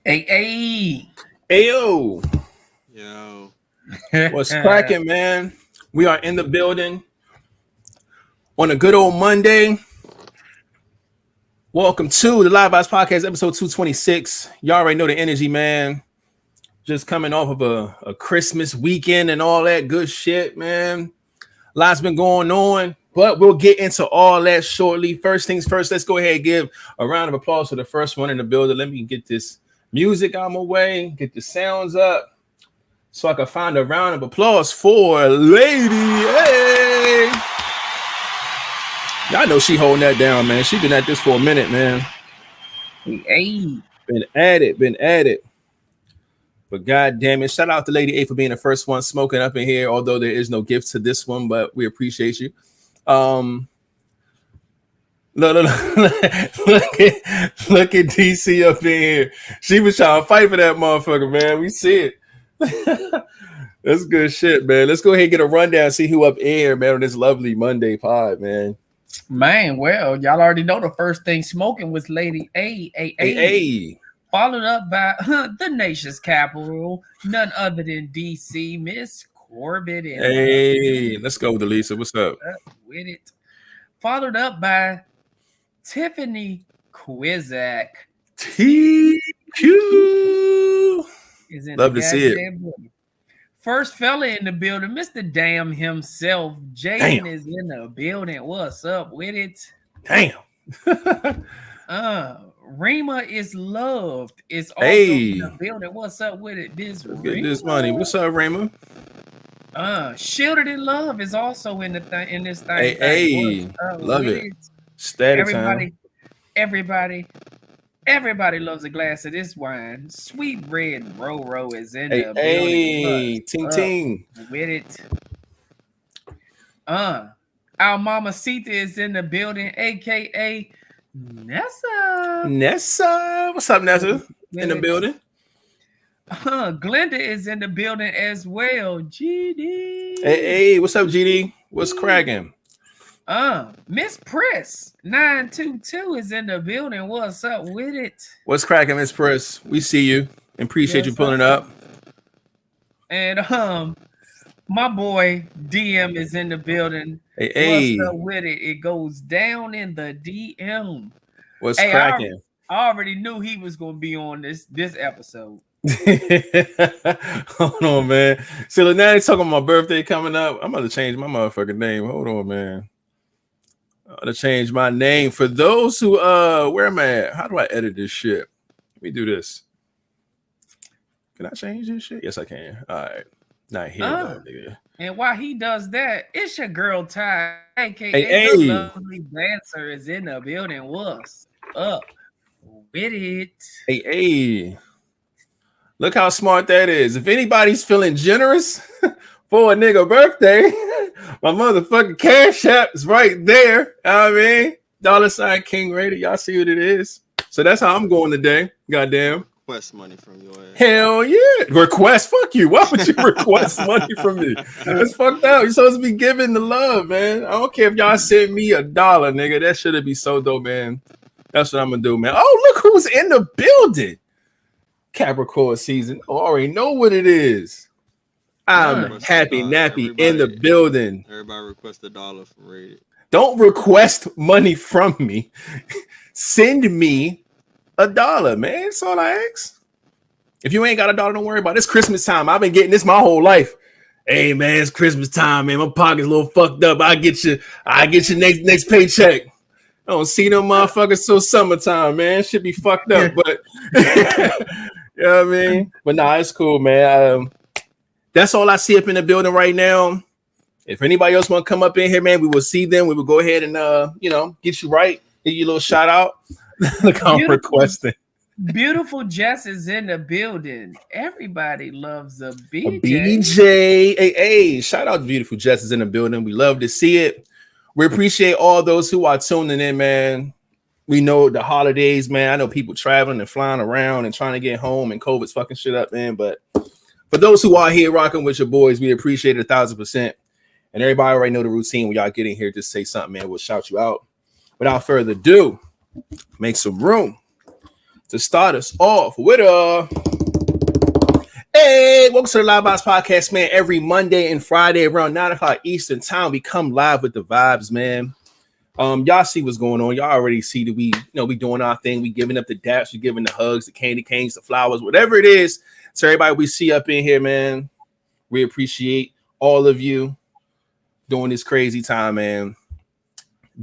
Hey. Ayo. Yo. What's cracking, man? We are in the building on a good old Monday. Welcome to the Vibez podcast, episode 226. Y'all already know the energy, man. Just coming off of a Christmas weekend and all that good shit, man. Lots been going on, but we'll get into all that shortly. First things first, let's go ahead and give a round of applause for the first one in the building. Let me get this music out of my way, get the sounds up, so I can find a round of applause for Lady. Hey! Y'all know she holding that down, man. She been at this for a minute, man. Hey. Been at it. But god damn it, shout out to Lady A for being the first one smoking up in here, although there is no gift to this one, but we appreciate you. Look at DC up in here. She was trying to fight for that motherfucker, man. We see it. That's good shit, man. Let's go ahead and get a rundown, see who up in here, man, on this lovely Monday pod, man. Man, well, y'all already know the first thing smoking was Lady A. Followed up by the nation's capital, none other than DC, Miss Corbett. Hey, let's go with Lisa. What's up? With it. Followed up by Tiffany Quizak. TQ. Love to see it. First fella in the building, Mr. Damn himself. Jaden is in the building. What's up with it? Damn. Rima is loved. It's also in the building. What's up with it? Let's get this money. What's up, Rima? Shielded in love is also in this thing. Hey, love it. Status everybody loves a glass of this wine. Sweet Red Roro is in the building. Ting ting with it. Our mama Sita is in the building, aka Nessa. What's up, Nessa? In the building. Glenda is in the building as well. GD. Hey, what's up, GD? What's cracking? Miss Press 922 is in the building. What's up with it? What's cracking, Miss Press? We see you and appreciate you pulling it up. And my boy DM is in the building. Hey. What's up with it? It goes down in the DM. What's cracking? I already knew he was gonna be on this episode. Hold on, man. So now they're talking about my birthday coming up. I'm about to change my motherfucking name. Hold on, man. I'm gonna change my name. For those who where am I at? How do I edit this shit? Let me do this. Can I change this shit? Yes, I can. All right. Not here, though, nigga. And while he does that, it's your girl Ty, aka the lovely dancer, is in the building. What's up with it? Hey. Look how smart that is. If anybody's feeling generous for a nigga birthday, my motherfucking Cash App is right there. You know what I mean? $ King Rated. Y'all see what it is. So that's how I'm going today. Goddamn. Request money from your ass. Hell yeah. Request? Fuck you. Why would you request money from me? That's fucked up. You're supposed to be giving the love, man. I don't care if y'all send me $1, nigga. That should be so dope, man. That's what I'm going to do, man. Oh, look who's in the building. Capricorn season. I already know what it is. I'm happy nappy in the building. Everybody request $1 from Rated. Don't request money from me. Send me $1, man. That's all I ask. If you ain't got $1, don't worry about it. It's Christmas time. I've been getting this my whole life. Hey man, it's Christmas time, man. My pocket's a little fucked up. I get you next paycheck. I don't see them motherfuckers till summertime, man. Should be fucked up, but you know what I mean? But nah, it's cool, man. That's all I see up in the building right now. If anybody else want to come up in here, man, we will see them. We will go ahead and get you right. Give you a little shout out. Look how I'm requesting. Beautiful Jess is in the building. Everybody loves a BJ. BJ. Hey, shout out to Beautiful Jess is in the building. We love to see it. We appreciate all those who are tuning in, man. We know the holidays, man. I know people traveling and flying around and trying to get home and COVID's fucking shit up, man. But for those who are here rocking with your boys, we appreciate it 1,000%. And everybody already know the routine. When y'all get in here, just say something, man. We'll shout you out. Without further ado, make some room to start us off with hey, welcome to the Live Box Podcast, man. Every Monday and Friday around 9 o'clock Eastern time, we come live with the vibes, man. Y'all see what's going on. Y'all already see that we doing our thing. We giving up the daps, we giving the hugs, the candy canes, the flowers, whatever it is. So everybody we see up in here, man, we appreciate all of you during this crazy time, man.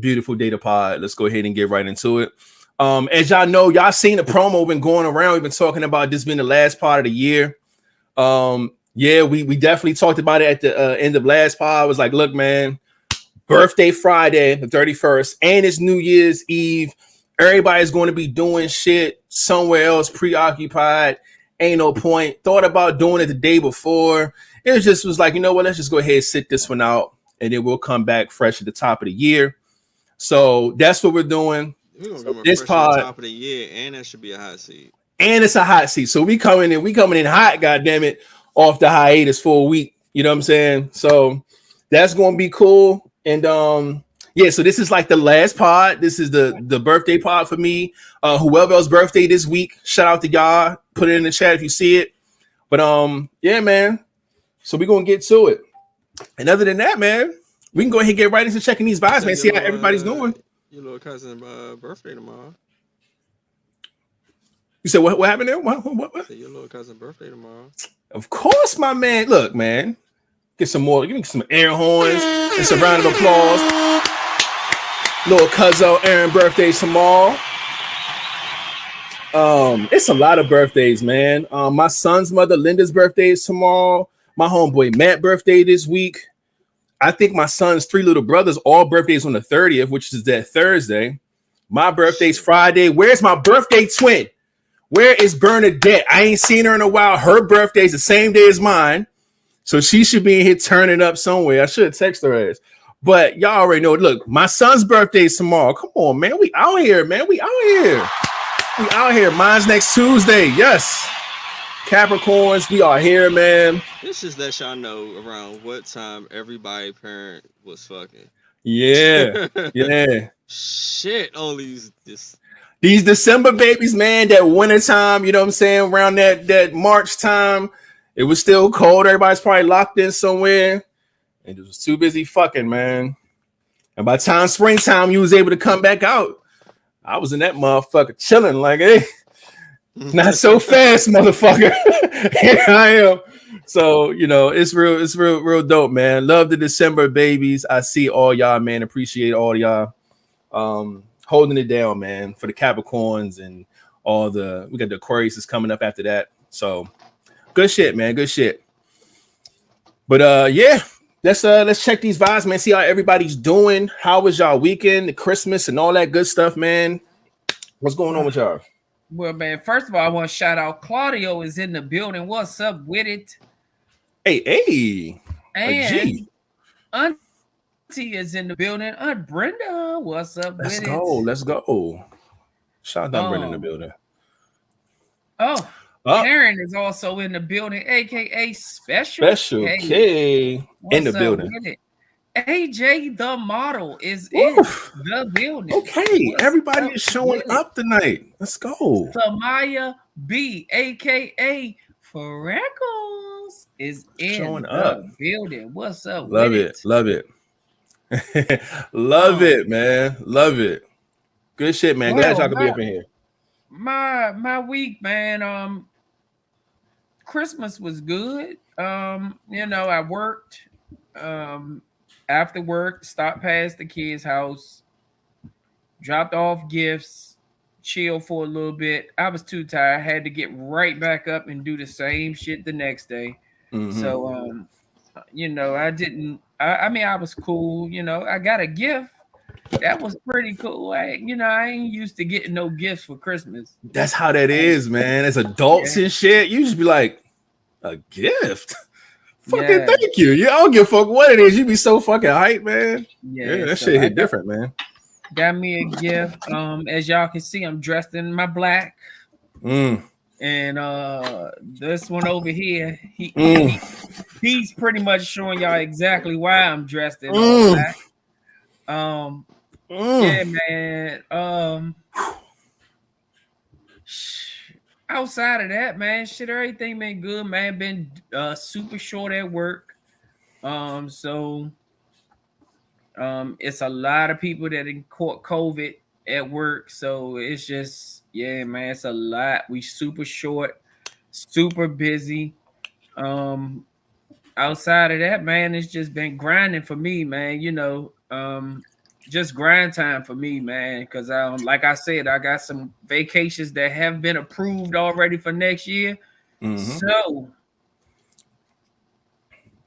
Beautiful day to pod. Let's go ahead and get right into it. As y'all know, y'all seen the promo been going around. We've been talking about this being the last part of the year. Yeah, we definitely talked about it at the end of last pod. I was like, look, man, birthday Friday, the 31st, and it's New Year's Eve. Everybody's going to be doing shit somewhere else, preoccupied. Ain't no point. Thought about doing it the day before. It was like, you know what? Let's just go ahead and sit this one out, and then we'll come back fresh at the top of the year. So that's what we're doing. So this pod, top of the year, and that should be a hot seat. And it's a hot seat. So we coming in hot, goddamn it, off the hiatus for a week. You know what I'm saying? So that's gonna be cool. And yeah, so this is like the last pod. This is the birthday pod for me. Whoever else's birthday this week, shout out to y'all. Put it in the chat if you see it. But yeah, man. So we're gonna get to it. And other than that, man, we can go ahead and get right into checking these vibes, man. See how everybody's doing. Your little cousin birthday tomorrow. You said what happened there? What? Your little cousin birthday tomorrow. Of course, my man. Look, man. Get some more. Give me some air horns and some round of applause. Little cousin Aaron birthday tomorrow. It's a lot of birthdays, man. My son's mother Linda's birthday is tomorrow. My homeboy Matt birthday this week. I think my son's three little brothers all birthdays on the 30th, which is that Thursday. My birthday's Friday. Where's my birthday twin? Where is Bernadette? I ain't seen her in a while. Her birthday's the same day as mine. So she should be in here turning up somewhere. I should text her ass. But y'all already know. Look, my son's birthday's tomorrow. Come on, man. We out here, man. We out here. We out here. Mine's next Tuesday. Yes. Capricorns, we are here, man. This just lets y'all know around what time everybody parent was fucking. Yeah. Yeah. Shit, only this. These December babies, man, that winter time, you know what I'm saying? Around that March time, it was still cold. Everybody's probably locked in somewhere. And it was too busy fucking, man. And by the time springtime, you was able to come back out. I was in that motherfucker chilling like, hey, not so fast, motherfucker. Here I am. So, you know, it's real dope, man. Love the December babies. I see all y'all, man. Appreciate all y'all. Holding it down, man, for the Capricorns and all we got the Aquarius is coming up after that. So good shit, man. Good shit. But yeah, let's check these vibes, man. See how everybody's doing. How was y'all weekend, the Christmas and all that good stuff, man? What's going on with y'all? Well, man, first of all, I want to shout out Claudio is in the building. What's up with it? Hey. And Auntie is in the building. Aunt Brenda, what's up with it? Let's go. Shout out Brenda in the building. Karen is also in the building, aka Special K in the building. AJ the model is in the building. Okay, everybody is showing up tonight. Let's go. Samaya B, aka Freckles, is in the building. What's up? Love it. Love it, man. Love it. Good shit, man. Glad y'all could be up in here. My week, man. Christmas was good. You know, I worked. After work, stopped past the kids' house, dropped off gifts, chill for a little bit. I was too tired. I had to get right back up and do the same shit the next day. Mm-hmm. So, you know, I was cool. You know, I got a gift. That was pretty cool. I ain't used to getting no gifts for Christmas. That's how that is, man. As adults and shit, you just be like, a gift? Fucking thank you. I don't give a fuck what it is. You be so fucking hype, man. Yeah, that shit hit different, man. Got me a gift. As y'all can see, I'm dressed in my black. And this one over here, he's pretty much showing y'all exactly why I'm dressed in all black. Yeah, man. Outside of that, man, shit, everything been good, man. Been super short at work. So it's a lot of people that caught COVID at work. So it's just, yeah, man, it's a lot. We super short, super busy. Um, Outside of that, man, it's just been grinding for me, man. Just grind time for me, man. Because like I said, I got some vacations that have been approved already for next year. So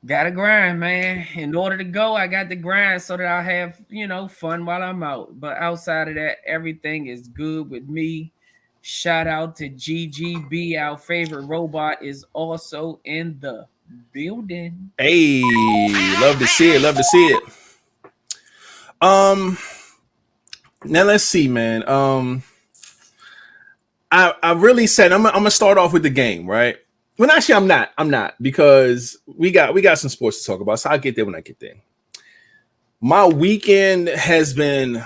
gotta grind, man. In order to go, I got to grind so that I'll have, fun while I'm out. But outside of that, everything is good with me. Shout out to GGB, our favorite robot, is also in the building. Hey, love to see it. Love to see it. Now let's see, man. I really said I'm gonna start off with the game, right? Well, actually, I'm not because we got some sports to talk about. So I'll get there when I get there. My weekend has been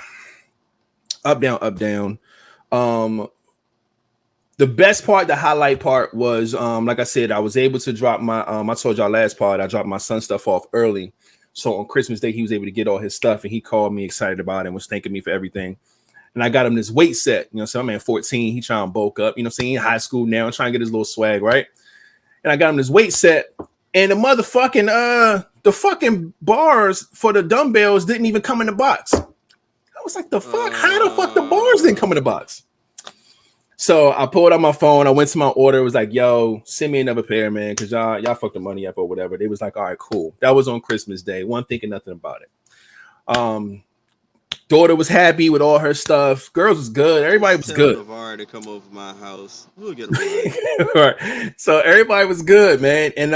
up, down, up, down. The best part, the highlight part was, like I said, I was able to drop my, I told y'all last part, I dropped my son's stuff off early. So on Christmas Day, he was able to get all his stuff and he called me excited about it and was thanking me for everything. And I got him this weight set, so I'm at 14, he trying to bulk up, saying in high school now, trying to get his little swag, right? And I got him this weight set and the fucking bars for the dumbbells didn't even come in the box. I was like, the fuck? How the fuck the bars didn't come in the box? So I pulled out my phone. I went to my order. It was like, yo, send me another pair, man, because y'all fucked the money up or whatever. They was like, all right, cool. That was on Christmas Day. Wasn't thinking nothing about it. Daughter was happy with all her stuff. Girls was good. Everybody was good. To come over my house. We'll get them. Right. So everybody was good, man. And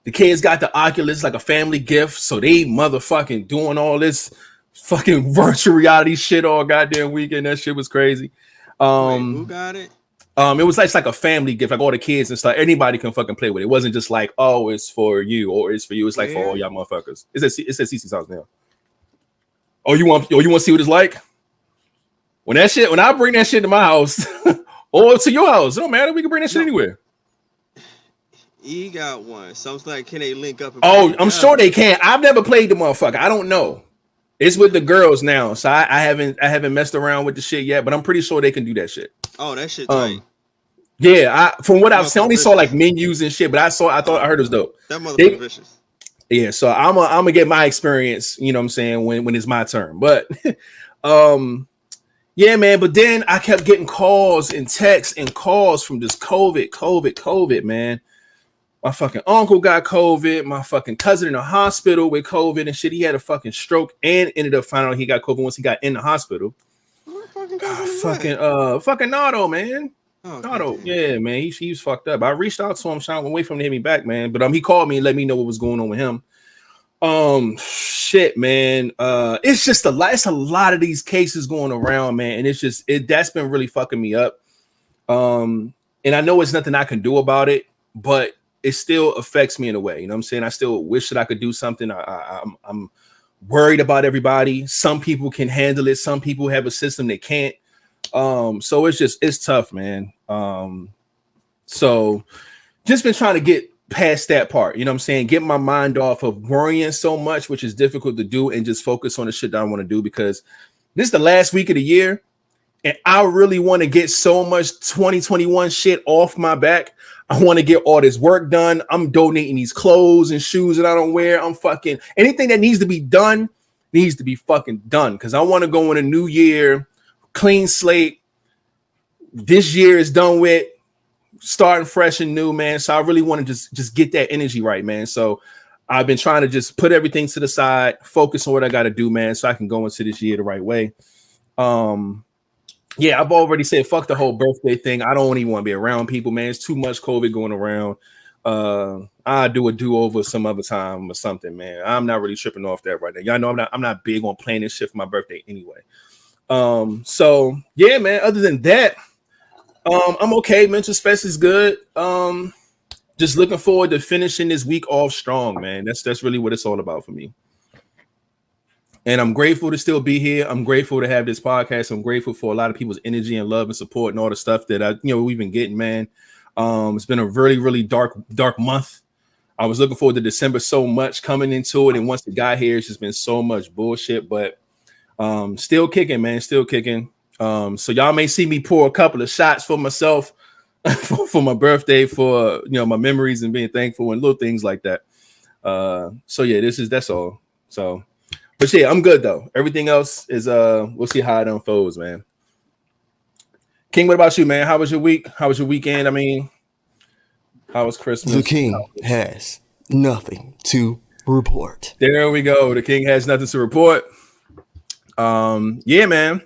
the kids got the Oculus like a family gift. So they motherfucking doing all this fucking virtual reality shit all goddamn weekend. That shit was crazy. Wait, who got it? It was like a family gift, like all the kids and stuff. Anybody can fucking play with it. It wasn't just like, oh, it's for you or it's for you. It's like for all y'all motherfuckers. It's at CC's house now. Oh, you want to see what it's like? When I bring that shit to my house or to your house, it don't matter. We can bring that shit anywhere. He got one. So it's like, can they link up? I'm sure they can. I've never played the motherfucker. I don't know. It's with the girls now, so I haven't messed around with the shit yet, but I'm pretty sure they can do that shit. Oh, that shit tight. Yeah, from what I've seen, I only saw like menus and shit, but I heard it was dope. That motherfucker vicious. Yeah, so I'm gonna get my experience, you know what I'm saying, when it's my turn. But yeah, man, but then I kept getting calls and texts and calls from this COVID, man. My fucking uncle got COVID. My fucking cousin in the hospital with COVID and shit. He had a fucking stroke and ended up finding out he got COVID once he got in the hospital. Fucking Nardo, man. Nardo, yeah, man. He was fucked up. I reached out to him, trying to wait for him to hit me back, man. But he called me and let me know what was going on with him. Shit, man. It's just a lot of these cases going around, man, and that's been really fucking me up. And I know it's nothing I can do about it, but it still affects me in a way. You know what I'm saying? I still wish that I could do something. I'm worried about everybody. Some people can handle it. Some people have a system that can't. So it's tough, man. So just been trying to get past that part. You know what I'm saying? Get my mind off of worrying so much, which is difficult to do, and just focus on the shit that I want to do, because this is the last week of the year. And I really want to get so much 2021 shit off my back. I want to get all this work done. I'm donating these clothes and shoes that I don't wear. I'm fucking anything that needs to be done needs to be fucking done. Because I want to go in a new year, clean slate. This year is done with, starting fresh and new, man. So I really want to just get that energy right, man. So I've been trying to just put everything to the side, focus on what I got to do, man, so I can go into this year the right way. Yeah, I've already said fuck the whole birthday thing. I don't even want to be around people, man. It's too much COVID going around. I'll do a do-over some other time or something, man. I'm not really tripping off that right now. Y'all know I'm not big on planning shit for my birthday anyway. So yeah, man, other than that, I'm okay. Mental space is good. Just looking forward to finishing this week off strong, man. That's really what it's all about for me. And I'm grateful to still be here. I'm grateful to have this podcast. I'm grateful for a lot of people's energy and love and support and all the stuff that we've been getting, man. It's been a really, really dark month. I was looking forward to December so much coming into it. And once it got here, it's just been so much bullshit, but still kicking, man, still kicking. So y'all may see me pour a couple of shots for myself for my birthday, for, my memories and being thankful and little things like that. So yeah, that's all. So, but yeah, I'm good though. Everything else is we'll see how it unfolds, man. King, what about you, man? How was your week? How was your weekend? I mean, how was Christmas? The king has nothing to report. There we go. The king has nothing to report. Yeah, man.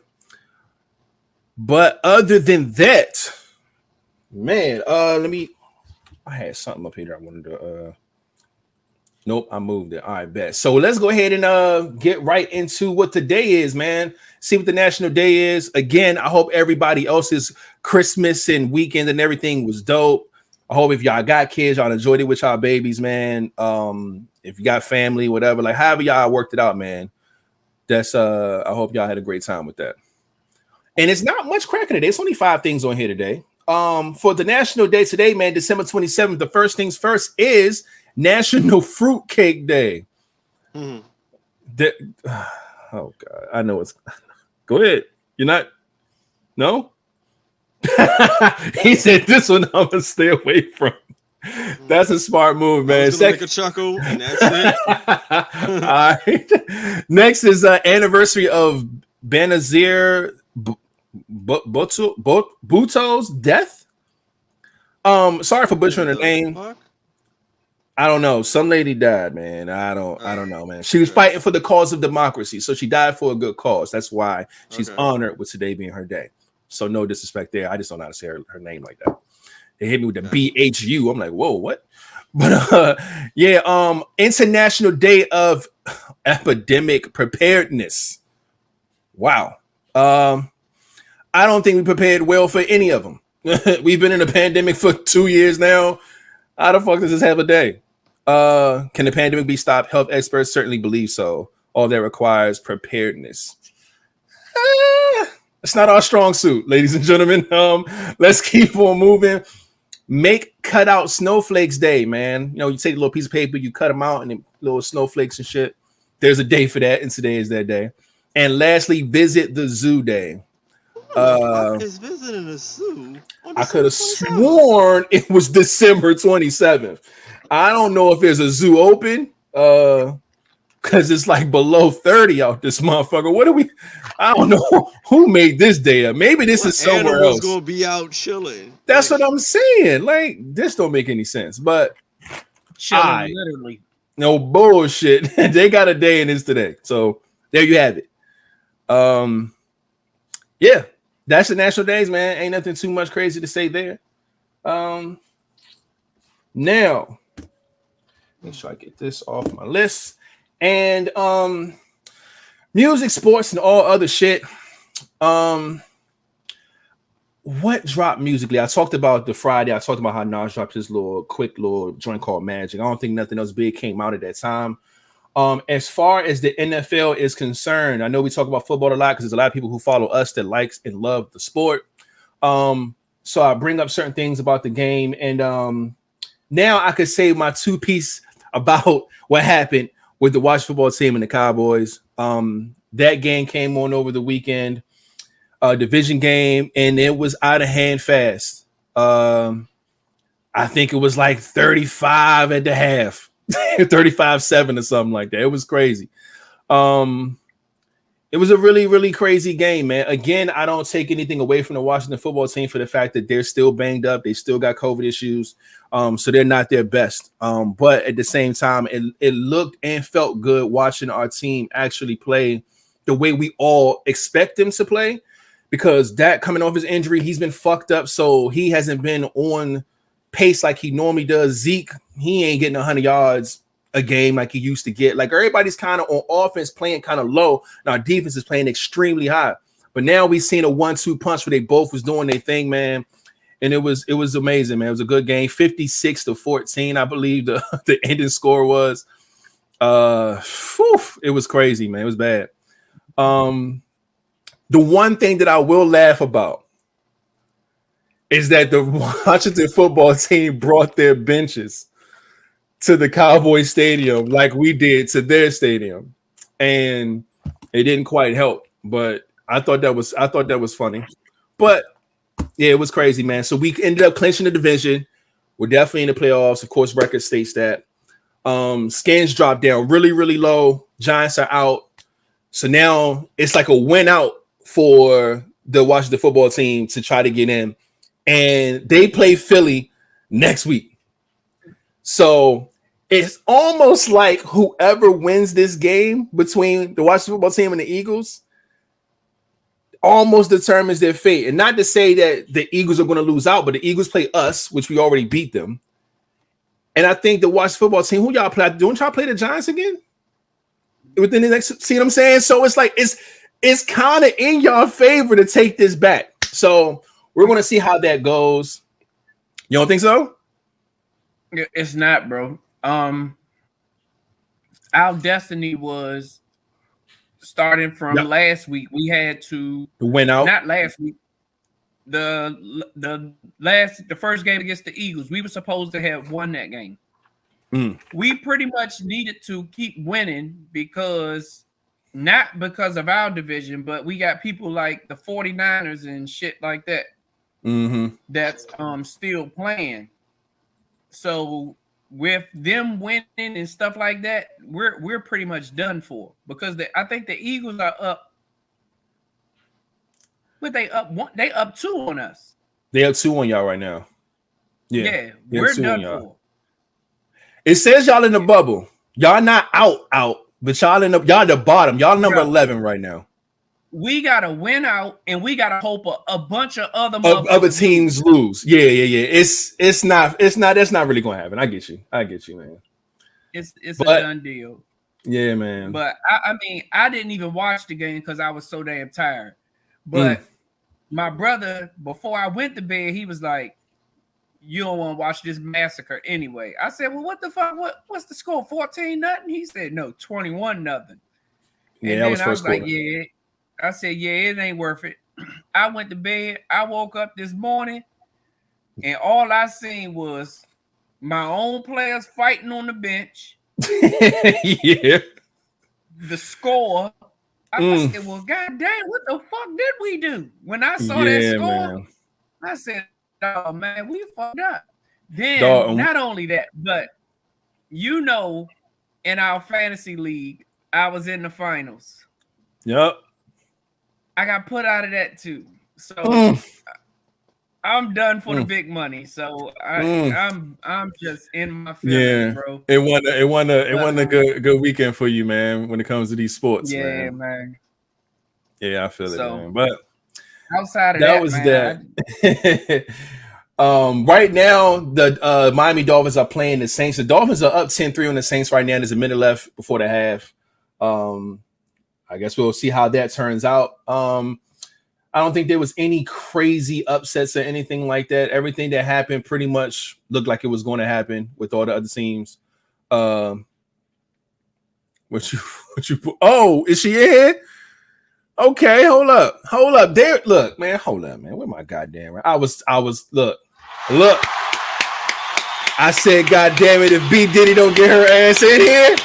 But other than that, man, I had something up here that I wanted to nope, I moved it. All right, bet. So let's go ahead and get right into what today is, man. See what the national day is. Again, I hope everybody else's Christmas and weekend and everything was dope. I hope if y'all got kids, y'all enjoyed it with y'all babies, man. If you got family, whatever, like however y'all worked it out, man. That's I hope y'all had a great time with that. And it's not much cracking today. It's only 5 things on here today. For the national day today, man, December 27th, the first things first is National Fruitcake Day. Oh God, I know it's. Go ahead. You're not. No. He said this one I'm gonna stay away from. That's a smart move, man. Make a chuckle, and that's it. All right. Next is anniversary of Benazir Bhutto's death. Sorry for butchering her name. Fuck? I don't know. Some lady died, man. I don't know, man. She was fighting for the cause of democracy, so she died for a good cause. That's why she's honored with today being her day. So no disrespect there. I just don't know how to say her name like that. They hit me with the BHU. I'm like, whoa, what? But yeah, International Day of Epidemic Preparedness. Wow. I don't think we prepared well for any of them. We've been in a pandemic for 2 years now. How the fuck does this have a day? Can the pandemic be stopped? Health experts certainly believe so. All that requires preparedness. It's not our strong suit, ladies and gentlemen. Let's keep on moving. Make cutout snowflakes day, man. You take a little piece of paper, you cut them out, and then little snowflakes and shit. There's a day for that, and today is that day. And lastly, visit the zoo day. Is visiting the zoo? I could have sworn it was December 27th. I don't know if there's a zoo open, because it's like below 30 out this motherfucker. What do we? I don't know who made this day up. Maybe this is somewhere else. Gonna be out chilling. That's what I'm saying. Like, this don't make any sense. But chilling, literally. No bullshit. They got a day and it's today. So there you have it. Yeah, that's the national days, man. Ain't nothing too much crazy to say there. Now, make sure I get this off my list. And music, sports, and all other shit. What dropped musically? I talked about the Friday. I talked about how Nas dropped his quick little joint called Magic. I don't think nothing else big came out at that time. As far as the NFL is concerned, I know we talk about football a lot because there's a lot of people who follow us that likes and love the sport. So I bring up certain things about the game, and now I could say my 2-piece about what happened with the Washington football team and the Cowboys. That game came on over the weekend, division game, and it was out of hand fast. I think it was like 35 at the half, 35-7 or something like that. It was crazy. It was a really, really crazy game, man. Again, I don't take anything away from the Washington football team for the fact that they're still banged up. They still got COVID issues. So they're not their best. But at the same time, it looked and felt good watching our team actually play the way we all expect them to play, because Dak coming off his injury, he's been fucked up. So he hasn't been on pace like he normally does. Zeke, he ain't getting 100 yards a game like he used to get. Like, everybody's kind of on offense playing kind of low, and our defense is playing extremely high. But now we've seen a 1-2 punch where they both was doing their thing, man. And it was amazing, man. It was a good game. 56-14, I believe the ending score was. It was crazy, man. It was bad. The one thing that I will laugh about is that the Washington football team brought their benches to the Cowboy Stadium like we did to their stadium, and it didn't quite help. But I thought that was funny. But yeah, it was crazy, man. So we ended up clinching the division. We're definitely in the playoffs. Of course, record states that. Skins dropped down really, really low. Giants are out. So now it's like a win out for the Washington football team to try to get in. And they play Philly next week. So it's almost like whoever wins this game between the Washington football team and the Eagles almost determines their fate. And not to say that the Eagles are going to lose out, but the Eagles play us, which we already beat them. And I think the Washington football team, who y'all play? Don't y'all play the Giants again? Within the next, see what I'm saying? So it's like it's kind of in your favor to take this back. So we're going to see how that goes. You don't think so? It's not, bro. Our destiny was starting from last week. We had to win out. Not last week. The first game against the Eagles, we were supposed to have won that game. We pretty much needed to keep winning not because of our division, but we got people like the 49ers and shit like that that's still playing. So with them winning and stuff like that, we're pretty much done for, because I think the Eagles are up. But they up 2 on us. They up 2 on y'all right now. Yeah, we're done for. It says y'all in the bubble. Y'all not out, but y'all the bottom. Y'all number 11 right now. We gotta win out, and we gotta hope a bunch of other teams lose. Yeah. It's not. That's not really gonna happen. I get you, man. It's a done deal. Yeah, man. But I mean, I didn't even watch the game because I was so damn tired. But my brother, before I went to bed, he was like, "You don't want to watch this massacre anyway." I said, "Well, what the fuck? What's the score? 14-0?" He said, "No, 21-0." Yeah, and that then was I was first like, quarter. "Yeah." I said, "Yeah, it ain't worth it." I went to bed. I woke up this morning, and all I seen was my own players fighting on the bench. Yeah. The score. I said, "Well, goddamn, what the fuck did we do?" When I saw that score, man. I said, "Oh man, we fucked up." Then not only that, but in our fantasy league, I was in the finals. Yep. I got put out of that too. So I'm done for the big money. So I'm just in my feelings, bro. It won a good weekend for you, man, when it comes to these sports. Yeah, man. Yeah, I feel it, man. But outside of that was man, that. Right now, the Miami Dolphins are playing the Saints. The Dolphins are up 10-3 on the Saints right now. There's a minute left before the half. I guess we'll see how that turns out. I don't think there was any crazy upsets or anything like that. Everything that happened pretty much looked like it was going to happen with all the other teams. What you put? Oh, is she in here? Okay, hold up. There, look, man, hold up, man. Where my goddamn right? I was look. I said, God damn it, if B Diddy don't get her ass in here.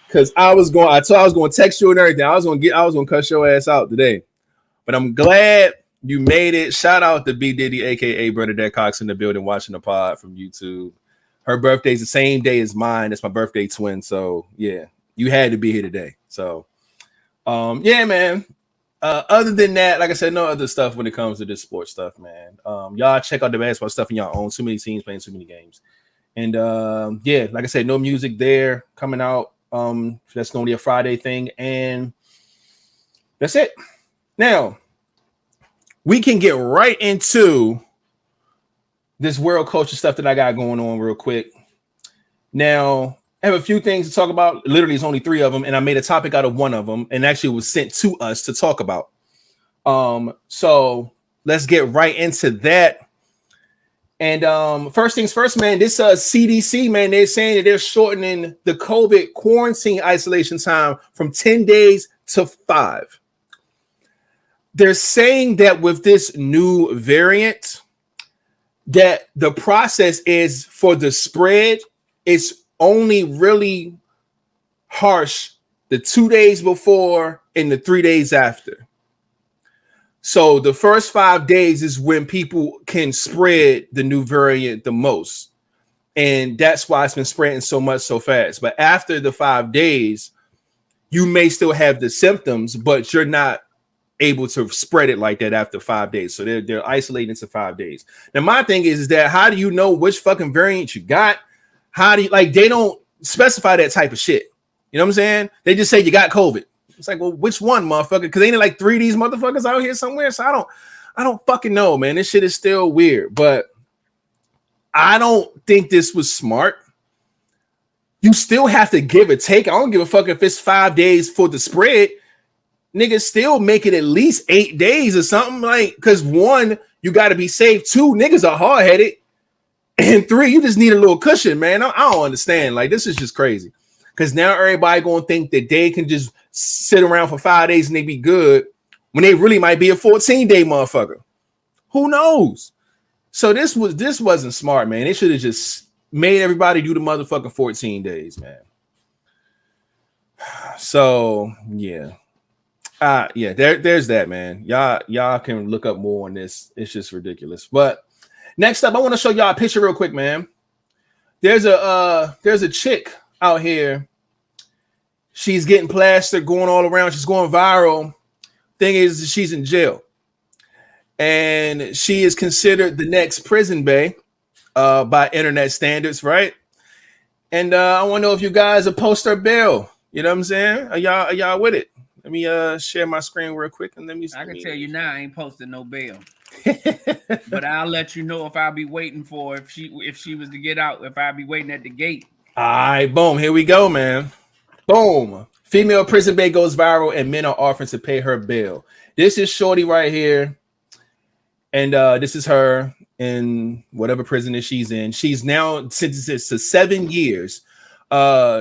Cause I was going to text you and everything. I was gonna cuss your ass out today. But I'm glad you made it. Shout out to B Diddy, aka Bernadette Cox, in the building watching the pod from YouTube. Her birthday's the same day as mine. It's my birthday twin. So yeah, you had to be here today. So yeah, man. Other than that, like I said, no other stuff when it comes to this sports stuff, man. Y'all check out the basketball stuff in y'all own. Too many teams playing too many games. And yeah, like I said, no music there coming out. That's only a Friday thing, and that's it. Now we can get right into this world culture stuff that I got going on real quick. Now I have a few things to talk about. Literally, it's only 3 of them, and I made a topic out of one of them, and actually it was sent to us to talk about. So let's get right into that. And first things first, man, this CDC, man, they're saying that they're shortening the COVID quarantine isolation time from 10 days to 5. They're saying that with this new variant, that the process is for the spread, it's only really harsh the 2 days before and the 3 days after. So the first 5 days is when people can spread the new variant the most. And that's why it's been spreading so much so fast. But after the 5 days, you may still have the symptoms, but you're not able to spread it like that after 5 days. So they're isolating to 5 days. Now, my thing is that how do you know which fucking variant you got? How do you, like, they don't specify that type of shit. You know what I'm saying? They just say you got COVID. It's like, well, which one, motherfucker? Because ain't it like 3 of these motherfuckers out here somewhere? So I don't fucking know, man. This shit is still weird, but I don't think this was smart. You still have to give or take. I don't give a fuck if it's 5 days for the spread. Niggas still make it at least 8 days or something. Like, because 1, you got to be safe. 2, niggas are hard-headed. And 3, you just need a little cushion, man. I don't understand. Like, this is just crazy. Because now everybody going to think that they can just sit around for 5 days and they be good when they really might be a 14-day motherfucker. Who knows? So this wasn't smart, man. They should have just made everybody do the motherfucking 14 days, man. So, yeah. There's that, man. Y'all can look up more on this. It's just ridiculous. But next up, I want to show y'all a picture real quick, man. There's a chick out here. She's getting plastered, going all around. She's going viral. Thing is, she's in jail. And she is considered the next prison bae by internet standards, right? And I want to know if you guys will post her bail. You know what I'm saying? Are y'all with it? Let me share my screen real quick and I can tell you now, I ain't posting no bail. But I'll let you know if I'll be waiting for if she was to get out, if I'll be waiting at the gate. All right, boom. Here we go, man. Boom. Female prison bae goes viral and men are offering to pay her bail. This is Shorty right here. And this is her in whatever prison that she's in. She's now sentenced to 7 years.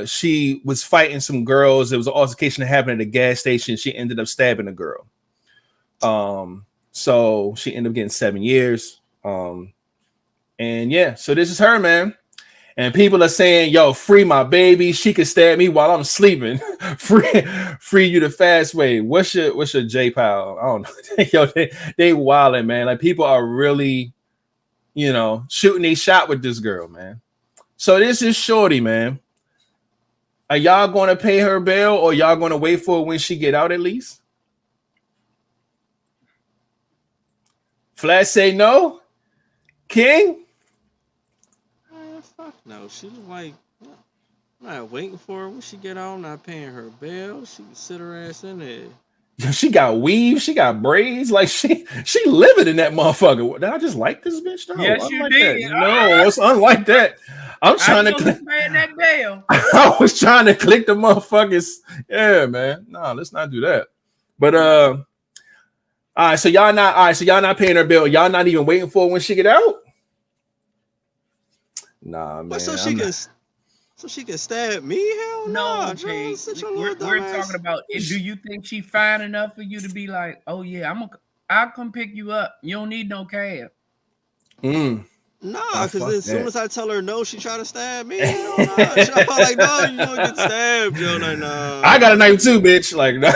She was fighting some girls. There was an altercation that happened at a gas station. She ended up stabbing a girl. So she ended up getting 7 years. And yeah, so this is her, man. And people are saying, yo, free my baby. She can stab me while I'm sleeping. free you the fast way. What's your J pal? I don't know. Yo, they wilding, man. Like, people are really, shooting a shot with this girl, man. So this is Shorty, man. Are y'all going to pay her bail or y'all going to wait for her when she get out at least? Flash say no. King? Fuck no. She's like, I'm not waiting for her when she get out. I'm not paying her bail. She can sit her ass in there. She got weave. She got braids. Like, she living in that motherfucker. Did I just like this bitch? No, yes, you did. That. No, it's unlike that. I'm trying to click that bail. I was trying to click the motherfuckers. Yeah, man. No, let's not do that. But all right, so y'all not paying her bill. Y'all not even waiting for her when she get out? Nah, man. But so she can stab me? Hell no. Jay. We're talking about, do you think she fine enough for you to be like, oh yeah, I'll come pick you up. You don't need no cab. Nah, because as soon as I tell her no, she try to stab me. Hell no. I'm like, no, you don't get stabbed. Yo, like, nah. I got a knife too, bitch. Like, nah.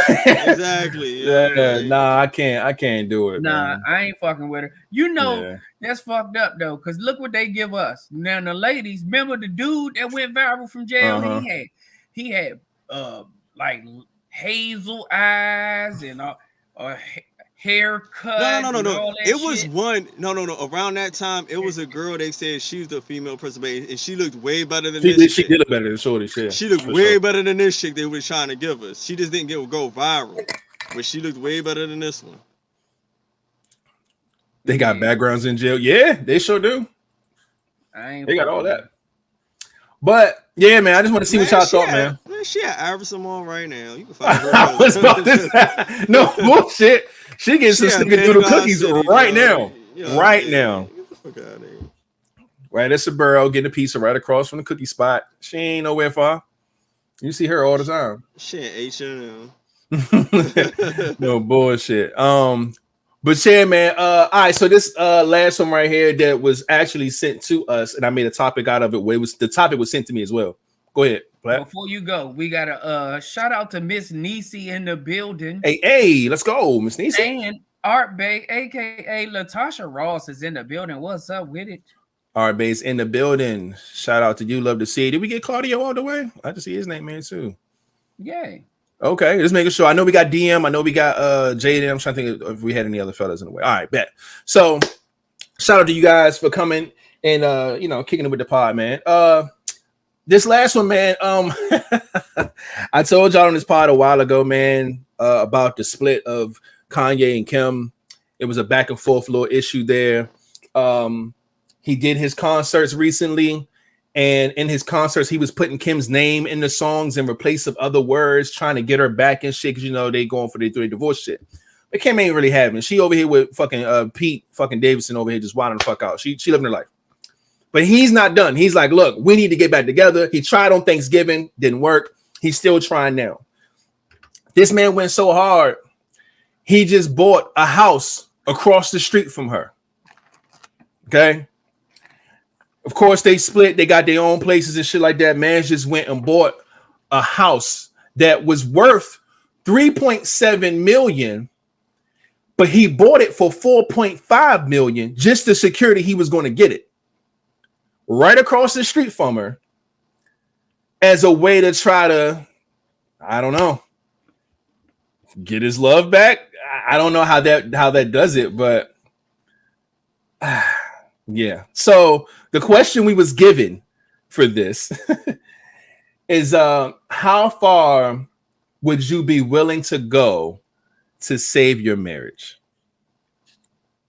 Exactly. Yeah, nah, I can't do it. Nah, man. I ain't fucking with her. That's fucked up though, because look what they give us. Now the ladies, remember the dude that went viral from jail? He had like hazel eyes and haircut. No. It was shit. Around that time, it was a girl. They said she was the female prison bae, and she looked way better than this. She did it better than Shorty. Yeah, she looked way better than this chick they were trying to give us. She just didn't go viral, but she looked way better than this one. They got backgrounds in jail. Yeah, they sure do. They got all that. But yeah, man, I just want to see what y'all thought, man. She at Iverson Mall right now. You can find her. I was about to say, no bullshit. She getting some snickerdoodle cookies right now. Right now. Get the fuck out of here. right at Suburb, getting a pizza right across from the cookie spot. She ain't nowhere far. You see her all the time. Shit, H&M. No bullshit. But yeah, man. All right. So this last one right here that was actually sent to us, and I made a topic out of it. Where the topic was sent to me as well. Go ahead, Platt. Before you go, we got a shout out to Miss Niecy in the building. Hey, let's go, Miss Niecy. And Art Bay, aka Latasha Ross, is in the building. What's up with it? Art Bay's in the building. Shout out to you. Love to see it. Did we get Claudio all the way? I just see his name man too. Yay. Okay, just making sure. I know we got DM. I know we got Jaden. I'm trying to think if we had any other fellas in the way. All right, bet. So shout out to you guys for coming and kicking it with the pod, man. This last one, man. I told y'all on this pod a while ago, man, about the split of Kanye and Kim. It was a back and forth little issue there. He did his concerts recently, and in his concerts, he was putting Kim's name in the songs in replace of other words, trying to get her back and shit, because they going for their divorce shit. But Kim ain't really having it. She over here with fucking Pete fucking Davidson over here just wilding the fuck out. She living her life. But he's not done. He's like, look, we need to get back together. He tried on Thanksgiving, didn't work. He's still trying now. This man went so hard, he just bought a house across the street from her. Okay? Of course, they split. They got their own places and shit like that. Man just went and bought a house that was worth $3.7 million, but he bought it for $4.5 million, just the security he was going to get it right across the street from her as a way to try to, I don't know, get his love back. I don't know how that does it, but yeah. So the question we was given for this is how far would you be willing to go to save your marriage?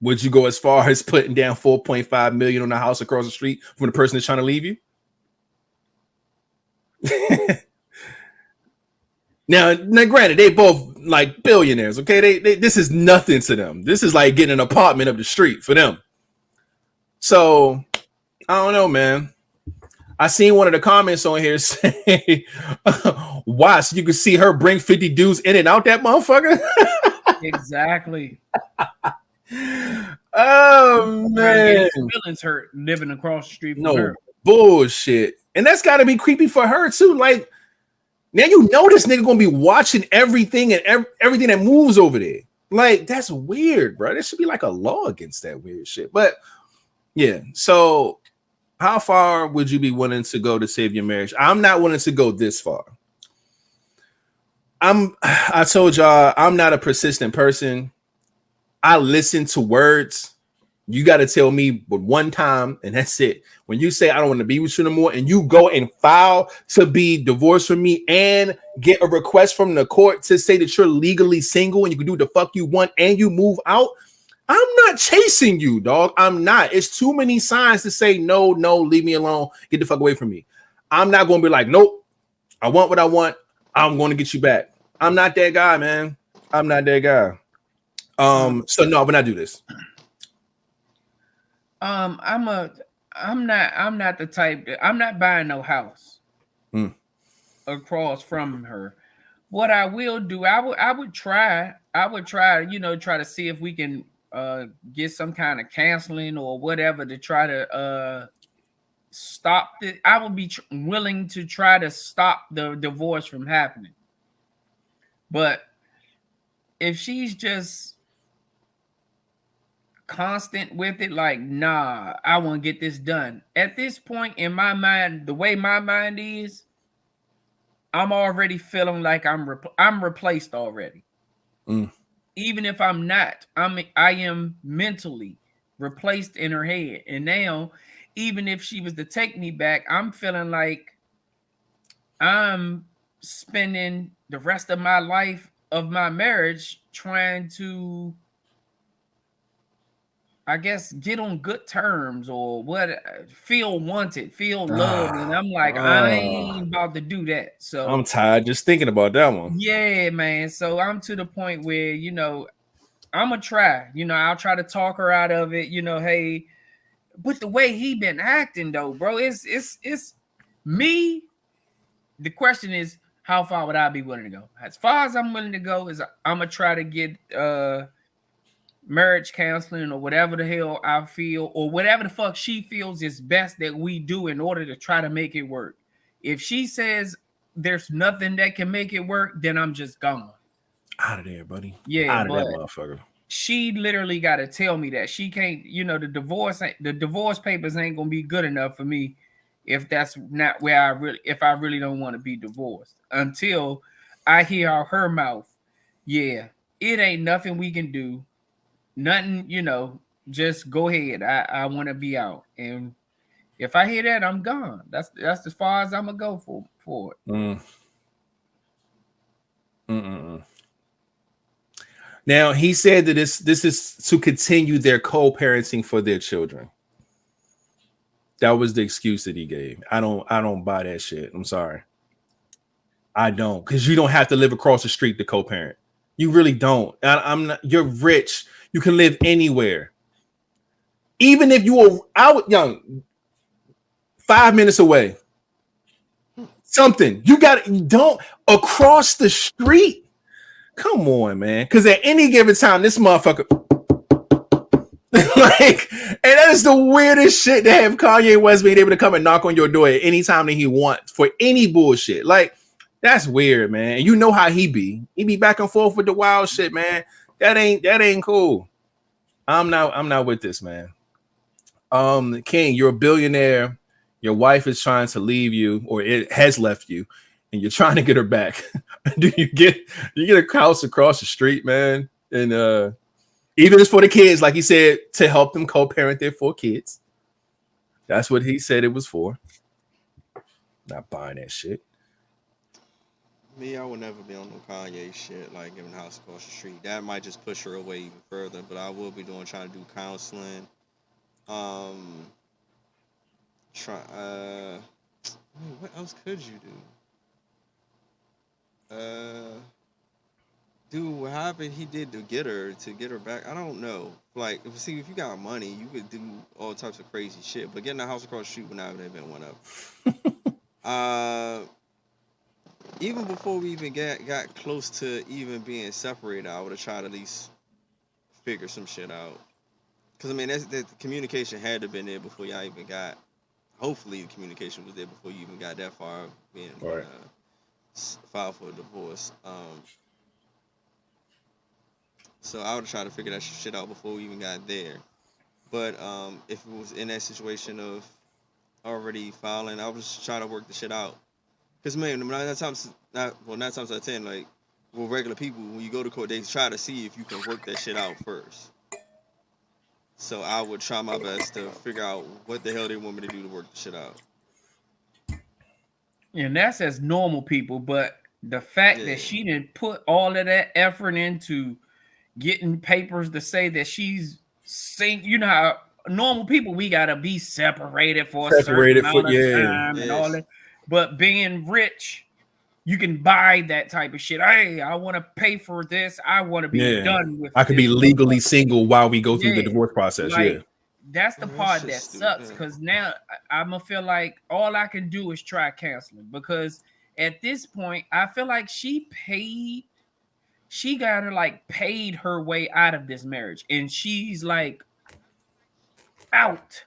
Would you go as far as putting down $4.5 million on a house across the street from the person that's trying to leave you? Now, granted, they both like billionaires, okay? They this is nothing to them. This is like getting an apartment up the street for them. So, I don't know, man. I seen one of the comments on here say, "Why? So you can see her bring 50 dudes in and out that motherfucker." Exactly. Oh man, feelings hurt living across the street from no her. Bullshit, and that's got to be creepy for her too. Like now, this nigga gonna be watching everything and everything that moves over there. Like that's weird, bro. There should be like a law against that weird shit. But yeah, so how far would you be willing to go to save your marriage? I'm not willing to go this far. I told y'all I'm not a persistent person. I listen to words. You got to tell me but one time, and that's it. When you say I don't want to be with you no more, and you go and file to be divorced from me and get a request from the court to say that you're legally single and you can do what the fuck you want and you move out, I'm not chasing you, dog. I'm not. It's too many signs to say no, leave me alone, get the fuck away from me. I'm not going to be like, nope, I want what I want. I'm going to get you back. I'm not that guy, man. I'm not that guy. So no, we're not do this. I'm not the type that, I'm not buying no house across from her. What I will do, I would try, try to see if we can get some kind of counseling or whatever to try to stop it. I would be willing to try to stop the divorce from happening. But if she's just constant with it, like, nah, I want to get this done. At this point in my mind, the way my mind is, I'm already feeling like I'm replaced already. Even if I'm not, I am mentally replaced in her head. And now, even if she was to take me back, I'm feeling like I'm spending the rest of my life of my marriage trying to, I guess, get on good terms or feel wanted, feel loved. And I'm like, I ain't about to do that. So I'm tired just thinking about that one. Yeah, man. So I'm to the point where, I'm going to try, I'll try to talk her out of it. Hey, But the way he been acting though, bro, it's me. The question is, how far would I be willing to go? As far as I'm willing to go is I'm gonna try to get marriage counseling or whatever the hell I feel or whatever the fuck she feels is best that we do in order to try to make it work. If she says there's nothing that can make it work, then I'm just gone. Out of there, buddy. Yeah, out of but that motherfucker. She literally got to tell me that she can't, the divorce papers ain't gonna be good enough for me if that's not where if I really don't want to be divorced until I hear out her mouth, yeah, it ain't nothing we can do, nothing, just go ahead. I want to be out, and if I hear that, I'm gone. That's as far as I'm gonna go for it. Now he said that this is to continue their co-parenting for their children. That was the excuse that he gave. I don't buy that shit. I'm sorry. I don't, because you don't have to live across the street to co-parent. You really don't. I'm not. You're rich. You can live anywhere. Even if you were out young, 5 minutes away. Something you don't across the street. Come on, man. Because at any given time, this motherfucker like, and that is the weirdest shit to have Kanye West being able to come and knock on your door at any time that he wants for any bullshit. Like, that's weird, man. You know how he be. He be back and forth with the wild shit, man. That ain't cool. I'm not with this, man. King, you're a billionaire. Your wife is trying to leave you, or it has left you, and you're trying to get her back. Do you get a house across the street, man? And even it's for the kids, like he said, to help them co-parent their 4 kids. That's what he said it was for. Not buying that shit. Me, I would never be on no Kanye shit, like giving a house across the street. That might just push her away even further, but I will be trying to do counseling. What else could you do? Do what happened he did to get her back. I don't know. Like, if you got money, you could do all types of crazy shit. But getting a house across the street would not have been one of. Even before we even got close to even being separated, I would have tried to at least figure some shit out. Because, I mean, the communication had to have been there before y'all even got... Hopefully, the communication was there before you even got that far being filed for a divorce. So I would try to figure that shit out before we even got there. But if it was in that situation of already filing, I would just try to work the shit out. Because, man, 9 times out of 10, like, with regular people, when you go to court, they try to see if you can work that shit out first. So I would try my best to figure out what the hell they want me to do to work the shit out. And that's as normal people, but the fact that she didn't put all of that effort into getting papers to say that she's how normal people, we gotta be separated for a certain amount of time and all that. But being rich, you can buy that type of shit. Hey, I want to pay for this. I want to be done with. I could be legally single while we go through the divorce process. Like, that's the part that sucks, because now I'm gonna feel like all I can do is try canceling, because at this point I feel like she got her paid her way out of this marriage, and she's like out.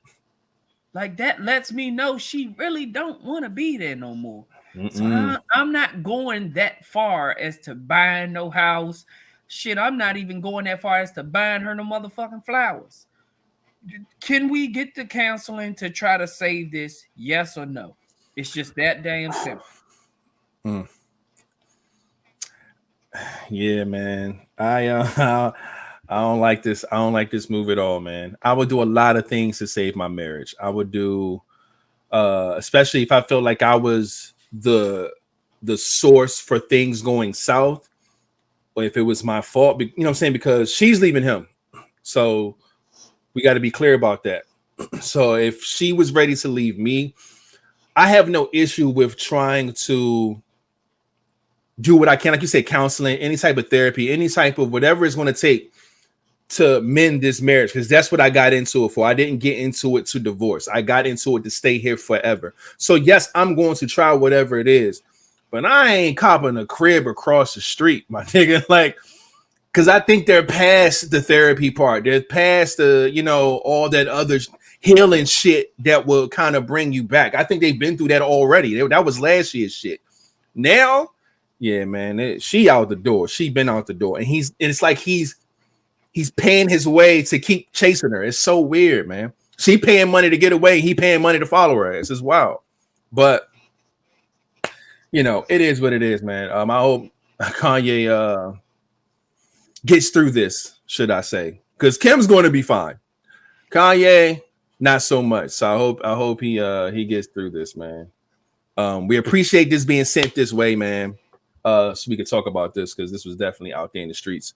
Like, that lets me know she really don't want to be there no more. So I'm not going that far as to buying no house. Shit, I'm not even going that far as to buying her no motherfucking flowers. Can we get the counseling to try to save this? Yes or no? It's just that damn simple. Yeah, man. I don't like this. I don't like this move at all, man. I would do a lot of things to save my marriage. I would do, especially if I felt like I was the source for things going south, or if it was my fault. You know what I'm saying? Because she's leaving him, so we got to be clear about that. So if she was ready to leave me, I have no issue with trying to do what I can, like you say, counseling, any type of therapy, any type of whatever it's going to take to mend this marriage, because that's what I got into it for. I didn't get into it to divorce. I got into it to stay here forever. So yes, I'm going to try whatever it is, but I ain't copping a crib across the street, my nigga. Like, because I think they're past the therapy part. They're past the, all that other healing shit that will kind of bring you back. I think they've been through that already. That was last year's shit. Now, yeah, man, she out the door. She been out the door, and it's like he's paying his way to keep chasing her. It's so weird, man. She paying money to get away. He paying money to follow her. It's just wild. But it is what it is, man. I hope Kanye gets through this, should I say? Because Kim's going to be fine. Kanye, not so much. So I hope he gets through this, man. We appreciate this being sent this way, man. So we could talk about this, because this was definitely out there in the streets.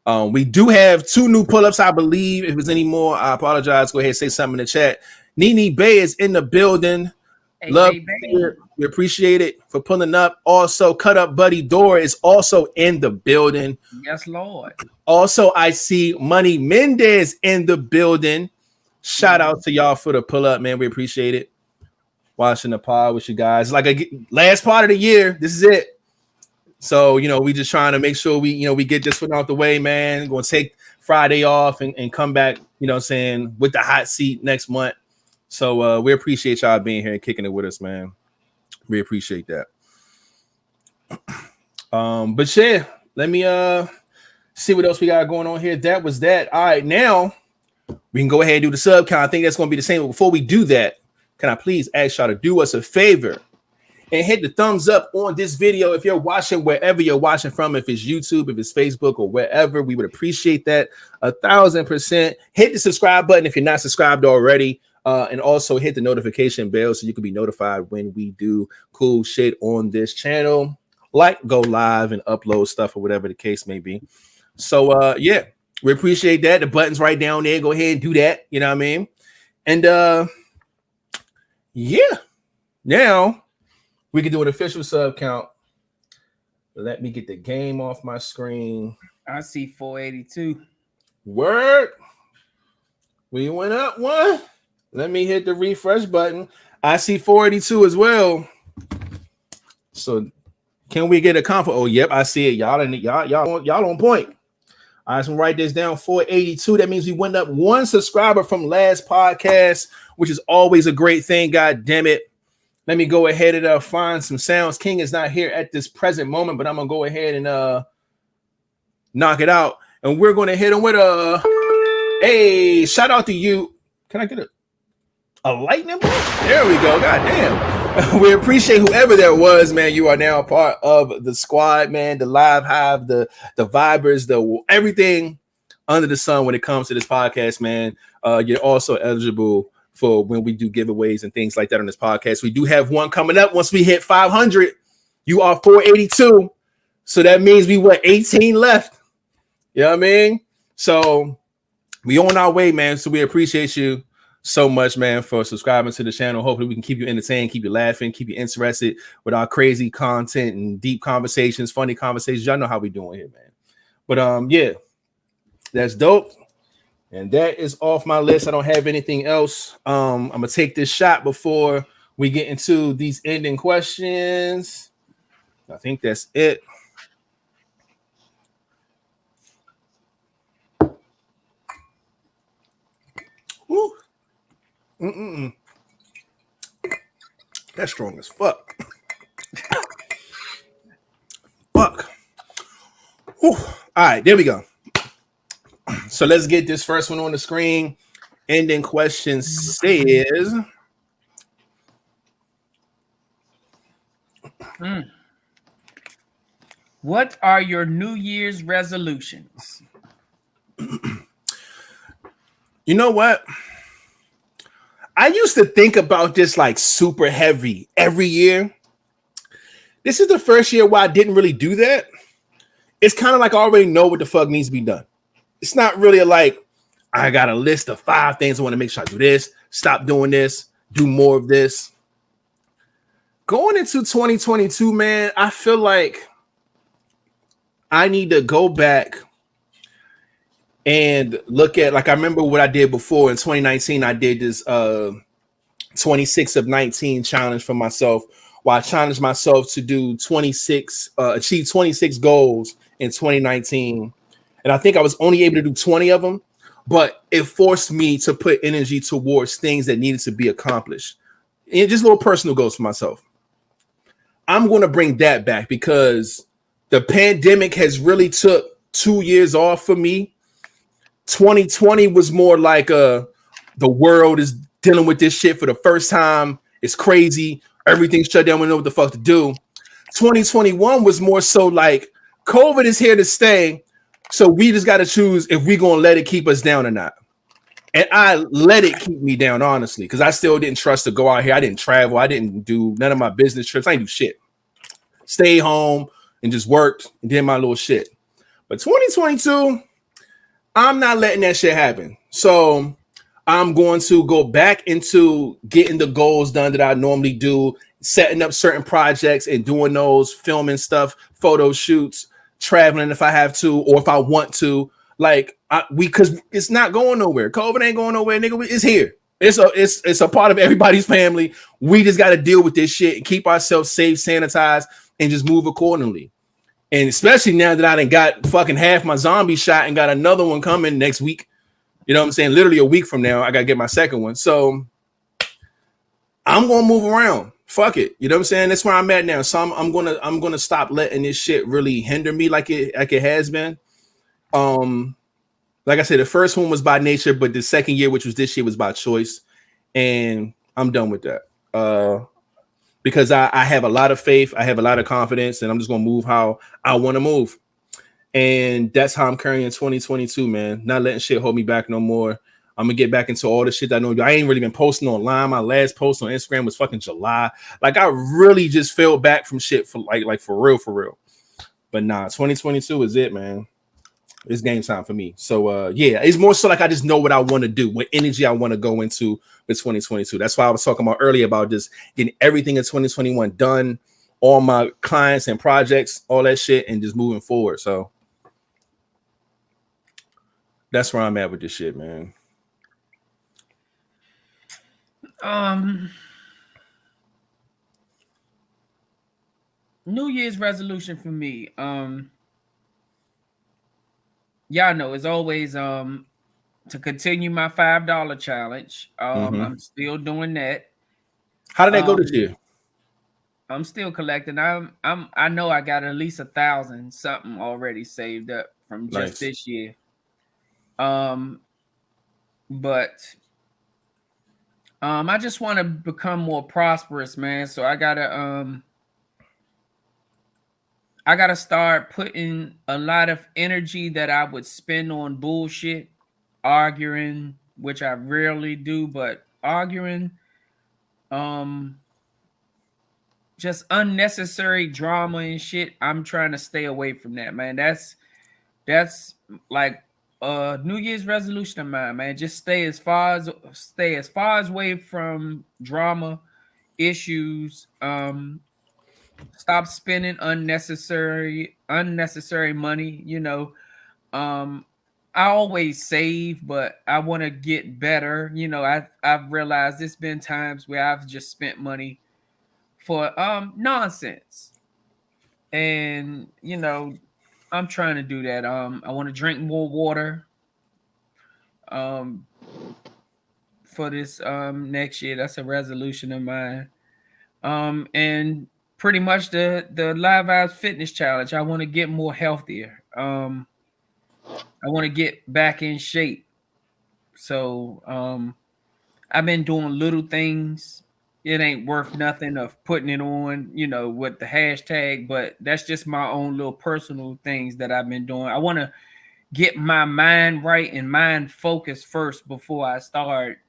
We do have 2 new pull-ups, I believe. If there's any more, I apologize. Go ahead and say something in the chat. Nene Bay is in the building. Hey, Love baby. we appreciate it for pulling up. Also, Cut Up Buddy Door is also in the building. Yes, Lord. Also, I see Money Mendez in the building. Shout out to y'all for the pull up, man. We appreciate it. Watching the pod with you guys. Like last part of the year. This is it. So, we just trying to make sure we get this one out the way, man. Going to take Friday off and come back, with the hot seat next month. So we appreciate y'all being here and kicking it with us, man. We appreciate that. But yeah, let me see what else we got going on here. That was that. All right, now we can go ahead and do the sub count. I think that's going to be the same. But before we do that, can I please ask y'all to do us a favor and hit the thumbs up on this video if you're watching wherever you're watching from, if it's YouTube, if it's Facebook, or wherever. We would appreciate that 1,000%. Hit the subscribe button if you're not subscribed already, and also hit the notification bell so you can be notified when we do cool shit on this channel, like go live and upload stuff or whatever the case may be. So yeah, we appreciate that. The button's right down there. Go ahead and do that. You know what I mean? And yeah, now we can do an official sub count. Let me get the game off my screen. I see 482. Word. We went up one. Let me hit the refresh button. I see 482 as well. So can we get a confirm? Oh, yep, I see it. Y'all on point. All right, so write this down. 482. That means we went up 1 subscriber from last podcast, which is always a great thing. God damn it. Let me go ahead and find some sounds. King is not here at this present moment, but I'm gonna go ahead and knock it out. And we're gonna hit him with hey, shout out to you. Can I get a lightning bolt? There we go. God damn. We appreciate whoever that was, man. You are now a part of the squad, man. The Live Hive, the Vibez, the everything under the sun when it comes to this podcast, man. You're also eligible for when we do giveaways and things like that on this podcast. We do have one coming up once we hit 500. You are 482. So that means we were 18 left. You know what I mean? So we on our way, man. So we appreciate you so much, man, for subscribing to the channel. Hopefully we can keep you entertained, keep you laughing, keep you interested with our crazy content and deep conversations, funny conversations. Y'all know how we doing here, man. But yeah, that's dope. And that is off my list. I don't have anything else. I'm gonna take this shot before we get into these ending questions. I think that's it. Woo. That's strong as fuck. Fuck. Whew. All right, there we go. So let's get this first one on the screen. Ending question says, what are your New Year's resolutions? You know what? I used to think about this like super heavy every year. This is the first year where I didn't really do that. It's kind of like I already know what the fuck needs to be done. It's not really like I got a list of 5 things I want to make sure I do this, stop doing this, do more of this. Going into 2022, man, I feel like I need to go back and look at, like, I remember what I did before in 2019. I did this 26 of 19 challenge for myself, where I challenged myself to do 26, achieve 26 goals in 2019. And I think I was only able to do 20 of them, but it forced me to put energy towards things that needed to be accomplished. And just little personal goals for myself. I'm going to bring that back because the pandemic has really took 2 years off for me. 2020 was more like the world is dealing with this shit for the first time. It's crazy. Everything's shut down. We don't know what the fuck to do. 2021 was more so like COVID is here to stay. So we just got to choose if we're going to let it keep us down or not. And I let it keep me down, honestly, because I still didn't trust to go out here. I didn't travel. I didn't do none of my business trips. I didn't do shit. Stay home and just worked and did my little shit. But 2022, I'm not letting that shit happen. So I'm going to go back into getting the goals done that I normally do, setting up certain projects and doing those, filming stuff, photo shoots, traveling if I have to, or if I want to. Like because it's not going nowhere. COVID ain't going nowhere, nigga. It's here. It's a part of everybody's family. We just got to deal with this shit and keep ourselves safe, sanitized, and just move accordingly. And especially now that I done got fucking half my zombie shot and got another one coming next week. You know what I'm saying? Literally a week from now, I gotta get my second one. So I'm gonna move around. Fuck it. You know what I'm saying? That's where I'm at now. So I'm gonna stop letting this shit really hinder me like it has been. Like I said, the first one was by nature, but the second year, which was this year, was by choice. And I'm done with that. Because I have a lot of faith, I have a lot of confidence, and I'm just gonna move how I want to move. And that's how I'm carrying 2022, man. Not letting shit hold me back no more. I'm gonna get back into all the shit that I know. I ain't really been posting online. My last post on Instagram was fucking July. Like I really just fell back from shit for like for real. But nah, 2022 is it, man. It's game time for me. So yeah, it's more so like I just know what I want to do, what energy I want to go into with 2022. That's why I was talking about earlier about just getting everything in 2021 done, all my clients and projects, all that shit, and just moving forward. So that's where I'm at with this shit, man. New Year's resolution for me. Y'all know it's always to continue my $5 challenge. I'm still doing that. How did that go this year? I'm still collecting. I know I got at least 1,000 something already saved up from just this year. But I just want to become more prosperous, man. So I gotta start putting a lot of energy that I would spend on bullshit, arguing, which I rarely do, but arguing, just unnecessary drama and shit. I'm trying to stay away from that, man. That's like a New Year's resolution of mine, man. Just stay as far as away from drama, issues. Stop spending unnecessary money. You know, I always save, but I want to get better. You know, I've realized there's been times where I've just spent money for nonsense, and you know, I'm trying to do that. I want to drink more water. For this next year, that's a resolution of mine. And pretty much the Live Vibes Fitness Challenge. I want to get more healthier. I want to get back in shape. So I've been doing little things. It ain't worth nothing of putting it on, you know, with the hashtag, but that's just my own little personal things that I've been doing. I want to get my mind right and mind focused first before I start,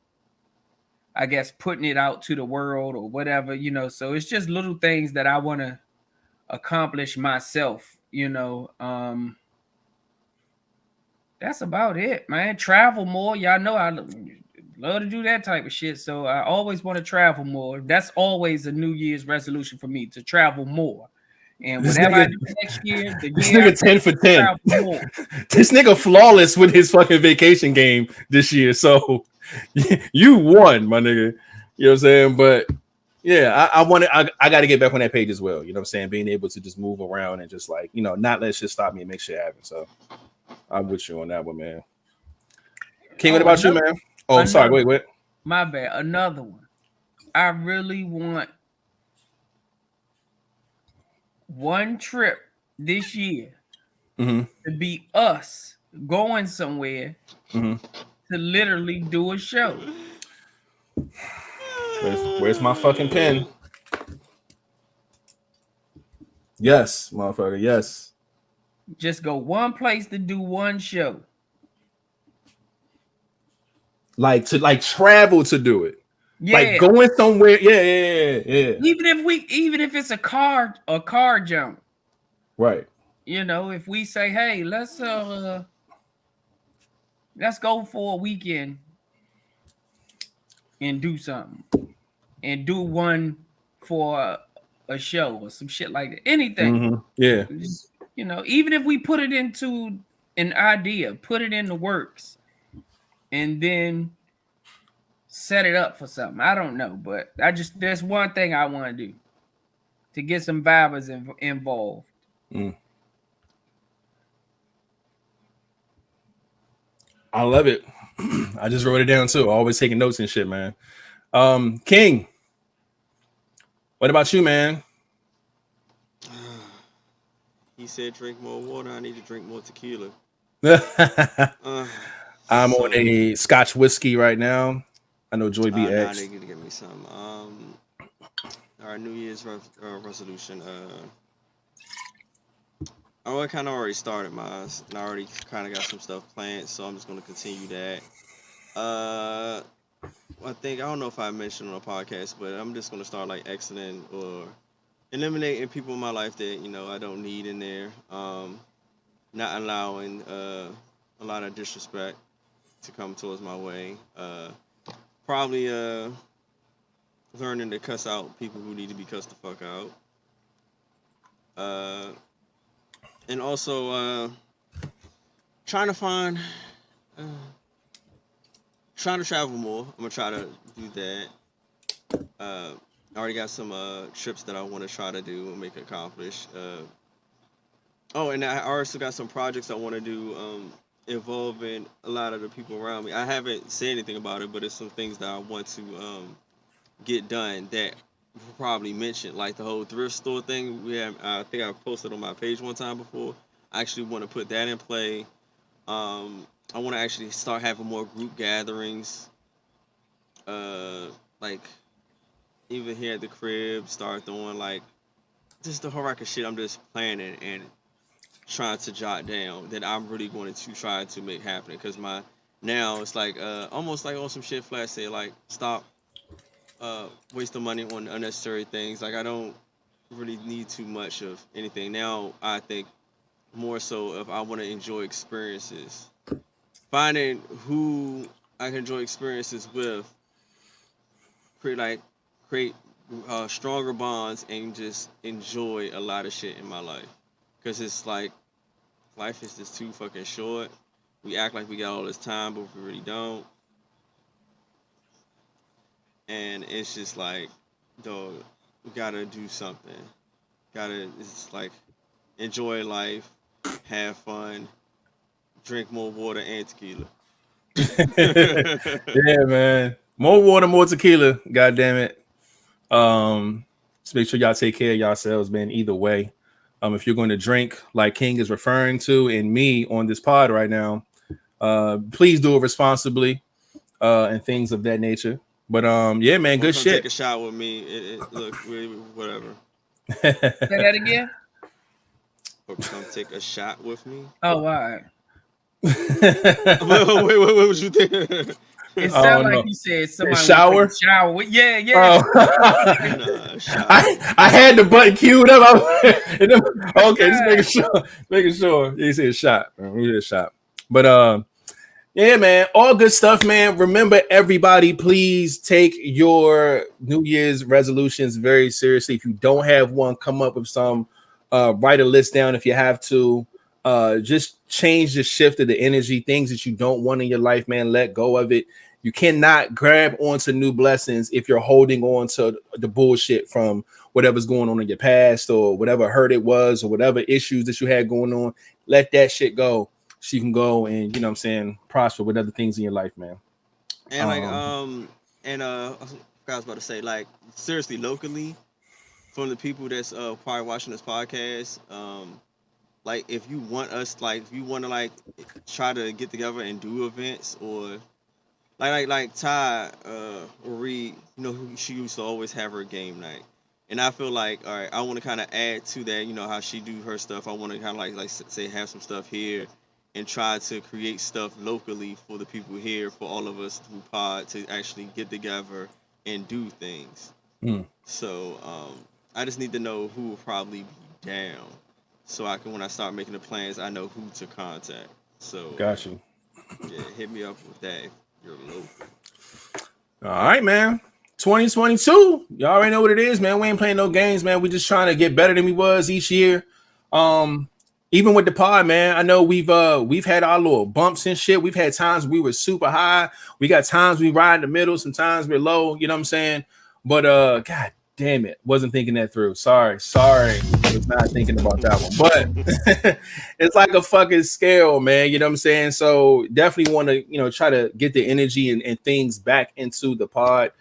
I guess, putting it out to the world or whatever, you know. So it's just little things that I want to accomplish myself, you know. That's about it, man. Travel more. Y'all know I love to do that type of shit. So I always want to travel more. That's always a New Year's resolution for me, to travel more. And This whatever I nigga- do next year, the This year nigga 10 for 10. after, more. This nigga flawless with his fucking vacation game this year. So you won, my nigga. You know what I'm saying? But yeah, I got to get back on that page as well. You know what I'm saying? Being able to just move around and just like, you know, not let shit stop me and make shit happen. So I'm with you on that one, man. King, what about you, man? Oh, I'm sorry. Wait. My bad. Another one. I really want one trip this year to be us going somewhere to literally do a show. Where's my fucking pen? Yes, motherfucker. Yes. Just go one place to do one show. Like to travel to do it. Yeah. Like going somewhere. Yeah. Even if it's a car jump. Right. You know, if we say, hey, let's go for a weekend and do something. And do one for a show or some shit like that. Anything. Yeah. Just, you know, even if we put it into an idea, put it in the works, and then set it up for something. I don't know, but there's one thing I want to do to get some Vibez involved. I love it. I just wrote it down too. Always taking notes and shit, man. King, what about you, man? He said drink more water. I need to drink more tequila. I'm on a Scotch whiskey right now. I know Joy B. I need to get me some. Our New Year's resolution. I kind of already started mine, and I already kind of got some stuff planned, so I'm just going to continue that. I don't know if I mentioned on the podcast, but I'm just going to start like exiting or eliminating people in my life that, you know, I don't need in there. Not allowing a lot of disrespect to come towards my way. Probably learning to cuss out people who need to be cussed the fuck out. And also trying to travel more. I'm gonna try to do that. I already got some trips that I want to try to do and make accomplish. And I also got some projects I want to do involving a lot of the people around me. I haven't said anything about it, but it's some things that I want to get done that we'll probably mention, like the whole thrift store thing. I think I posted on my page one time before. I actually want to put that in play. I want to actually start having more group gatherings, like even here at the crib, start doing like just the whole rack of shit I'm just planning and trying to jot down that I'm really going to try to make happen. Because now it's like almost like on some shit Flash said, like stop wasting money on unnecessary things. Like I don't really need too much of anything. Now I think more so if I want to enjoy experiences, finding who I can enjoy experiences with, create stronger bonds and just enjoy a lot of shit in my life. Because it's like life is just too fucking short. We act like we got all this time, but we really don't. And it's just like, dog, we gotta do something. It's like, enjoy life, have fun, drink more water and tequila. Yeah, man. More water, more tequila. God damn it. Just make sure y'all take care of yourselves, man. Either way. If you're going to drink like King is referring to and me on this pod right now, please do it responsibly and things of that nature. But yeah, man, good shit. Take a shot with me. Look, whatever. Say that again. Come take a shot with me. Oh, all right. Wait, what was you thinking? It sounded like you said somebody shower. Shower. Yeah. Oh. I had the button queued up. Okay, just making sure. He said shot. We did a shot. But yeah, man, all good stuff, man. Remember, everybody, please take your New Year's resolutions very seriously. If you don't have one, come up with some. Write a list down if you have to. Just change the shift of the energy, things that you don't want in your life, man. Let go of it. You cannot grab onto new blessings if you're holding on to the bullshit from whatever's going on in your past or whatever hurt it was or whatever issues that you had going on. Let that shit go so you can go and, you know what I'm saying, prosper with other things in your life, man. And like I was about to say, like, seriously, locally, from the people that's probably watching this podcast, like, if you want us, like, if you want to, like, try to get together and do events, or like Ty Reed, you know, she used to always have her game night, and I feel like, all right, I want to kind of add to that, you know, how she do her stuff. I want to kind of like say have some stuff here, and try to create stuff locally for the people here, for all of us through pod to actually get together and do things. So I just need to know who will probably be down, so I can, when I start making the plans, I know who to contact. So got you. Yeah, hit me up with that if you're local. All right, man. 2022. You already know what it is, man. We ain't playing no games, man. We just trying to get better than we was each year. Even with the pod, man, I know we've had our little bumps and shit. We've had times we were super high. We got times we ride in the middle. Sometimes we're low. You know what I'm saying? But God damn it, wasn't thinking that through. Sorry, was not thinking about that one. But it's like a fucking scale, man. You know what I'm saying? So definitely want to, you know, try to get the energy and things back into the pod.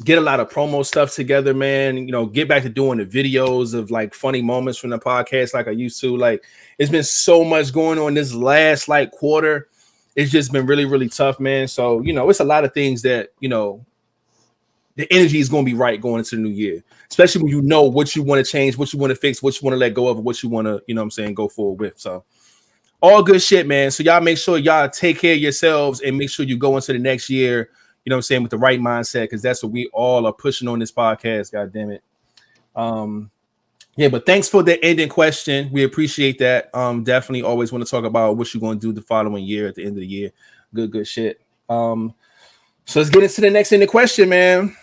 Get a lot of promo stuff together, man. You know, get back to doing the videos of like funny moments from the podcast like I used to. Like, it's been so much going on this last like quarter. It's just been really, really tough, man. So, you know, it's a lot of things that, you know, the energy is going to be right going into the new year, especially when you know what you want to change, what you want to fix, what you want to let go of, and what you want to, you know what I'm saying, go forward with. So all good shit, man. So y'all make sure y'all take care of yourselves and make sure you go into the next year, you know what I'm saying, with the right mindset, because that's what we all are pushing on this podcast. God damn it. Yeah, but thanks for the ending question. We appreciate that. Definitely always want to talk about what you're going to do the following year at the end of the year. Good shit. So let's get into the next ending question, man.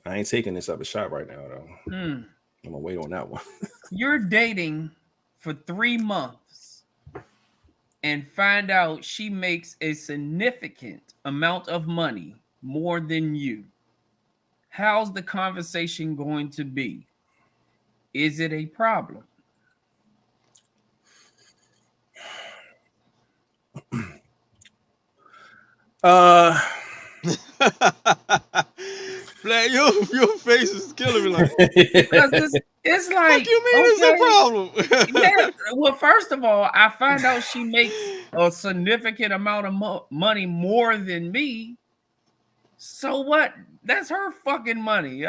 I ain't taking this up a shot right now, though. I'm gonna wait on that one. You're dating for 3 months and find out she makes a significant amount of money more than you. How's the conversation going to be? Is it a problem? Black, your face is killing me. Like, it's like, what you mean, okay, it's a problem? Yeah, well, first of all, I find out she makes a significant amount of money more than me. So what? That's her fucking money.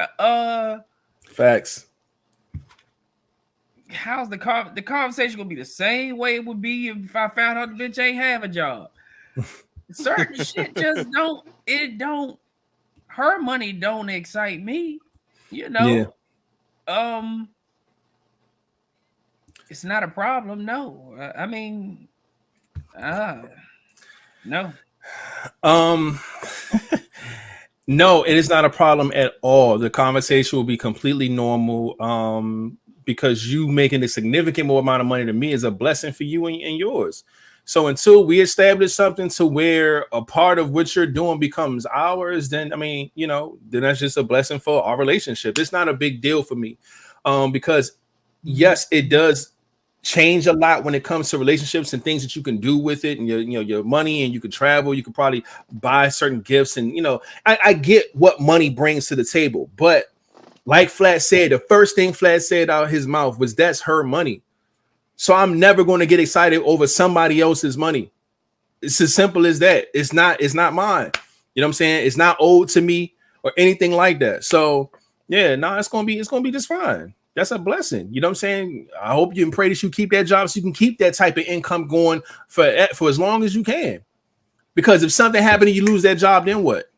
Facts. How's the conversation gonna be the same way it would be if I found out the bitch ain't have a job? Certain shit just don't. Her money don't excite me, you know. Yeah. It's not a problem. No, I mean, no. No, it is not a problem at all. The conversation will be completely normal. Because you making a significant more amount of money than me is a blessing for you and yours. So until we establish something to where a part of what you're doing becomes ours, then I mean, you know, then that's just a blessing for our relationship. It's not a big deal for me. Because yes, it does change a lot when it comes to relationships and things that you can do with it, and your money, and you can travel, you can probably buy certain gifts, and you know, I get what money brings to the table, but like Flat said, the first thing Flat said out of his mouth was that's her money. So I'm never going to get excited over somebody else's money. It's as simple as that. It's not mine. You know what I'm saying? It's not owed to me or anything like that. So yeah, no, it's gonna be just fine. That's a blessing. You know what I'm saying? I hope you and pray that you keep that job so you can keep that type of income going for as long as you can. Because if something happened and you lose that job, then what?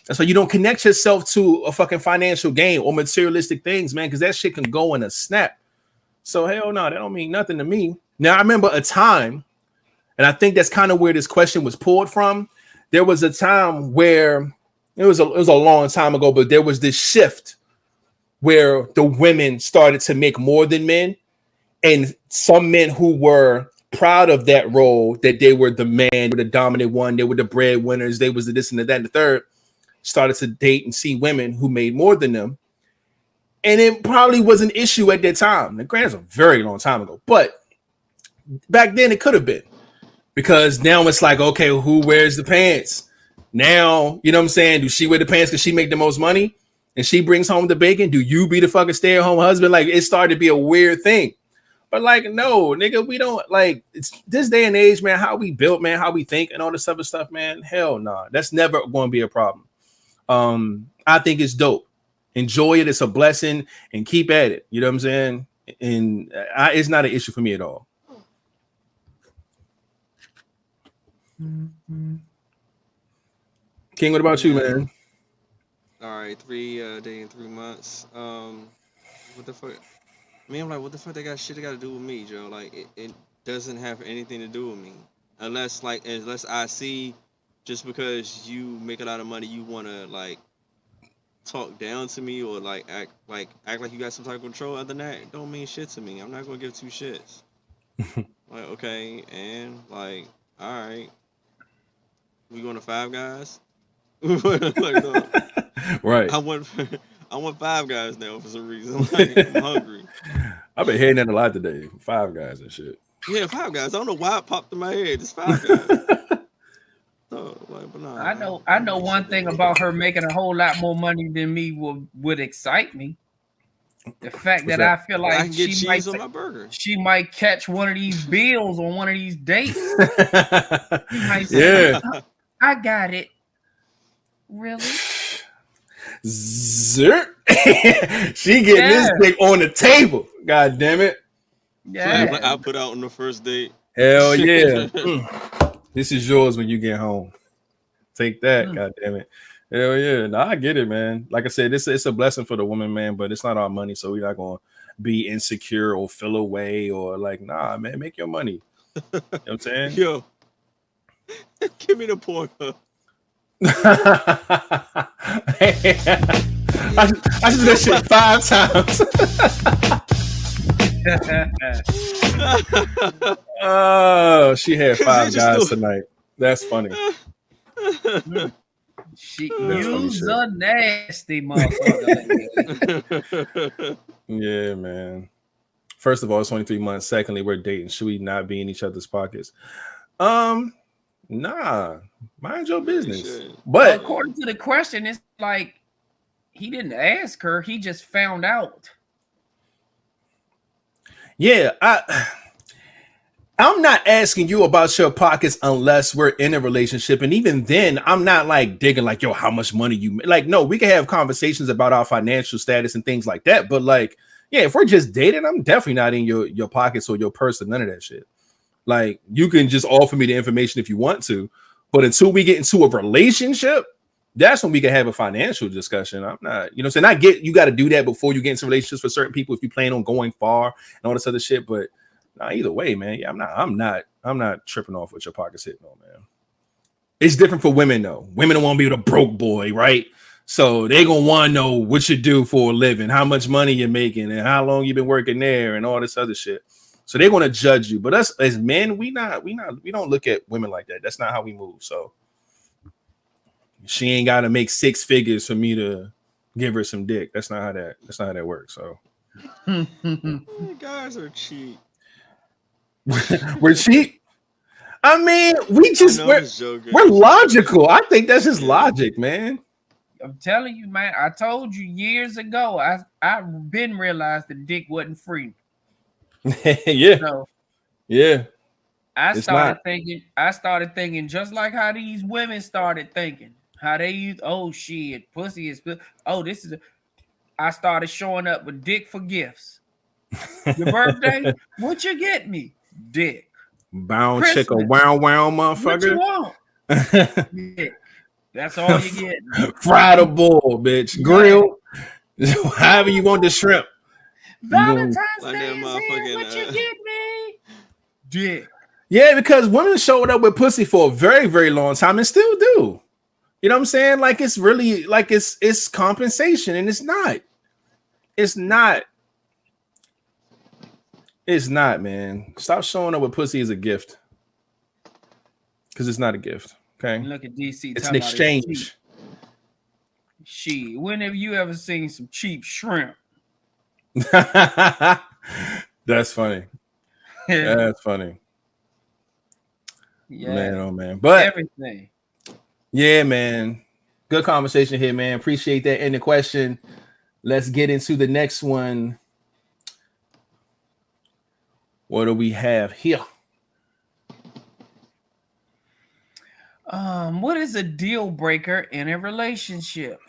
That's why you don't connect yourself to a fucking financial gain or materialistic things, man, because that shit can go in a snap. So hell no, that don't mean nothing to me. Now, I remember a time, and I think that's kind of where this question was pulled from. There was a time where It was a long time ago, but there was this shift where the women started to make more than men, and some men who were proud of that role, that they were the man, they were the dominant one, they were the breadwinners, they was the this and the that and the third, started to date and see women who made more than them. And it probably was an issue at that time. Now, granted, it's a very long time ago, but back then it could have been, because now it's like, okay, who wears the pants? Now, you know what I'm saying? Do she wear the pants because she make the most money and she brings home the bacon? Do you be the fucking stay-at-home husband? Like, it started to be a weird thing. But like, no, nigga, we don't, like, it's this day and age, man, how we built, man, how we think and all this other stuff, man. Hell no, that's never going to be a problem. I think it's dope. Enjoy it. It's a blessing, and keep at it. You know what I'm saying? And it's not an issue for me at all. King, what about you, man? All right, 3 day and 3 months. What the fuck? I mean, I'm like, what the fuck they got to do with me, Joe? Like, it doesn't have anything to do with me, unless I see, just because you make a lot of money, you want to like talk down to me or like act like you got some type of control. Other than that, it don't mean shit to me. I'm not gonna give two shits. Like, okay, and like, all right, we going to Five Guys? Like, no. Right. I want Five Guys now for some reason. Like, I'm hungry. I've been hearing that a lot today. Five Guys and shit. Yeah, Five Guys. I don't know why it popped in my head. It's Five Guys. So, like, but nah, I know one thing about her making a whole lot more money than me would excite me. The fact that I feel like I can get cheese on my burger. She might catch one of these bills on one of these dates. She might say, yeah, I got it. Really? Zert. She getting this dick on the table. God damn it. Yeah. I put out on the first date. Hell yeah. This is yours when you get home. Take that. God damn it. Hell yeah. No, I get it, man. Like I said, it's a blessing for the woman, man, but it's not our money, so we're not going to be insecure or feel away or like, nah, man, make your money. You know what I'm saying? Yo, give me the porno. I just did that shit 5 times. Oh, she had 5 guys tonight. That's funny. You's a nasty motherfucker. Yeah, man. First of all, it's only 3 months. Secondly, we're dating. Should we not be in each other's pockets? Nah, mind your business. But according to the question, it's like he didn't ask her, he just found out. Yeah, I'm not asking you about your pockets unless we're in a relationship. And even then, I'm not like digging like, yo, how much money you make. Like, no, we can have conversations about our financial status and things like that. But like, yeah, if we're just dating, I'm definitely not in your pockets or your purse or none of that shit. Like, you can just offer me the information if you want to, but until we get into a relationship, that's when we can have a financial discussion. I'm not, you know what I'm saying? I get you got to do that before you get into relationships for certain people if you plan on going far and all this other shit. But nah, either way, man, yeah, I'm not tripping off with your pockets hitting on, man. It's different for women though. Women don't want to be with a broke boy, right? So they gonna want to know what you do for a living, how much money you're making, and how long you've been working there, and all this other shit. So they're gonna judge you. But us as men, we don't look at women like that. That's not how we move. So she ain't gotta make 6 figures for me to give her some dick. That's not how that works. So guys are cheap. We're cheap. I mean, we're logical. I think that's just logic, man. I'm telling you, man. I told you years ago. I been realized the dick wasn't free. Yeah. So, yeah. I started thinking just like how these women started thinking. How they use, oh shit, pussy is, oh, this is I started showing up with dick for gifts. Your birthday? What you get me? Dick. Bound chick a wow motherfucker. What you want? Dick. That's all you get. Fried a bull, bitch. Grill. However you want the shrimp. Valentine's Day is here. What you get me? Dick. Yeah, because women showed up with pussy for a very, very long time and still do. You know what I'm saying? Like it's really like it's compensation, and it's not. It's not. It's not, man. Stop showing up with pussy as a gift. Because it's not a gift. Okay. Look at DC. It's an exchange. When have you ever seen some cheap shrimp? That's funny. That's funny. Yeah. Man, oh man. But everything. Yeah, man. Good conversation here, man. Appreciate that. And the question. Let's get into the next one. What do we have here? What is a deal breaker in a relationship?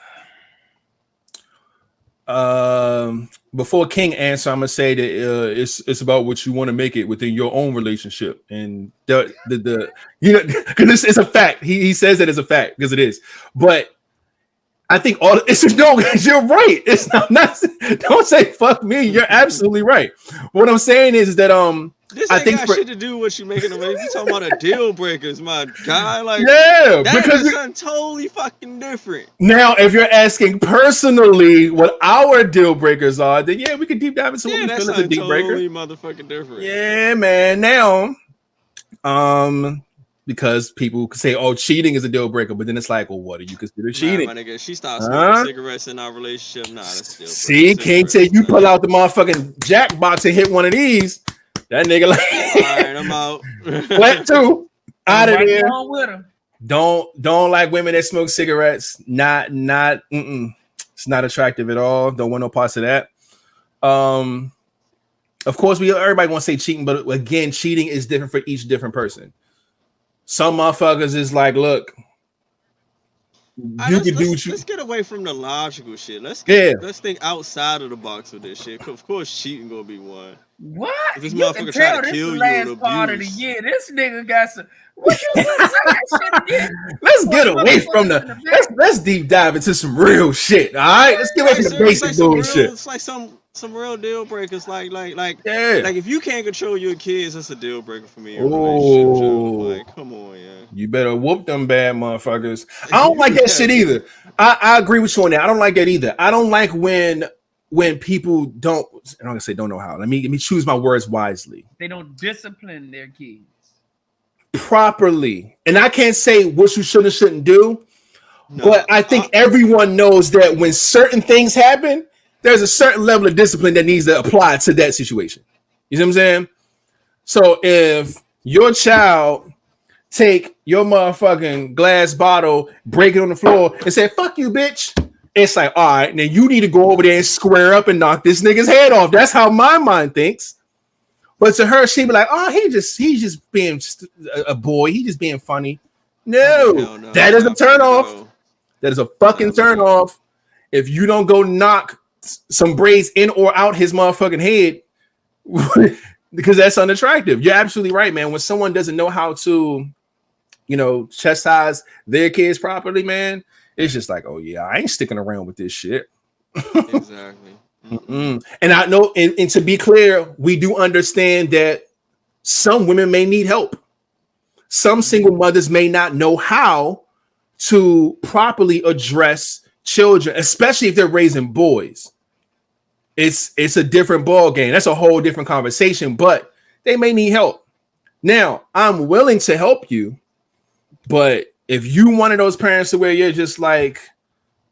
Before King answer, I'm gonna say that it's about what you want to make it within your own relationship, and the you know, because it's a fact. He says that it's a fact because it is, but I think all it's no. You're right. It's not. Don't say fuck me. You're absolutely right. What I'm saying is that this ain't got shit to do with what you making of it. You talking about a deal breakers, my guy. Like yeah, because it's something totally fucking different. Now, if you're asking personally what our deal breakers are, then yeah, we can deep dive into what we feel is a deal breaker. Totally motherfucking different. Yeah, man. Now, because people say, "Oh, cheating is a deal breaker," but then it's like, "Well, what do you consider cheating?" My nigga, she stopped smoking cigarettes in our relationship. Nah, that's still. See, can't say you pull out the motherfucking jack box and hit one of these. That nigga like, all right, I'm out. Flat too. Out of there. With him. Don't like women that smoke cigarettes. Not. It's not attractive at all. Don't want no parts of that. Of course, everybody want to say cheating, but again, cheating is different for each different person. Some motherfuckers is like, look, you can do what you. Let's get away from the logical shit. Let's think outside of the box with this shit. Of course, cheating gonna be one. What? If this motherfucker try to kill you and part of the year. This nigga got some. What you say that shit again? Let's get away from let's deep dive into some real shit. All right, let's get away from the basic bullshit. It's like some real deal breakers. Like if you can't control your kids, that's a deal breaker for me. Like, come on, yeah. You better whoop them bad motherfuckers. I don't like that shit either. I agree with you on that. I don't like that either. I don't like when people don't. I'm gonna say don't know how. Let me choose my words wisely. They don't discipline their kids properly, and I can't say what you should and shouldn't do. No, but I think everyone knows that when certain things happen, there's a certain level of discipline that needs to apply to that situation. You see what I'm saying? So if your child take your motherfucking glass bottle, break it on the floor, and say, "Fuck you, bitch," it's like, all right, now you need to go over there and square up and knock this nigga's head off. That's how my mind thinks. But to her, she'd be like, "Oh, he's just being a boy. He's just being funny." No, that is a turn off. That is a fucking turn off. If you don't go knock some braids in or out his motherfucking head, because that's unattractive. You're absolutely right, man. When someone doesn't know how to, chastise their kids properly, man, it's just like, oh yeah, I ain't sticking around with this shit. Exactly. And I know, and to be clear, we do understand that some women may need help. Some single mothers may not know how to properly address children, especially if they're raising boys. It's a different ball game. That's a whole different conversation, but they may need help. Now, I'm willing to help you, but if you one of those parents to where you're just like,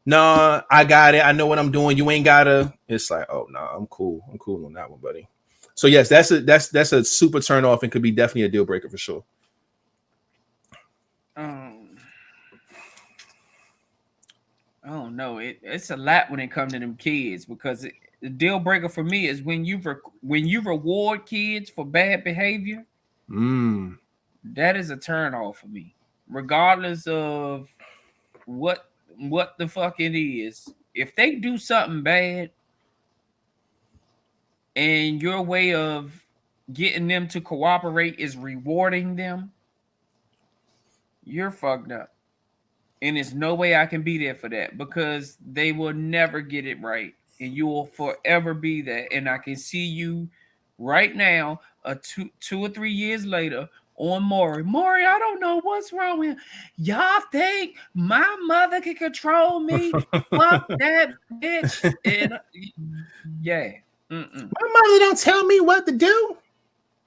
nah, I got it. I know what I'm doing. You ain't gotta. It's like, oh no, I'm cool. I'm cool on that one, buddy. So yes, that's a super turn off and could be definitely a deal breaker for sure. I don't know. It's a lot when it comes to them kids because the deal breaker for me is when you reward kids for bad behavior. That is a turn off for me, regardless of what the fuck it is. If they do something bad and your way of getting them to cooperate is rewarding them, you're fucked up. And there's no way I can be there for that because they will never get it right. And you will forever be that. And I can see you right now, 2 or 3 years later, on Maury. Maury, I don't know what's wrong with him. Y'all think my mother can control me? Fuck that bitch. And yeah. My mother don't tell me what to do.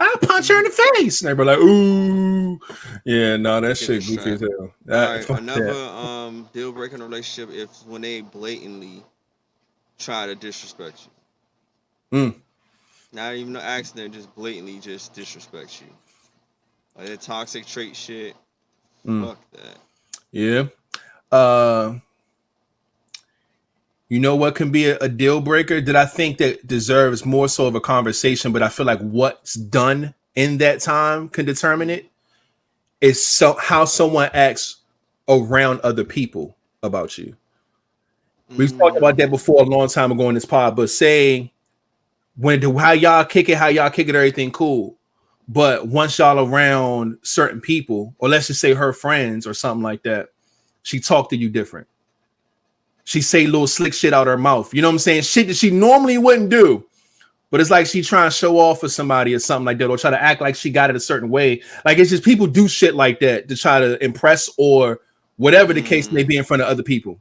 I'll punch her in the face. And they were like, ooh. Yeah, no, that shit goofy as hell. Alright, another deal breaker in a relationship is when they blatantly try to disrespect you. Not even an accident, just blatantly just disrespect you. Like that toxic trait shit. Fuck that. Yeah. You know what can be a deal breaker that I think that deserves more so of a conversation, but I feel like what's done in that time can determine it, is how someone acts around other people about you. We've talked about that before a long time ago in this pod, but say how y'all kick it, everything cool. But once y'all around certain people, or let's just say her friends or something like that, she talk to you different. She say little slick shit out her mouth. You know what I'm saying? Shit that she normally wouldn't do. But it's like she trying to show off for somebody or something like that, or try to act like she got it a certain way. Like it's just people do shit like that to try to impress or whatever the case may be in front of other people.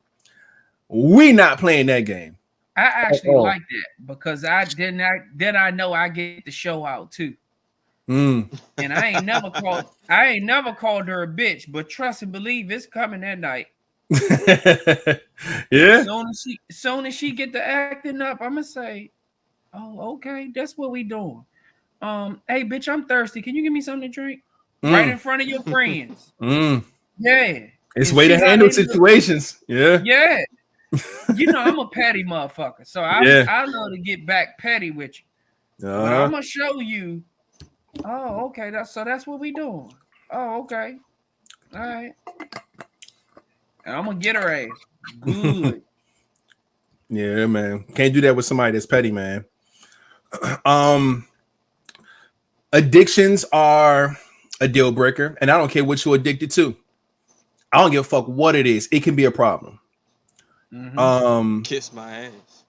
We not playing that game. I actually like that because then I know I get the show out too. And I ain't never called her a bitch, but trust and believe it's coming that night. Yeah. Soon as she get the acting up, I'm gonna say, oh, okay, that's what we doing. Hey, bitch, I'm thirsty. Can you give me something to drink? Right in front of your friends. Yeah. It's way to handle situations. Yeah. Yeah. You know, I'm a petty motherfucker. So I love to get back petty with you. But I'm gonna show you. Oh, okay. That's what we doing. Oh, okay. All right. And I'm gonna get her ass. Good. Yeah, man. Can't do that with somebody that's petty, man. Addictions are a deal breaker, and I don't care what you're addicted to. I don't give a fuck what it is. It can be a problem. Kiss my ass.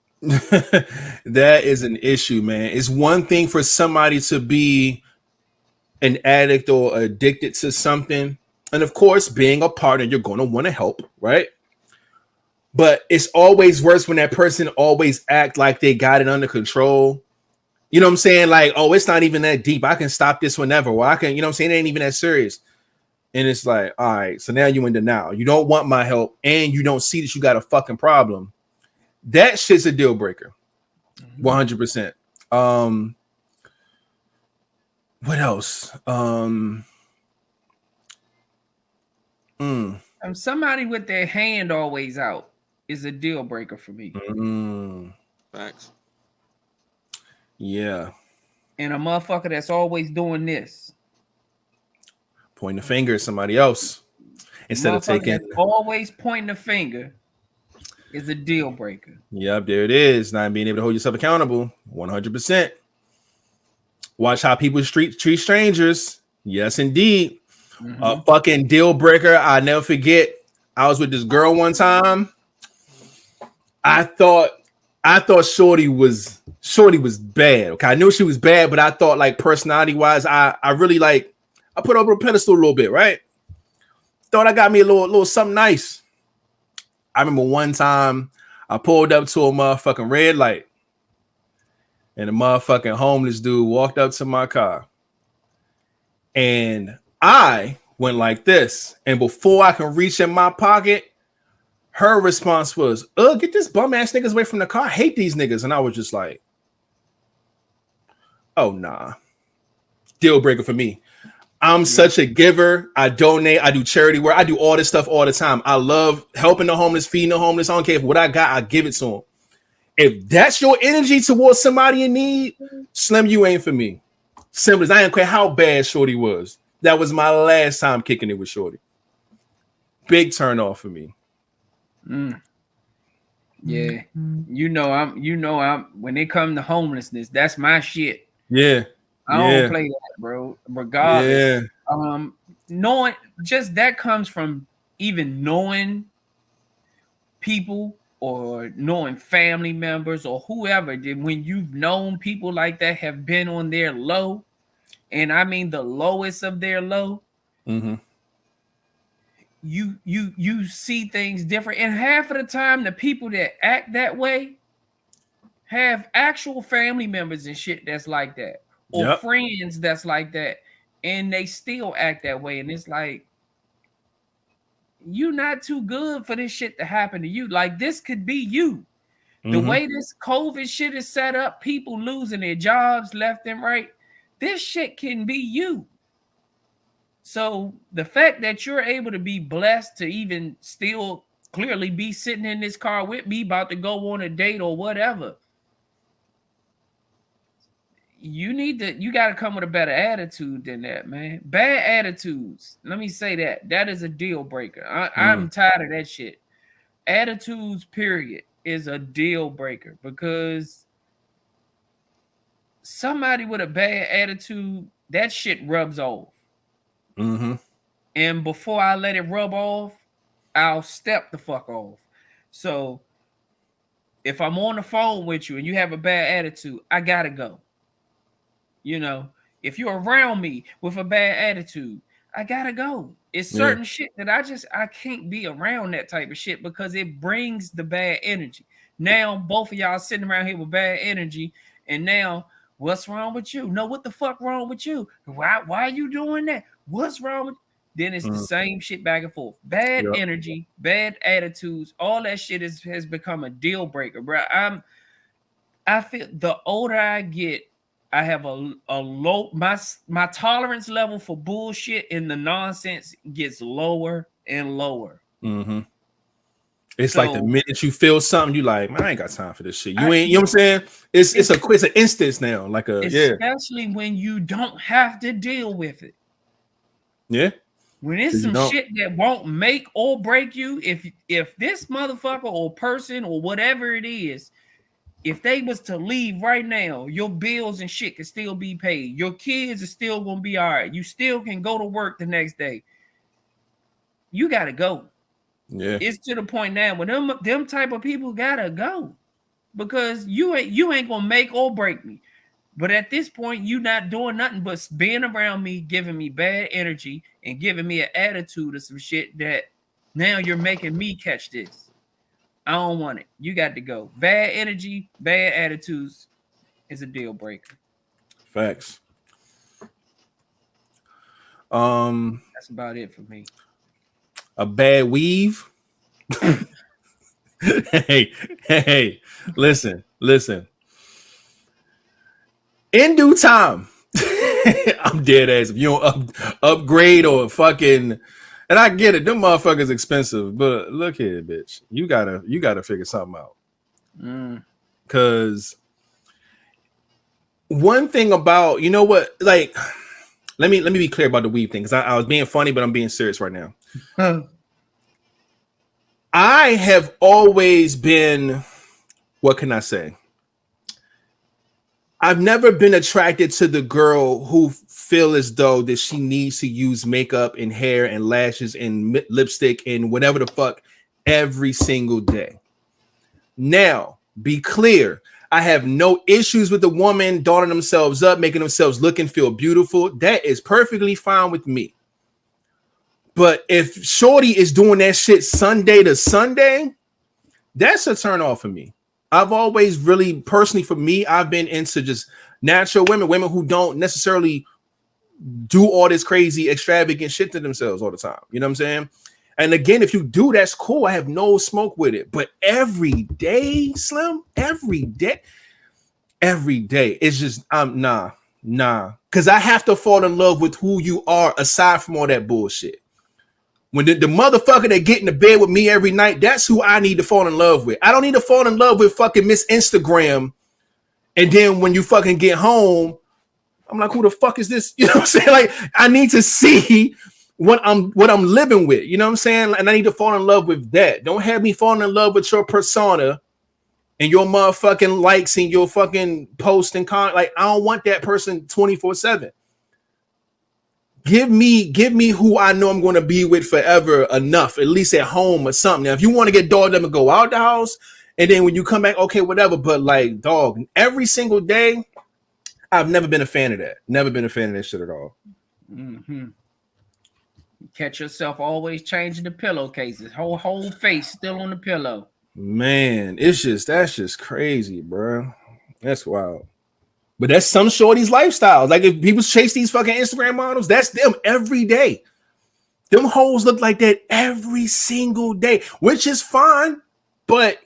That is an issue, man. It's one thing for somebody to be an addict or addicted to something, and of course, being a partner, you're going to want to help, right? But it's always worse when that person always act like they got it under control. You know what I'm saying? Like, oh, it's not even that deep. I can stop this whenever. Or I can, you know what I'm saying? It ain't even that serious. And it's like, all right, so now you in denial. You don't want my help, and you don't see that you got a fucking problem. That shit's a deal breaker. 100%. What else? Somebody with their hand always out is a deal breaker for me. Facts. Yeah. And a motherfucker that's always doing this. Pointing the finger at somebody else instead of taking. Always pointing the finger is a deal breaker. Yep, there it is. Not being able to hold yourself accountable. 100%. Watch how people treat strangers. Yes, indeed. A fucking deal breaker. I never forget. I was with this girl one time. I thought Shorty was bad. Okay, I knew she was bad, but I thought like personality wise, I really like. I put her over a pedestal a little bit, right? Thought I got me a little something nice. I remember one time I pulled up to a motherfucking red light, and a motherfucking homeless dude walked up to my car, and I went like this. And before I can reach in my pocket, her response was, get this bum ass niggas away from the car. I hate these niggas. And I was just like, oh, nah. Deal breaker for me. I'm such a giver. I donate. I do charity work. I do all this stuff all the time. I love helping the homeless, feeding the homeless. I don't care if what I got, I give it to them. If that's your energy towards somebody in need, Slim, you ain't for me. Simple as I didn't care how bad Shorty was. That was my last time kicking it with Shorty. Big turn off for me. Yeah. You know I'm when it comes to homelessness, that's my shit. Yeah. I don't play that, bro. Regardless. Knowing just that comes from even knowing people or knowing family members or whoever. When you've known people like that have been on their low, and I mean the lowest of their low, Mm-hmm. you see things different. And half of the time, the people that act that way have actual family members and shit that's like that, or Yep. friends that's like that, and they still act that way. And it's like, you're not too good for this shit to happen to you. Like, this could be you. The Mm-hmm. way this COVID shit is set up, people losing their jobs left and right, this shit can be you. So the fact that you're able to be blessed to even still clearly be sitting in this car with me about to go on a date or whatever, you got to come with a better attitude than that, man. Bad attitudes, let me say that is a deal breaker. I'm tired of that shit. Attitudes, period, is a deal breaker, because somebody with a bad attitude, that shit rubs off. Mm-hmm. And before I let it rub off, I'll step the fuck off. So if I'm on the phone with you and you have a bad attitude, I gotta go. You know, if you're around me with a bad attitude, I gotta go. It's certain shit that I can't be around that type of shit, because it brings the bad energy. Now both of y'all sitting around here with bad energy, and now what's wrong with you? No, what the fuck wrong with you? Why are you doing that? What's wrong with? Then it's the same shit back and forth. Bad energy, bad attitudes, all that shit has become a deal breaker, bro. I feel the older I get, I have a low, my tolerance level for bullshit and the nonsense gets lower and lower. Mm-hmm. It's like the minute you feel something, you like, man, I ain't got time for this shit. You know what I'm saying? It's an instance now, like especially when you don't have to deal with it. Yeah. When it's some shit that won't make or break you, if this motherfucker or person or whatever it is, if they was to leave right now, your bills and shit can still be paid. Your kids are still gonna be all right. You still can go to work the next day. You gotta go. Yeah, it's to the point now when them type of people gotta go, because you ain't gonna make or break me. But at this point, you not doing nothing but being around me, giving me bad energy and giving me an attitude of some shit that now you're making me catch this. I don't want it. You got to go. Bad energy, bad attitudes is a deal breaker. Facts. That's about it for me. A bad weave. hey, listen. In due time, I'm dead ass. If you don't upgrade or fucking, and I get it, them motherfuckers expensive, but look here, bitch, you gotta figure something out. Cause one thing about, you know what, like, let me be clear about the weave thing, because I was being funny, but I'm being serious right now. I have always been, what can I say? I've never been attracted to the girl who feel as though that she needs to use makeup and hair and lashes and lipstick and whatever the fuck every single day. Now, be clear. I have no issues with the woman dollring themselves up, making themselves look and feel beautiful. That is perfectly fine with me. But if shorty is doing that shit Sunday to Sunday, that's a turn off for me. I've always really, personally for me, I've been into just natural women who don't necessarily do all this crazy extravagant shit to themselves all the time. You know what I'm saying? And again, if you do, that's cool. I have no smoke with it. But every day, Slim, every day, it's just, nah. Because I have to fall in love with who you are aside from all that bullshit. When the motherfucker that get in the bed with me every night, that's who I need to fall in love with. I don't need to fall in love with fucking Miss Instagram. And then when you fucking get home, I'm like, who the fuck is this? You know what I'm saying? Like, I need to see what I'm living with. You know what I'm saying? And I need to fall in love with that. Don't have me falling in love with your persona and your motherfucking likes and your fucking post and comment. Like, I don't want that person 24/7. Give me who I know I'm going to be with forever enough, at least at home or something. Now, if you want to get dogged up and go out the house, and then when you come back, okay, whatever. But like, dog, every single day, I've never been a fan of that. Never been a fan of that shit at all. Mm-hmm. Catch yourself always changing the pillowcases. Whole face still on the pillow. Man, that's just crazy, bro. That's wild. But that's some shorties' lifestyles. Like if people chase these fucking Instagram models, that's them every day. Them hoes look like that every single day, which is fine. But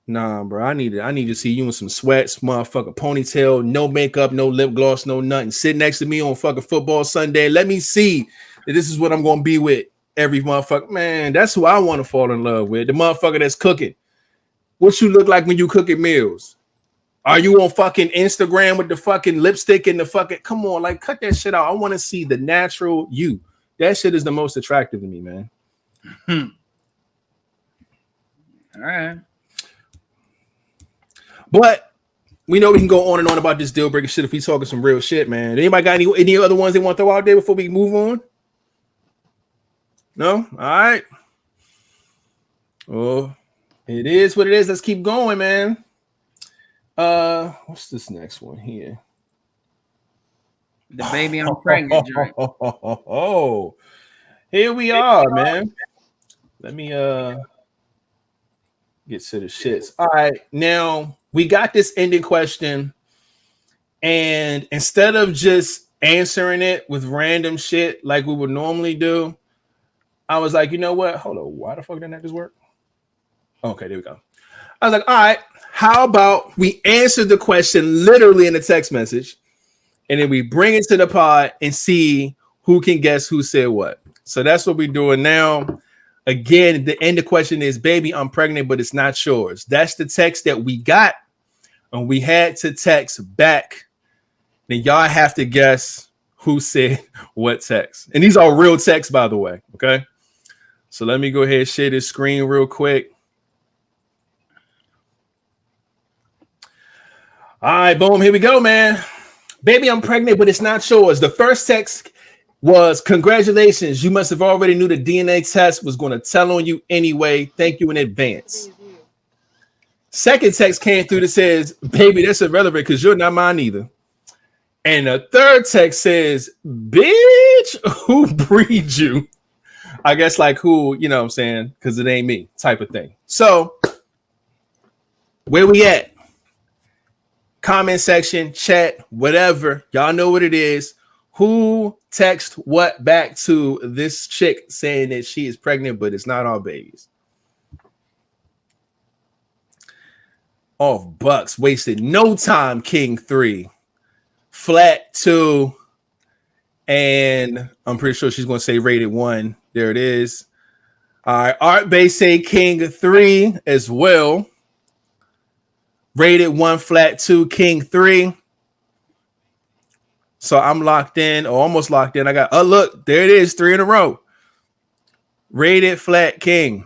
nah, bro, I need to see you in some sweats, motherfucker, ponytail, no makeup, no lip gloss, no nothing. Sit next to me on fucking football Sunday. Let me see that this is what I'm gonna be with every motherfucker. Man, that's who I want to fall in love with. The motherfucker that's cooking. What you look like when you cooking meals? Are you on fucking Instagram with the fucking lipstick and the fucking? Come on, like cut that shit out. I want to see the natural you. That shit is the most attractive to me, man. All right. But we know we can go on and on about this deal breaker shit if we talking some real shit, man. Anybody got any other ones they want to throw out there before we move on? No? All right. Oh, it is what it is. Let's keep going, man. What's this next one here? The baby I'm pregnant joint. Oh, here we are, man. Let me get to the shits. All right, now we got this ending question, and instead of just answering it with random shit like we would normally do, I was like, you know what? Hold on, why the fuck didn't that just work? Okay, there we go. I was like, all right, how about we answer the question literally in the text message, and then we bring it to the pod and see who can guess who said what. So that's what we're doing now. Again, the end of the question is, baby, I'm pregnant, but it's not yours. That's the text that we got, and we had to text back. Then y'all have to guess who said what text. And these are real texts, by the way, okay? So let me go ahead and share this screen real quick. All right, boom, here we go, man. Baby, I'm pregnant, but it's not yours. The first text was, congratulations. You must have already knew the DNA test was going to tell on you anyway. Thank you in advance. Second text came through that says, baby, that's irrelevant because you're not mine either. And the third text says, bitch, who breeds you? I guess like who, you know what I'm saying? Because it ain't me type of thing. So where we at? Comment section, chat, whatever. Y'all know what it is. Who text what back to this chick saying that she is pregnant, but it's not our babies? Off Bucks. Wasted no time, King 3. Flat 2. And I'm pretty sure she's going to say rated 1. There it is. All right. Art Bay say King 3 as well. Rated 1, flat 2, King 3. So I'm locked in, or almost locked in. I got, oh, look, there it is, 3 in a row. Rated flat King.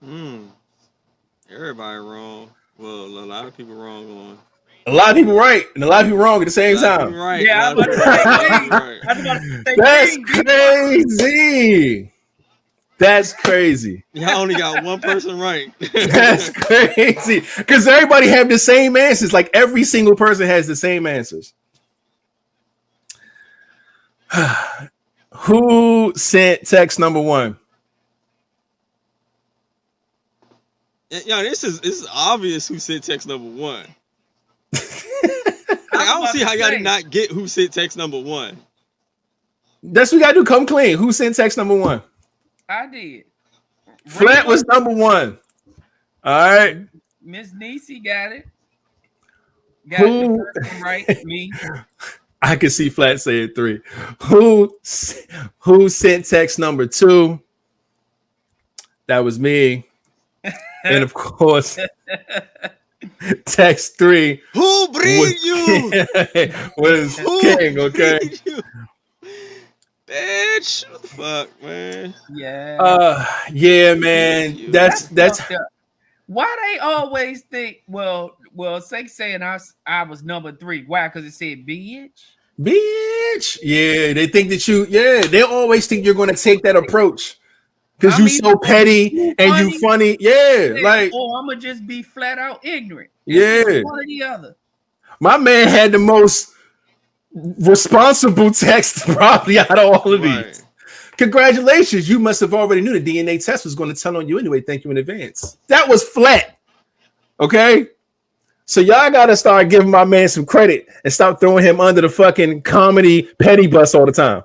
Everybody wrong. Well, a lot of people wrong on. A lot of people right, and a lot of people wrong at the same time. Right. Yeah, I'm about to say That's crazy. That's crazy. Y'all only got one person right. That's crazy. Because everybody have the same answers. Like every single person has the same answers. Who sent text number 1? Yeah, this is obvious who sent text number 1. I don't see how y'all did not get who sent text number 1. That's what we gotta do. Come clean. Who sent text number 1? I did. Flat was number 1. All right. Miss Niecy got it. Got the first one right. Me. I can see Flat saying 3. Who sent text number 2? That was me. And of course, text 3. Who breed you? Was King, okay? Bitch, what the fuck, man? Yeah. Yeah, man. That's why they always think, well, saying I was number 3. Why? Because it said bitch. Yeah, they think that they always think you're going to take that approach because you're so petty and you funny. Yeah, like, or I'm gonna just be flat out ignorant. Yeah, one or the other. My man had the most responsible text probably out of all of these. Congratulations. You must have already knew the DNA test was going to tell on you anyway. Thank you in advance. That was flat. Okay. So y'all got to start giving my man some credit and stop throwing him under the fucking comedy petty bus all the time.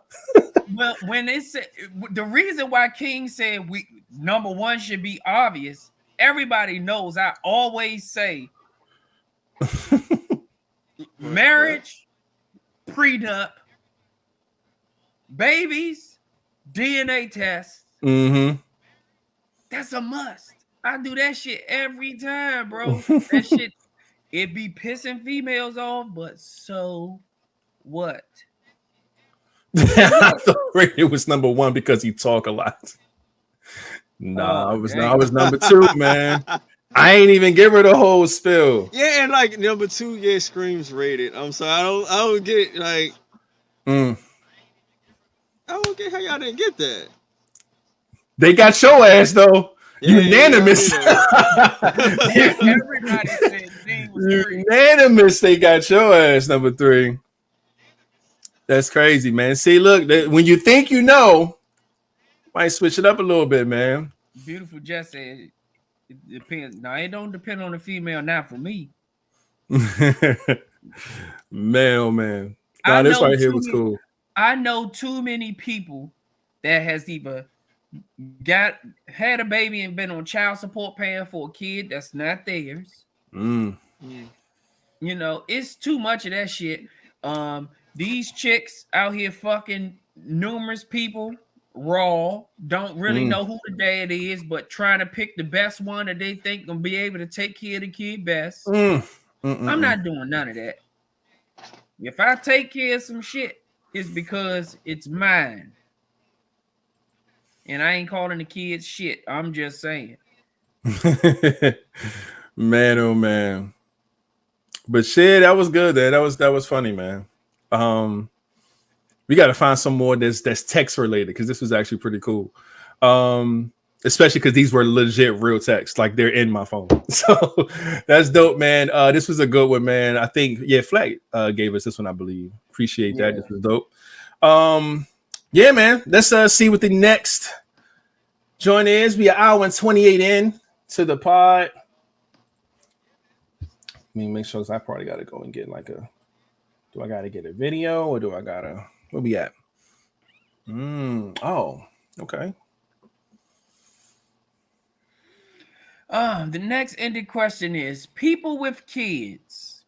Well, when it's the reason why King said number one should be obvious, everybody knows I always say marriage, prenup, babies, DNA test. Mm-hmm. That's a must. I do that shit every time, bro. That shit, it be pissing females off, but so what? I thought it was number one because he talk a lot. Nah, I was number two, man. I ain't even give her the whole spill. Yeah, and like number two, yeah, Scream's rated. I'm sorry, I don't get like. I don't get how y'all didn't get that. They got your ass though. Yeah, unanimous. Everybody said Dean was unanimous. They got your ass number three. That's crazy, man. See, look, when you think you know, might switch it up a little bit, man. Beautiful Jess said it depends. Now it don't depend on the female. Not for me. Man, oh man. Nah, this right here was cool. I know too many people that has either had a baby and been on child support paying for a kid that's not theirs. You know, it's too much of that shit. These chicks out here fucking numerous people raw, don't really know who the dad is, but trying to pick the best one that they think gonna be able to take care of the kid best. I'm not doing none of that. If I take care of some shit, it's because it's mine. And I ain't calling the kids shit. I'm just saying. Man, oh man. But shit, that was good. That was funny, man. We got to find some more that's text related because this was actually pretty cool. Especially because these were legit real texts, like they're in my phone. So that's dope, man. This was a good one, man. I think Flag gave us this one, I believe. Appreciate that. This was dope. Yeah, man. Let's see what the next joint is. We are hour and 28 in to the pod. Let me make sure I probably got to go and get like a. Do I got to get a video or do I got to? Where we at? Oh, okay. The next ended question is: people with kids,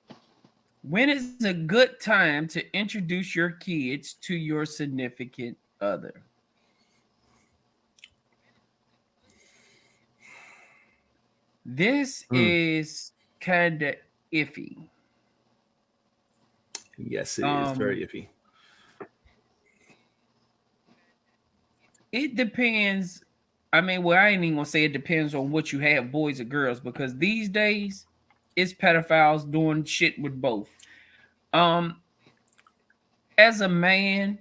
when is a good time to introduce your kids to your significant other? This is kind of iffy. Yes, it is very iffy. It depends. I mean, well, I ain't even gonna say it depends on what you have, boys or girls, because these days it's pedophiles doing shit with both. As a man,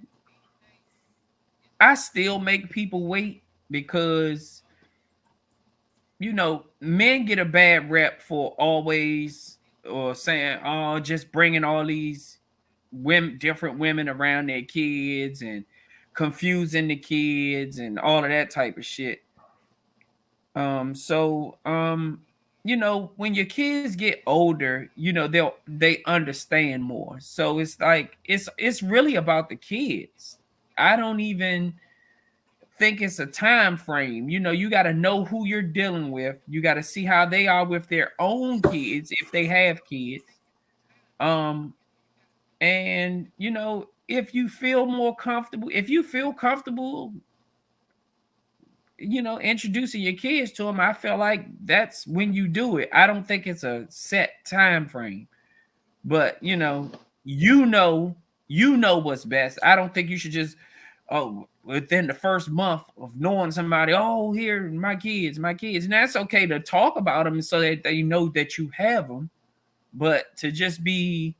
I still make people wait because, you know, men get a bad rep for always or saying, oh, just bringing all these different women around their kids and confusing the kids and all of that type of shit. You know, when your kids get older, you know, they understand more. So it's like it's really about the kids. I don't even think it's a time frame. You know, you got to know who you're dealing with. You got to see how they are with their own kids if they have kids. And you know, if you feel comfortable, you know, introducing your kids to them, I feel like that's when you do it. I don't think it's a set time frame, but you know what's best. I don't think you should just within the first month of knowing somebody, here my kids, and that's okay to talk about them so that they know that you have them, but to just be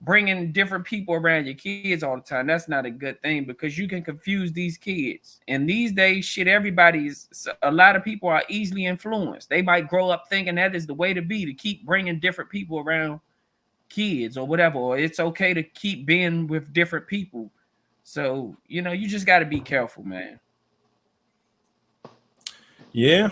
bringing different people around your kids all the time, that's not a good thing because you can confuse these kids. And these days, shit, a lot of people are easily influenced. They might grow up thinking that is the way to be, to keep bringing different people around kids or whatever, or it's okay to keep being with different people. So, you know, you just got to be careful, man. Yeah.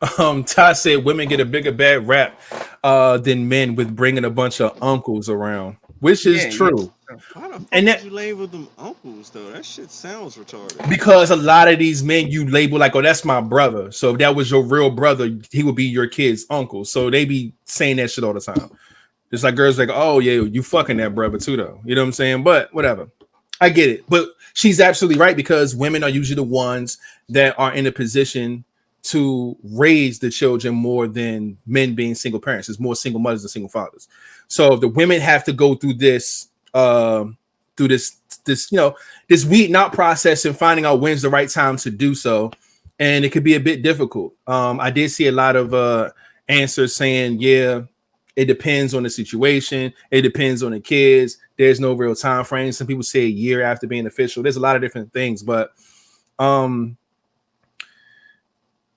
Ty said women get a bigger bad rap than men with bringing a bunch of uncles around, which is true. Why the fuck And did you label them uncles though? That shit sounds retarded. Because a lot of these men you label like, oh, that's my brother. So if that was your real brother, he would be your kid's uncle. So they be saying that shit all the time. Just like girls like, oh yeah, you fucking that brother too though. You know what I'm saying? But whatever. I get it. But she's absolutely right, because women are usually the ones that are in a position to raise the children more than men being single parents. There's more single mothers than single fathers. So the women have to go through this this weed knot process and finding out when's the right time to do so, and it could be a bit difficult. I did see a lot of answers saying, yeah, it depends on the situation, it depends on the kids, there's no real time frame. Some people say a year after being official. There's a lot of different things, but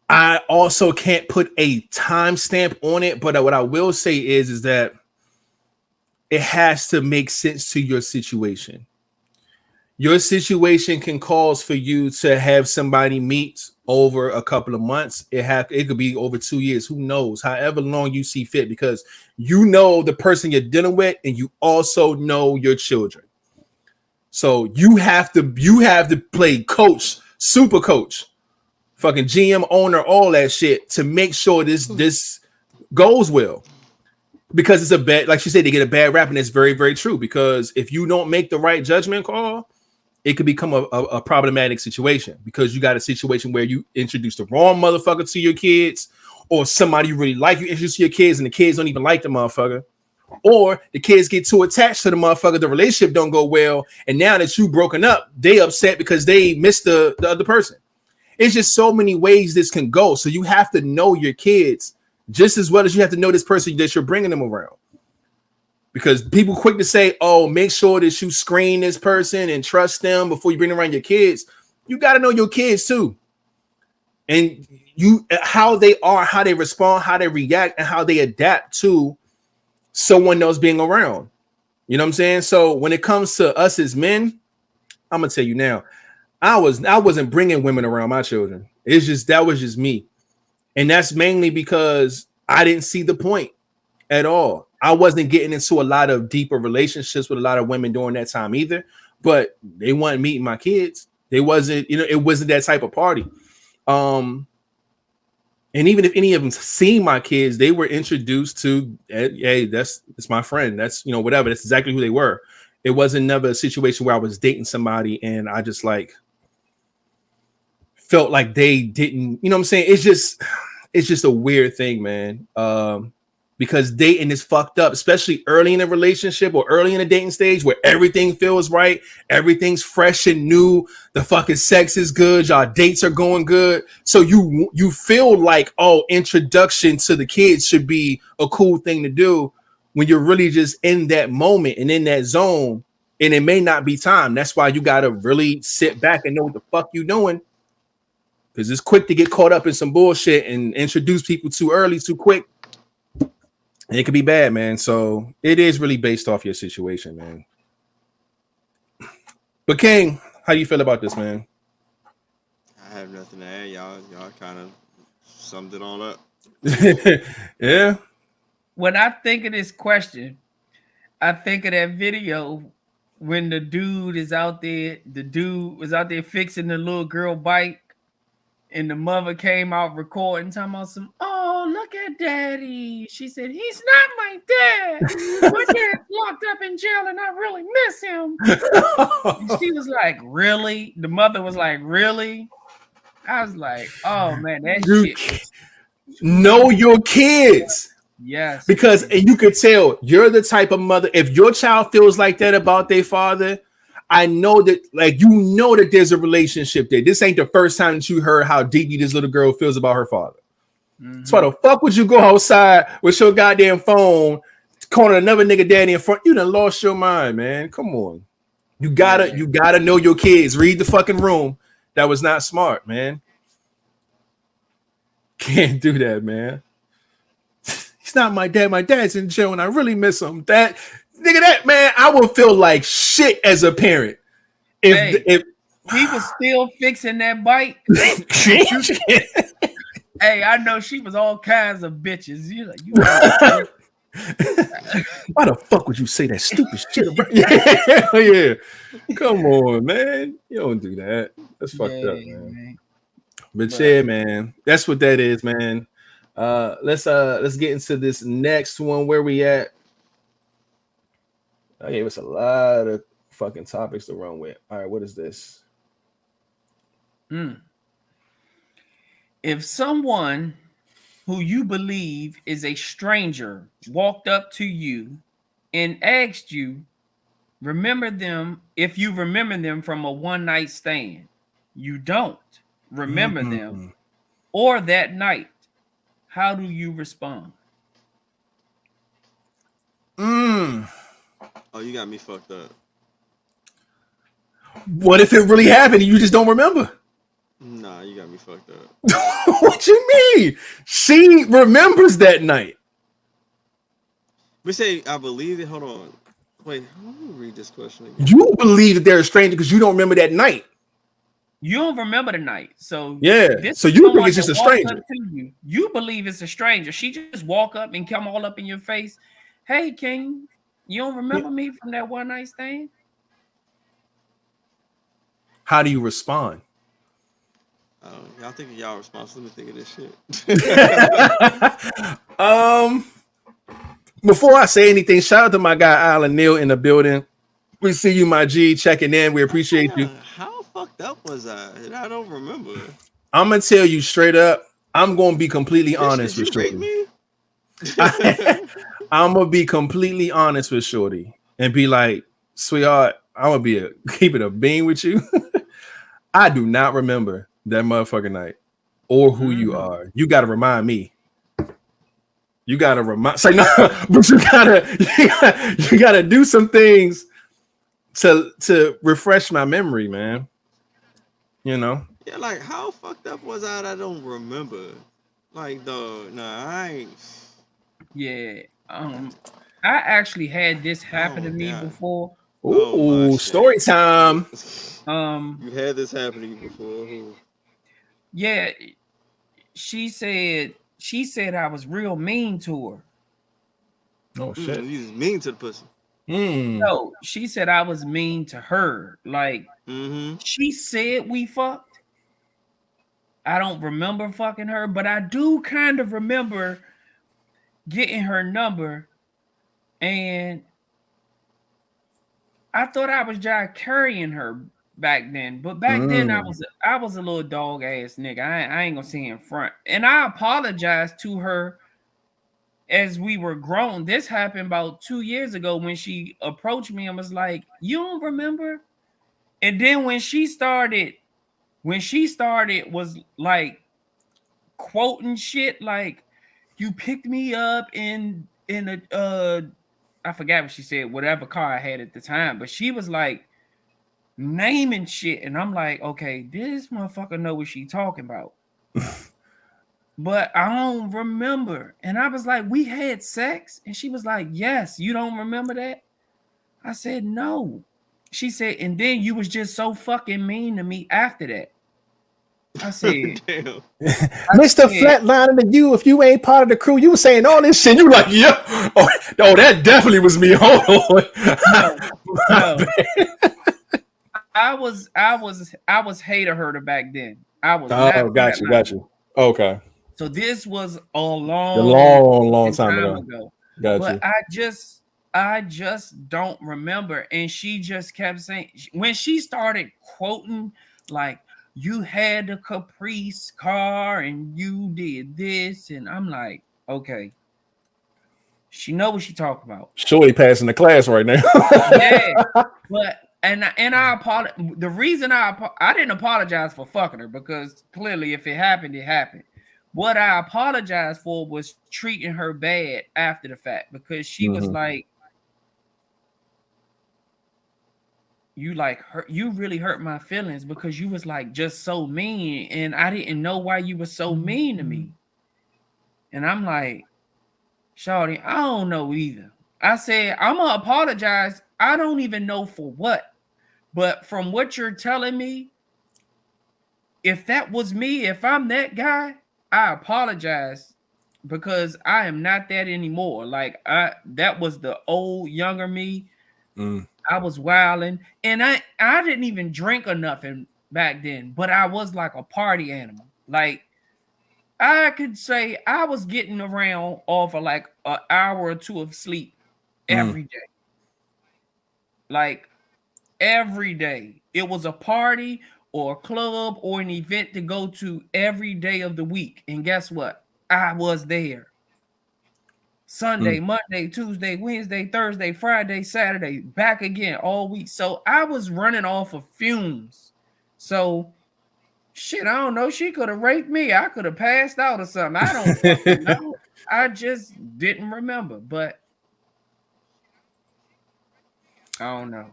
I also can't put a timestamp on it. But what I will say is that it has to make sense to your situation. Your situation can cause for you to have somebody meet over a couple of months. It could be over 2 years. Who knows? However long you see fit, because you know the person you're dealing with, and you also know your children. So you have to play coach, super coach, fucking GM, owner, all that shit to make sure this goes well. Because it's a bad, like she said, they get a bad rap, and it's very, very true. Because if you don't make the right judgment call, it could become a problematic situation, because you got a situation where you introduce the wrong motherfucker to your kids, or somebody you really like you introduce to your kids and the kids don't even like the motherfucker, or the kids get too attached to the motherfucker, the relationship don't go well, and now that you broken up, they upset because they missed the other person. It's just so many ways this can go. So you have to know your kids just as well as you have to know this person that you're bringing them around. Because people quick to say, oh, make sure that you screen this person and trust them before you bring around your kids. You got to know your kids too. And how they are, how they respond, how they react, and how they adapt to someone else being around. You know what I'm saying? So when it comes to us as men, I'm going to tell you now, I wasn't bringing women around my children. That was just me. And that's mainly because I didn't see the point at all. I wasn't getting into a lot of deeper relationships with a lot of women during that time either, but they weren't meeting my kids. They wasn't, it wasn't that type of party. And even if any of them seen my kids, they were introduced to, hey, that's my friend. That's, whatever. That's exactly who they were. It wasn't never a situation where I was dating somebody and I just felt like they didn't, you know what I'm saying? It's just a weird thing, man. Because dating is fucked up, especially early in a relationship or early in a dating stage where everything feels right. Everything's fresh and new. The fucking sex is good. Y'all dates are going good. So you feel like, oh, introduction to the kids should be a cool thing to do when you're really just in that moment and in that zone. And it may not be time. That's why you got to really sit back and know what the fuck you doing. Because it's quick to get caught up in some bullshit and introduce people too early, too quick. And it could be bad, man. So it is really based off your situation, man. But King, how do you feel about this, man? I have nothing to add. Y'all kind of summed it all up. Yeah. When I think of this question, I think of that video when the dude was out there fixing the little girl bike, and the mother came out recording, talking about some, oh, look at daddy. She said, he's not my dad. My dad's locked up in jail and I really miss him. And she was like, really? The mother was like, really? I was like, oh man, that shit. Know your kids. Yes. Because and you could tell you're the type of mother, if your child feels like that about their father, I know that, that there's a relationship there. This ain't the first time that you heard how deeply this little girl feels about her father. Mm-hmm. So why the fuck would you go outside with your goddamn phone, calling another nigga daddy in front? You done lost your mind, man. Come on. You gotta know your kids. Read the fucking room. That was not smart, man. Can't do that, man. He It's not my dad. My dad's in jail, and I really miss him. That nigga, that man, I would feel like shit as a parent if he was still fixing that bike. Hey, I know she was all kinds of bitches. You like, you why the fuck would you say that stupid shit? Yeah. Come on, man. You don't do that. That's fucked up, man. But yeah, man. That's what that is, man. Let's get into this next one. Where we at? I gave us a lot of fucking topics to run with. All right, what is this? If someone who you believe is a stranger walked up to you and asked you, if you remember them from a one-night stand, you don't remember them or that night, how do you respond? Oh, you got me fucked up. What if it really happened and you just don't remember? Nah, you got me fucked up. What you mean? She remembers that night. We say, I believe it. Hold on. Wait, let me read this question again. You believe that they're a stranger because you don't remember that night. You don't remember the night. So yeah. So you think it's just a stranger. You believe it's a stranger. She just walk up and come all up in your face. Hey, King, you don't remember me from that one night stand? How do you respond? Y'all think y'all responsible to think of this shit. Before I say anything, shout out to my guy Alan Neal in the building. We see you, my G, checking in. We appreciate you. How fucked up was I? I don't remember. I'm gonna tell you straight up. I'm gonna be completely honest with Shorty. I'm gonna be completely honest with Shorty and be like, sweetheart, I'm gonna keep it a bean with you. I do not remember that motherfucking night or who you are. You gotta remind me. You gotta say no, but you gotta do some things to refresh my memory, man. You know? Yeah, like how fucked up was I that I don't remember? Like I ain't. Yeah. I actually had this happen to me before. Ooh, story time. You had this happen to you before. Yeah, she said I was real mean to her. Oh shit. You was mean to the pussy. No, she said I was mean to her. Like she said we fucked. I don't remember fucking her, but I do kind of remember getting her number, and I thought I was just carrying her back then. But back then I was a little dog ass nigga. I ain't gonna say in front. And I apologized to her as we were grown. This happened about 2 years ago when she approached me and was like, "You don't remember?" And then when she started was like quoting shit like, "You picked me up in a I forgot what she said, whatever car I had at the time, but she was like naming shit, and I'm like, okay, this motherfucker know what she talking about. But I don't remember. And I was like, we had sex? And she was like, yes. You don't remember that? I said, no. She said, and then you was just so fucking mean to me after that. I said, damn. Mr. Flatliner to you, if you ain't part of the crew, you was saying all this shit. You like, yeah. Oh, that definitely was me. Hold on. No. I was hater herder back then. I was. Oh, got you. Okay. So this was a long time ago. But I just don't remember. And she just kept saying, when she started quoting like, you had the Caprice car and you did this, and I'm like, okay, she know what she talking about. Shorty passing the class right now. Yeah, but and I apologize. The reason I didn't apologize for fucking her, because clearly if it happened, it happened. What I apologized for was treating her bad after the fact, because she was like, you really hurt my feelings because you was like just so mean, and I didn't know why you were so mean to me. And I'm like, Shawty, I don't know either. I said, I'm going to apologize. I don't even know for what. But from what you're telling me, if that was me, if I'm that guy, I apologize because I am not that anymore. Like that was the old younger me. I was wilding, and I didn't even drink or nothing back then, but I was like a party animal. Like I could say I was getting around off of like an hour or two of sleep every day. Like every day. It was a party or a club or an event to go to every day of the week. And guess what? I was there. Sunday, Monday, Tuesday, Wednesday, Thursday, Friday, Saturday, back again all week. So I was running off of fumes. So shit, I don't know. She could have raped me. I could have passed out or something. I don't fucking know. I just didn't remember, but I don't know.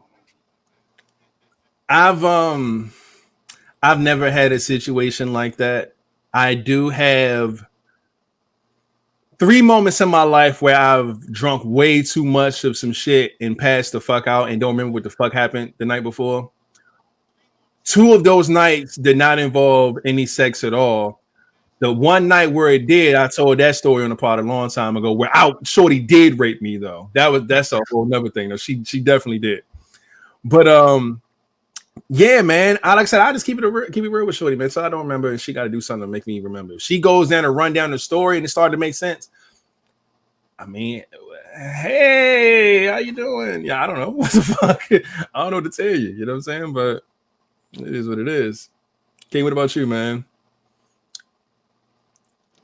I've never had a situation like that. I do have 3 moments in my life where I've drunk way too much of some shit and passed the fuck out and don't remember what the fuck happened the night before. 2 of those nights did not involve any sex at all. The one night where it did, I told that story on the pod a long time ago, where Shorty did rape me though. That's a whole nother thing though. She definitely did. But yeah, man. Like I said, I just keep it real with Shorty, man. So I don't remember, and she got to do something to make me remember. If she goes down and run down the story, and it started to make sense. I mean, hey, how you doing? Yeah, I don't know what the fuck. I don't know what to tell you. You know what I'm saying? But it is what it is. King, what about you, man?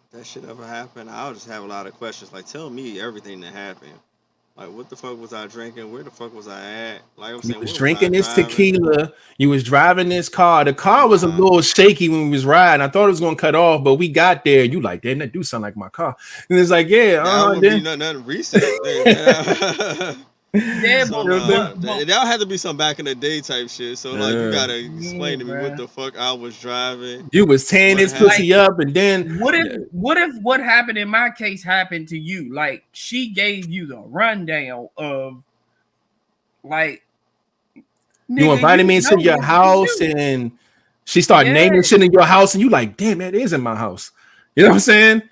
If that shit ever happened, I'll just have a lot of questions. Like, tell me everything that happened. Like, what the fuck was I drinking? Where the fuck was I at? Like I'm saying, you was drinking this tequila. You was driving this car. The car was a little shaky when we was riding. I thought it was gonna cut off, but we got there. You like, didn't that do something like my car? And it's like, yeah, that wouldn't be nothing recent. Yeah, so, that had to be some back in the day type shit. So like, you gotta explain to me what the fuck I was driving. You was tearing this pussy up, and then what if what happened in my case happened to you? Like she gave you the rundown of like you invited me into your house, and she started naming shit in your house, and you like, damn, that is in my house. You know what I'm saying?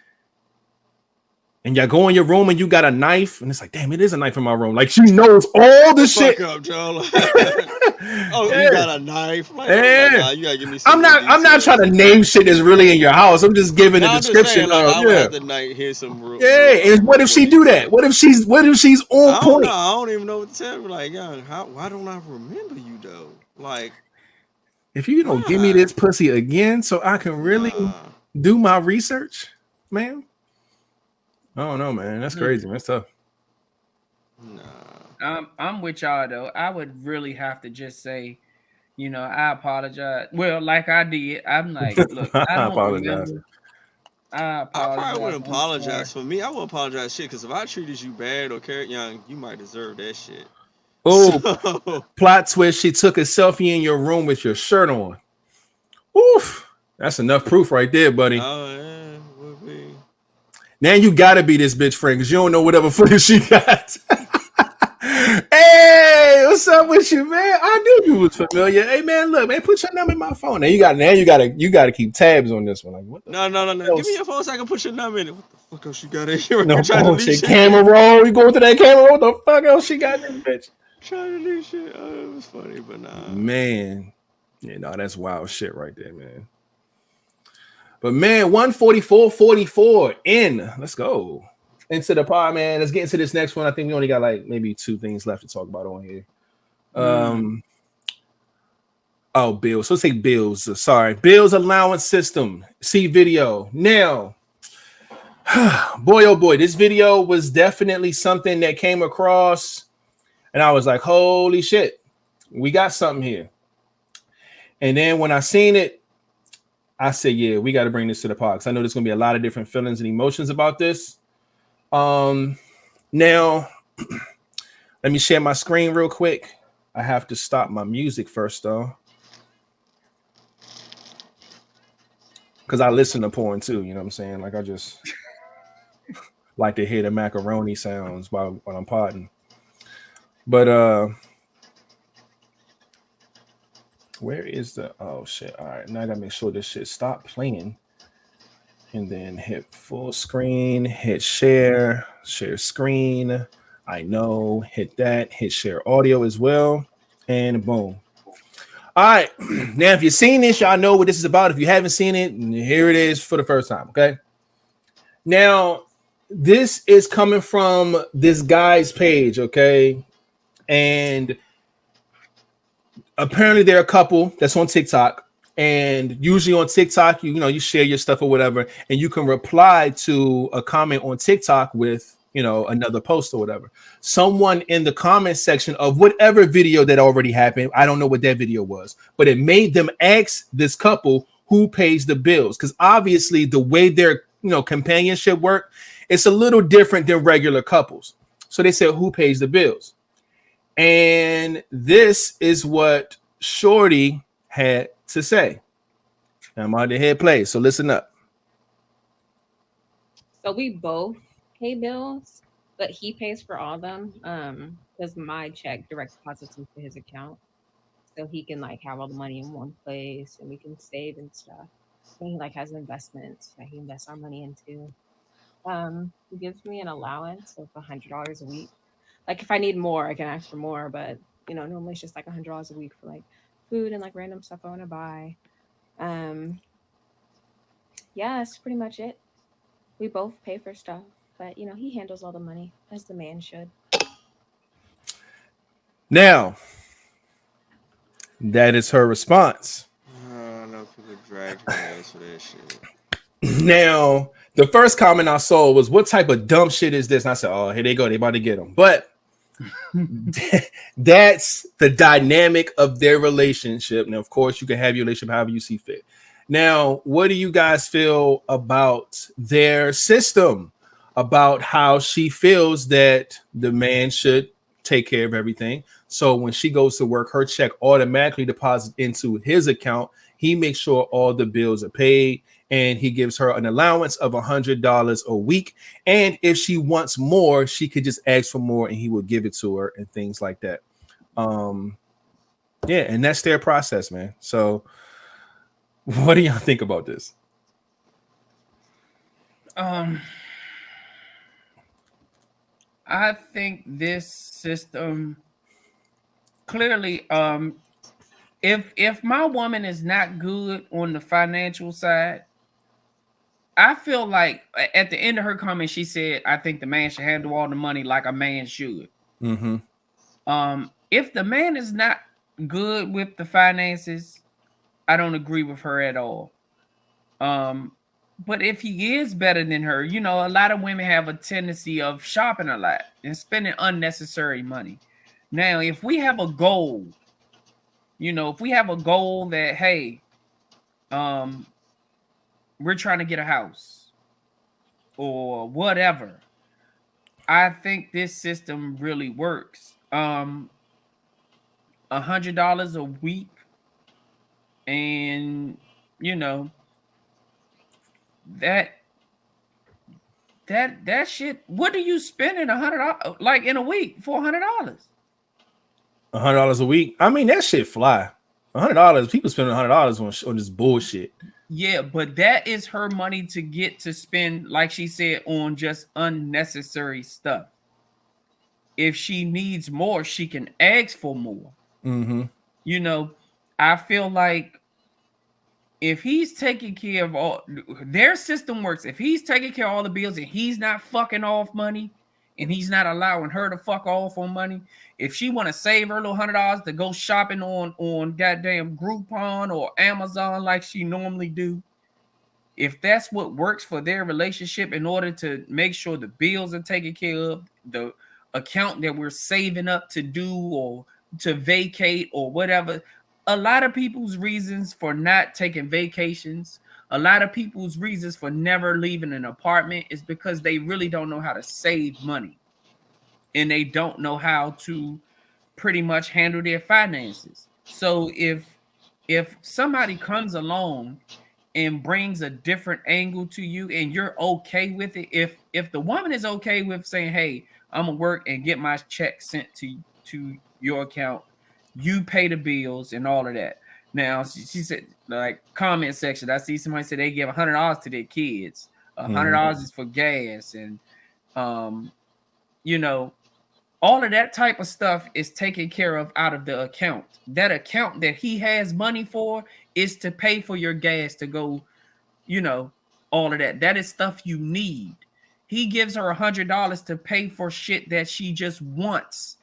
And y'all go in your room and you got a knife, and it's like, damn, it is a knife in my room. Like she knows all the shit. Fuck up, Joe. You got a knife. Like, you gotta give me some I'm not trying to name shit that's really in your house. I'm just giving a description saying, of. I would have the night hear some. And what if she do that? What if she's on point? I don't even know what to tell her. Like, why don't I remember you though? Like, if you don't give me this pussy again, so I can really do my research, man. I don't know, man. That's crazy. That's tough. Nah. I'm with y'all though. I would really have to just say, I apologize. Well, like I did. I'm like, look, I don't apologize. Remember. I probably wouldn't apologize for me. I wouldn't apologize shit because if I treated you bad or carrot young, you might deserve that shit. Oh, plot twist. She took a selfie in your room with your shirt on. Oof. That's enough proof right there, buddy. Oh, yeah. Would be. Now you gotta be this bitch friend because you don't know whatever footage she got. Hey, what's up with you, man? I knew you was familiar. Hey, man, look, man, put your number in my phone. Now you gotta keep tabs on this one. Like, what? No. Give me your phone so I can put your number in it. What the fuck else she got in here? No bullshit. Camera roll. You going to that camera roll? What the fuck else she got in this bitch? Trying to do shit. Oh, it was funny, but nah. Man, yeah, no, that's wild shit right there, man. But man, 144.44 in. Let's go into the pod, man. Let's get into this next one. I think we only got like maybe 2 things left to talk about on here. Oh, bills. So let's say bills. Sorry, bills allowance system. See video now. Boy, oh boy, this video was definitely something that came across, and I was like, holy shit, we got something here. And then when I seen it, I said, yeah, we got to bring this to the pod because I know there's going to be a lot of different feelings and emotions about this. Now, let me share my screen real quick. I have to stop my music first, though, because I listen to porn, too. You know what I'm saying? Like, like to hear the macaroni sounds while I'm potting. But where is the oh shit? All right, now I gotta make sure this shit stop playing. And then hit full screen, hit share screen. I know, hit that, hit share audio as well, and boom. All right, now if you've seen this, y'all know what this is about. If you haven't seen it, here it is for the first time. Okay. Now, this is coming from this guy's page, okay, and apparently they're a couple that's on TikTok. And usually on TikTok, you know, you share your stuff or whatever, and you can reply to a comment on TikTok with, you know, another post or whatever. Someone in the comment section of whatever video that already happened, I don't know what that video was, but it made them ask this couple who pays the bills, because obviously the way their, you know, companionship work, it's a little different than regular couples. So they said, who pays the bills? And this is what Shorty had to say. I'm on the head play, so listen up. So we both pay bills, but he pays for all of them. Because my check direct deposits into his account, so he can like have all the money in one place, and we can save and stuff. And he like has investments that he invests our money into. He gives me an allowance of $100 a week. Like if I need more, I can ask for more, but you know, normally it's just like $100 a week for like food and like random stuff I want to buy. Yeah, that's pretty much it. We both pay for stuff, but you know, he handles all the money as the man should. Now, that is her response. I don't know if people drag her ass for that shit. Now, the first comment I saw was, what type of dumb shit is this? And I said, oh, here they go. They about to get him. But that's the dynamic of their relationship. Now, of course, you can have your relationship however you see fit. Now, what do you guys feel about their system? About how she feels that the man should take care of everything. So when she goes to work, her check automatically deposits into his account. He makes sure all the bills are paid, and he gives her an allowance of $100 a week. And if she wants more, she could just ask for more and he will give it to her and things like that. Yeah, and that's their process, man. So what do y'all think about this? I think this system clearly, if my woman is not good on the financial side, I feel like at the end of her comment, she said, I think the man should handle all the money like a man should. Mm-hmm. If the man is not good with the finances, I don't agree with her at all. But if he is better than her, you know, a lot of women have a tendency of shopping a lot and spending unnecessary money. Now, if we have a goal, you know, if we have a goal that, hey, we're trying to get a house or whatever, I think this system really works. $100 a week, and you know, that shit. What do you spend in $100 like in a week for $100? $100 a week. I mean, that shit fly. $100. People spending $100 on this bullshit. Yeah, but that is her money to get to spend, like she said, on just unnecessary stuff. If she needs more, she can ask for more. Mm-hmm. You know, I feel like if he's taking care of all, their system works. If he's taking care of all the bills and he's not fucking off money and he's not allowing her to fuck off on money, if she want to save her little $100 to go shopping on goddamn Groupon or Amazon like she normally do, if that's what works for their relationship in order to make sure the bills are taken care of, the account that we're saving up to do or to vacate or whatever. A lot of people's reasons for not taking vacations, a lot of people's reasons for never leaving an apartment is because they really don't know how to save money. And they don't know how to pretty much handle their finances. So if somebody comes along and brings a different angle to you and you're okay with it, if the woman is okay with saying, hey, I'm gonna work and get my check sent to your account, you pay the bills and all of that. Now she said, like, comment section, I see somebody say they give $100 to their kids, $100 is for gas, and you know, all of that type of stuff is taken care of out of the account. That account that he has money for is to pay for your gas to go, you know, all of that. That is stuff you need. He gives her $100 to pay for shit that she just wants.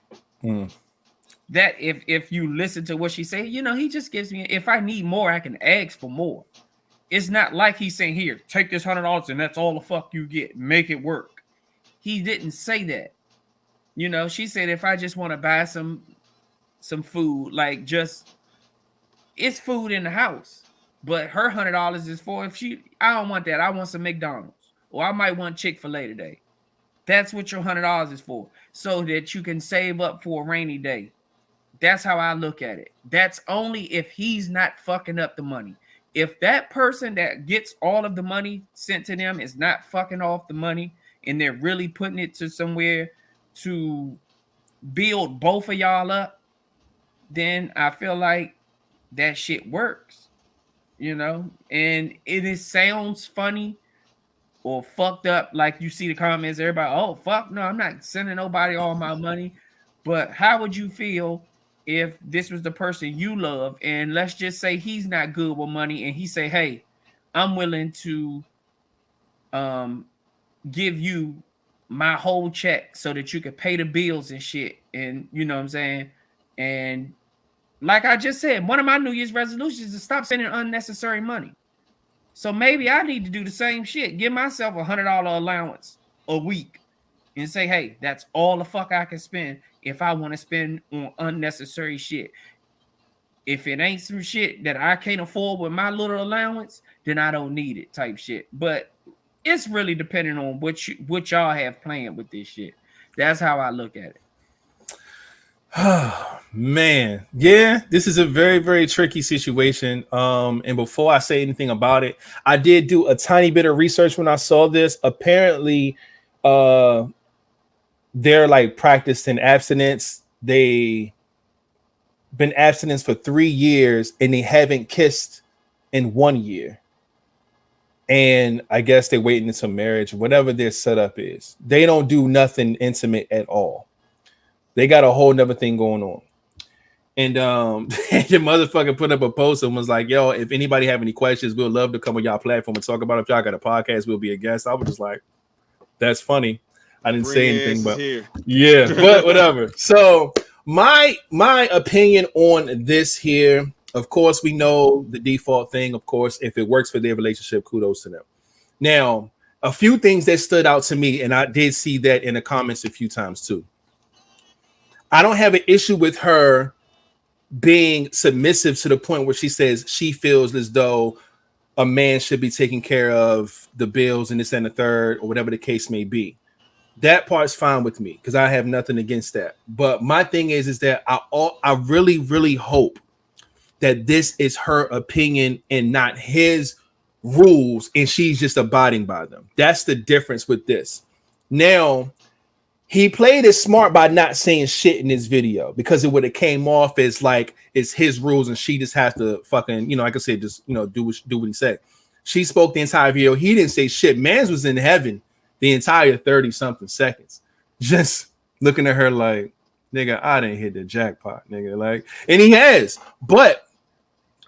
That if you listen to what she say, you know, he just gives me, if I need more, I can ask for more. It's not like he's saying, here, take this $100 and that's all the fuck you get. Make it work. He didn't say that. You know, she said, if I just want to buy some food, like, just, it's food in the house. But her $100 is for, I don't want that. I want some McDonald's, or I might want Chick-fil-A today. That's what your $100 is for, so that you can save up for a rainy day. That's how I look at it. That's only if he's not fucking up the money. If that person that gets all of the money sent to them is not fucking off the money, and they're really putting it to somewhere to build both of y'all up, then I feel like that shit works, you know. And it sounds funny or fucked up, like you see the comments, everybody, oh fuck no, I'm not sending nobody all my money. But how would you feel if this was the person you love, and let's just say he's not good with money, and he say, hey, I'm willing to give you my whole check so that you could pay the bills and shit, and you know what I'm saying? And like I just said, one of my New Year's resolutions is to stop spending unnecessary money. So maybe I need to do the same shit. Give myself $100 allowance a week and say, hey, that's all the fuck I can spend if I want to spend on unnecessary shit. If it ain't some shit that I can't afford with my little allowance, then I don't need it, type shit. But it's really depending on what y'all have planned with this shit. That's how I look at it. Man, yeah, this is a very, very tricky situation. And before I say anything about it, I did do a tiny bit of research when I saw this. Apparently, they're like practicing abstinence. They been abstinence for 3 years and they haven't kissed in 1 year. And I guess they're waiting until marriage, whatever their setup is. They don't do nothing intimate at all. They got a whole nother thing going on. And the motherfucker put up a post and was like, yo, if anybody have any questions, we'll love to come on y'all platform and talk about it. If y'all got a podcast, we'll be a guest. I was just like, that's funny. I didn't say anything, but yeah, but whatever. So my opinion on this here, of course, we know the default thing. Of course, if it works for their relationship, kudos to them. Now, a few things that stood out to me, and I did see that in the comments a few times too. I don't have an issue with her being submissive to the point where she says she feels as though a man should be taking care of the bills and this and the third, or whatever the case may be. That part's fine with me because I have nothing against that. But my thing is that I really, really hope that this is her opinion and not his rules, and she's just abiding by them. That's the difference with this. Now, he played it smart by not saying shit in this video, because it would have came off as like it's his rules and she just has to fucking, like I said, just do what he said. She spoke the entire video. He didn't say shit. Mans was in heaven the entire 30-something seconds, just looking at her like, nigga, I didn't hit the jackpot, nigga. Like, and he has. But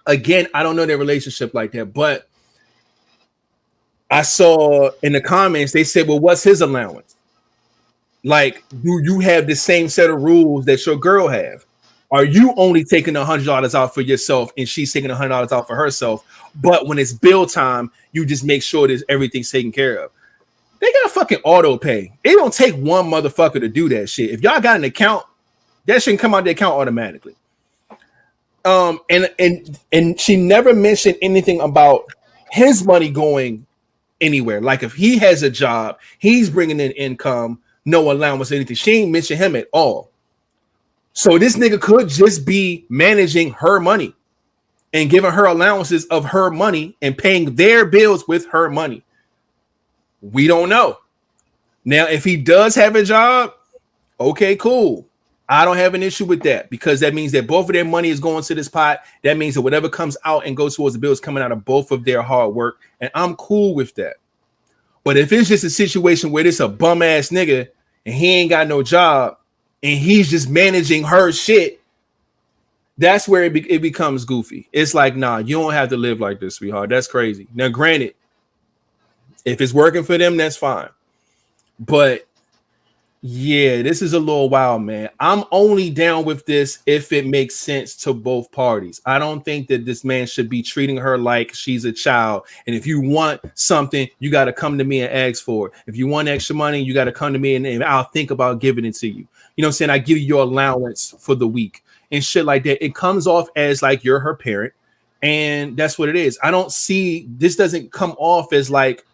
again, I don't know their relationship like that. But I saw in the comments, they said, well, what's his allowance? Like, do you have the same set of rules that your girl have? Are you only taking $100 out for yourself and she's taking $100 out for herself? But when it's bill time, you just make sure that everything's taken care of. They got a fucking auto pay. It don't take one motherfucker to do that shit. If y'all got an account, that shouldn't come out the account automatically. And she never mentioned anything about his money going anywhere. Like if he has a job, he's bringing in income, no allowance, anything. She ain't mentioned him at all. So this nigga could just be managing her money. and giving her allowances of her money and paying their bills with her money. We don't know. Now, if he does have a job, okay, cool. I don't have an issue with that because that means that both of their money is going to this pot. That means that whatever comes out and goes towards the bill is coming out of both of their hard work. And I'm cool with that. But if it's just a situation where it's a bum ass nigga and he ain't got no job and he's just managing her shit, that's where it becomes goofy. It's like, nah, you don't have to live like this, sweetheart. That's crazy. Now, granted, if it's working for them, that's fine. But yeah, this is a little wild, man. I'm only down with this if it makes sense to both parties. I don't think that this man should be treating her like she's a child. And if you want something, you got to come to me and ask for it. If you want extra money, you got to come to me and I'll think about giving it to you. You know what I'm saying? I give you your allowance for the week and shit like that. It comes off as like you're her parent. And that's what it is. I don't see, this doesn't come off as like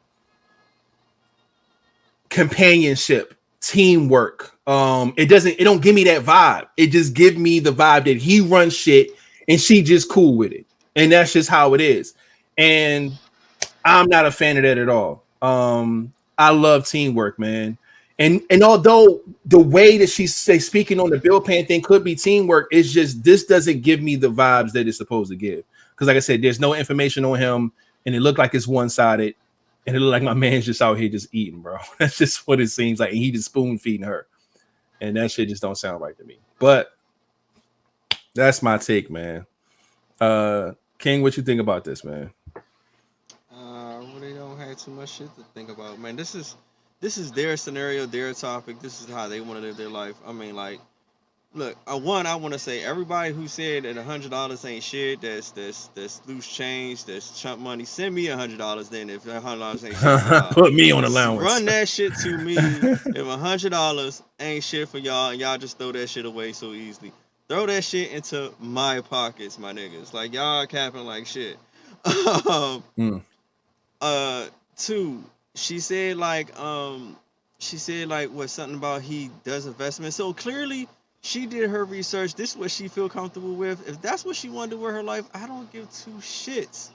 companionship, teamwork. It don't give me that vibe. It just give me the vibe that he runs shit and she just cool with it. And that's just how it is. And I'm not a fan of that at all. I love teamwork, man. And although the way that she's speaking on the bill paying thing could be teamwork, it's just this doesn't give me the vibes that it's supposed to give. Because like I said, there's no information on him and it looked like it's one-sided. And it looked like my man's just out here just eating, bro. That's just what it seems like. And he just spoon feeding her. And that shit just don't sound right to me. But that's my take, man. King, what you think about this, man? I really don't have too much shit to think about, man. This is their scenario, their topic. This is how they want to live their life. I mean, like, look, I want to say everybody who said that $100 ain't shit, that's loose change, that's chump money. Send me $100 then if $100 ain't shit. Put me on allowance. Run that shit to me if $100 ain't shit for y'all and y'all just throw that shit away so easily. Throw that shit into my pockets, my niggas. Like y'all capping like shit. Two, she said like what something about he does investment. So clearly she did her research. This is what she feel comfortable with. If that's what she want to do with her life, I don't give two shits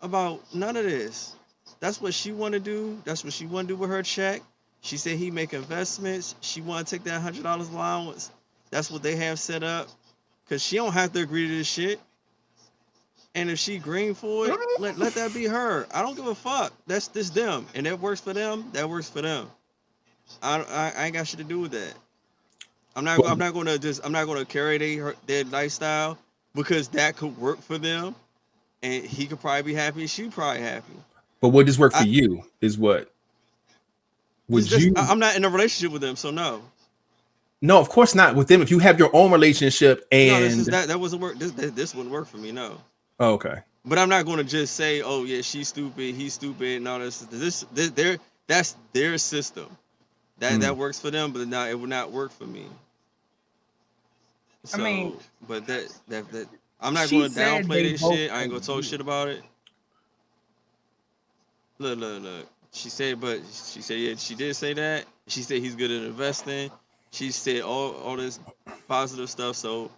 about none of this. That's what she want to do. That's what she want to do with her check. She said he make investments. She want to take that $100 allowance. That's what they have set up. Because she don't have to agree to this shit. And if she green for it, let that be her. I don't give a fuck. That's this them. And that works for them. That works for them. I ain't got shit to do with that. I'm not gonna carry their lifestyle because that could work for them, and he could probably be happy. She probably happy. But would this work for you? Is what? Would you? I'm not in a relationship with them, so no. No, of course not with them. If you have your own relationship and that wasn't work. This wouldn't work for me. No. Oh, okay. But I'm not going to just say, oh yeah, she's stupid, he's stupid, and all this. That's their system. That works for them, but it would not work for me. So, I mean, but that I'm not going to downplay this shit. I ain't going to talk shit about it. Look. She said yeah, she did say that. She said he's good at investing. She said all this positive stuff. So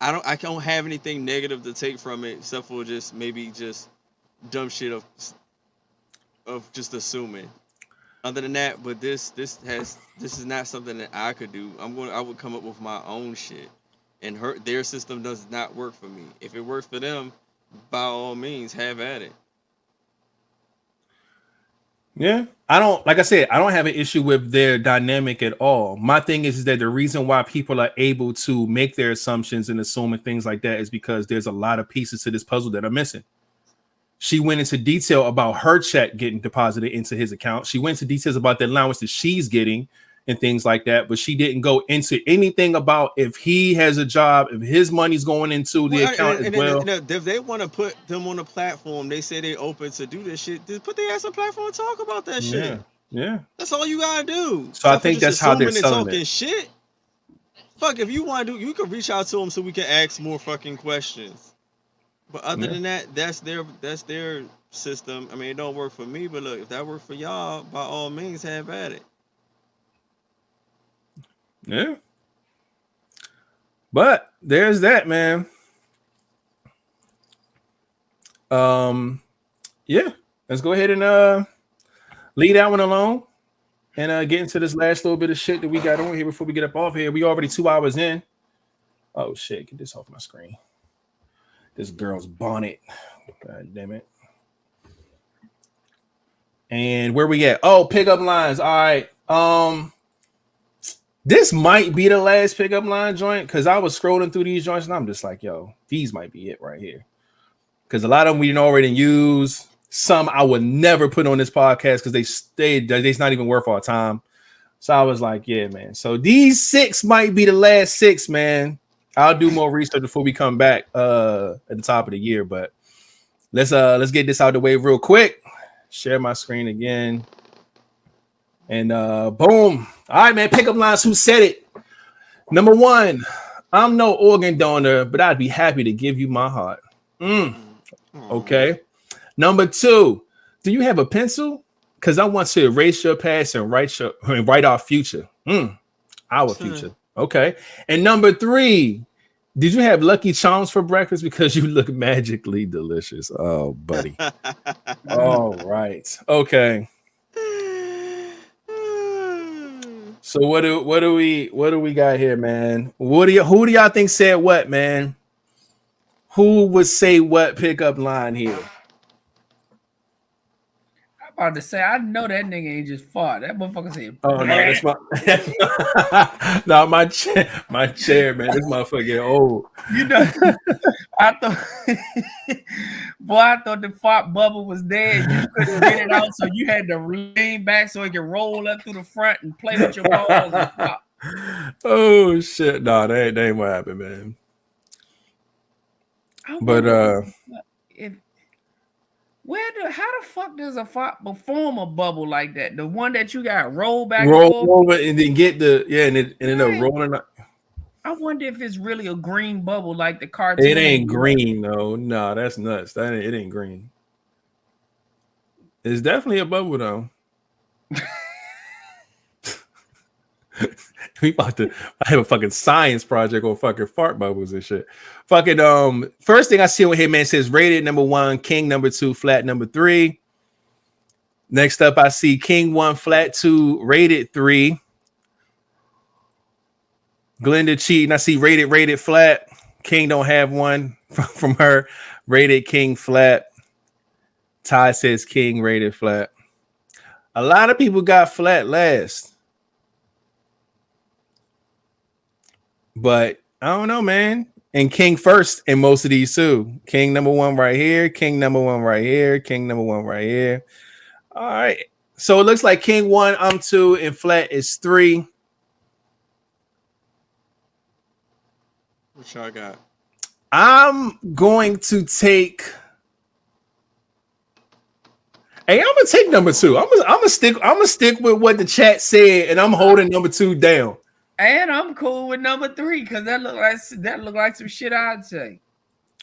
I don't have anything negative to take from it except for just maybe just dumb shit of just assuming. Other than that, but this is not something that I could do. I would come up with my own shit, and their system does not work for me. If it works for them, by all means, have at it. Yeah, I don't have an issue with their dynamic at all. My thing is that the reason why people are able to make their assumptions and assume things like that is because there's a lot of pieces to this puzzle that are missing. She went into detail about her check getting deposited into his account. She went into details about the allowance that she's getting and things like that, but she didn't go into anything about if he has a job, if his money's going into the account as well. If they want to put them on a platform, they say they're open to do this shit. Just put their ass on a platform and talk about that shit. Yeah. That's all you gotta do. So I think that's how they're selling talking shit. Fuck, if you want to do, you can reach out to them so we can ask more fucking questions. But other than that, that's their system. I mean, it don't work for me, but look, if that works for y'all, by all means, have at it. Yeah. But there's that, man. Yeah, let's go ahead and leave that one alone and get into this last little bit of shit that we got on here before we get up off here. We already 2 hours in. Oh shit, get this off my screen. This girl's bonnet. God damn it. And where we at? Oh, pickup lines. All right. This might be the last pickup line joint because I was scrolling through these joints and I'm just like, yo, these might be it right here. Because a lot of them we didn't already use. Some I would never put on this podcast because they's not even worth our time. So I was like, yeah, man. So these 6 might be the last 6, man. I'll do more research before we come back at the top of the year. But let's get this out of the way real quick. Share my screen again. And boom. All right, man. Pickup lines. Who said it? Number 1, I'm no organ donor, but I'd be happy to give you my heart. Okay. Number 2, do you have a pencil? Because I want to erase your past and write our future. Our future. Okay. And number 3, did you have Lucky Charms for breakfast? Because you look magically delicious. Oh, buddy. All right. Okay. So what do we got here, man? Who do y'all think said what, man? Who would say what pickup line here? I'm about to say, I know that nigga ain't just fought. That motherfucker said, oh no, that's my no, my chair, man. This motherfucker get old. You know, I thought the fart bubble was dead. You couldn't get it out, so you had to lean back so it could roll up through the front and play with your balls and pop. Oh shit. No, that ain't what happened, man. But how the fuck does a fart perform a bubble like that? The one that you got roll back roll over and then get and it end up rolling up. I wonder if it's really a green bubble like the cartoon. It ain't green though. No, that's nuts. It ain't green. It's definitely a bubble though. I have a fucking science project on fucking fart bubbles and shit. Fucking first thing I see over here, man, says rated number 1, King number 2, flat number 3. Next up, I see King 1, flat 2, rated 3. Glenda cheating. I see rated flat. King don't have one from her. Rated King flat. Ty says King rated flat. A lot of people got flat last. But I don't know, man. And King first in most of these too. King number 1 right here. King number 1 right here. King number 1 right here. All right. So it looks like King 1, I'm 2, and flat is 3. What y'all got? I'm going to take. Hey, I'm gonna take number 2. I'm gonna stick with what the chat said, and I'm holding number 2 down. And I'm cool with number 3 because that look like some shit I'd say.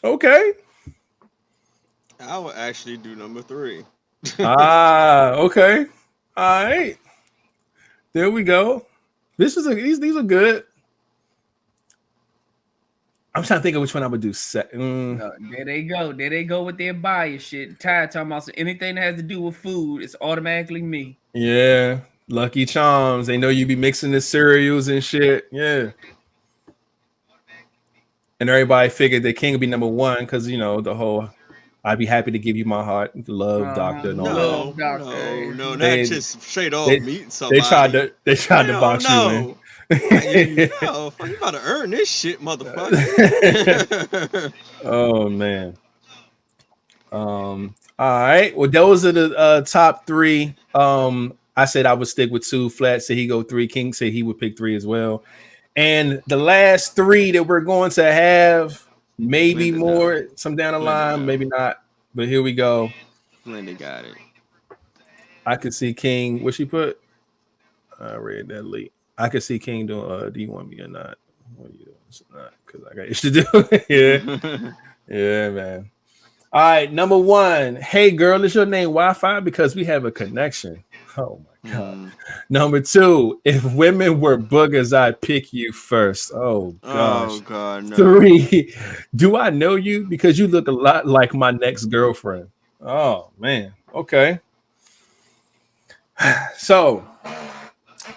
Okay. I would actually do number 3. Okay. All right. There we go. These are good. I'm trying to think of which one I would do. No, there they go. There they go with their bias shit. Tired talking about anything that has to do with food, it's automatically me. Yeah. Lucky Charms. They know you be mixing the cereals and shit. Yeah. And everybody figured that King would be number 1 because, you know, the whole I'd be happy to give you my heart, love doctor and all that. No, not just straight off meeting somebody. They tried to box you, man. You about to earn this shit, motherfucker. Oh man. All right. Well, those are the top 3. I said I would stick with 2. Flat said he go 3. King said he would pick 3 as well. And the last 3 that we're going to have, maybe more some down the line, maybe not. But here we go. Linda got it. I could see King. What she put? I read that late. I could see King doing. Do you want me or not? What you doing? It's not because I got shit to do. Yeah, yeah, man. All right, number 1. Hey, girl, is your name Wi-Fi? Because we have a connection. Oh my Number 2, if women were boogers, I'd pick you first. Oh gosh. Oh God, no. 3, do I know you because you look a lot like my next girlfriend? Oh man. Okay. So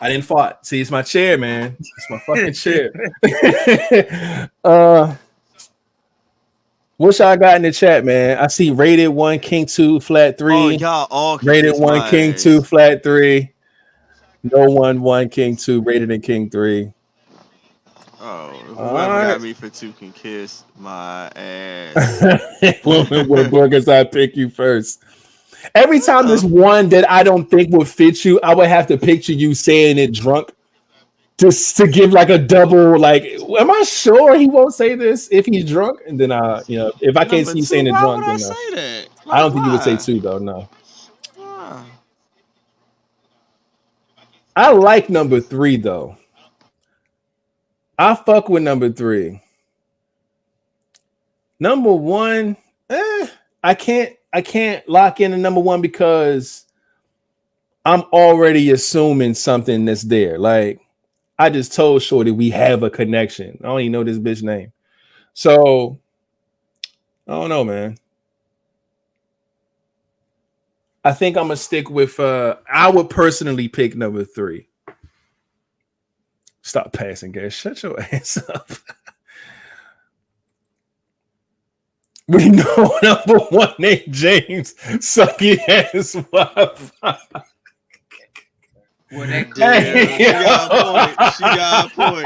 I didn't fart. See, it's my chair, man. It's my fucking chair. What y'all got in the chat, man? I see rated 1 King 2 flat 3. Oh, y'all all can rated kiss 1 my King ass. 2 flat 3. No 1 King 2 rated in King 3. Oh, whoever right. got me for 2 can kiss my ass. Woman with boogers, I pick you first. Every time there's one that I don't think would fit you, I would have to picture you saying it drunk. Just to give like a double, like, am I sure he won't say this if he's drunk? And then if I can't see you saying it drunk, then say that? I don't think you would say 2 though. No, Why? I like number 3 though. I fuck with number 3. Number 1, I can't lock in a number 1 because I'm already assuming something that's there. Like, I just told Shorty we have a connection. I don't even know this bitch name. So I don't know, man. I think I'm gonna stick with I would personally pick number 3. Stop passing gas. Shut your ass up. We know number 1 named James. Suck your ass. Well, that could, she got a point.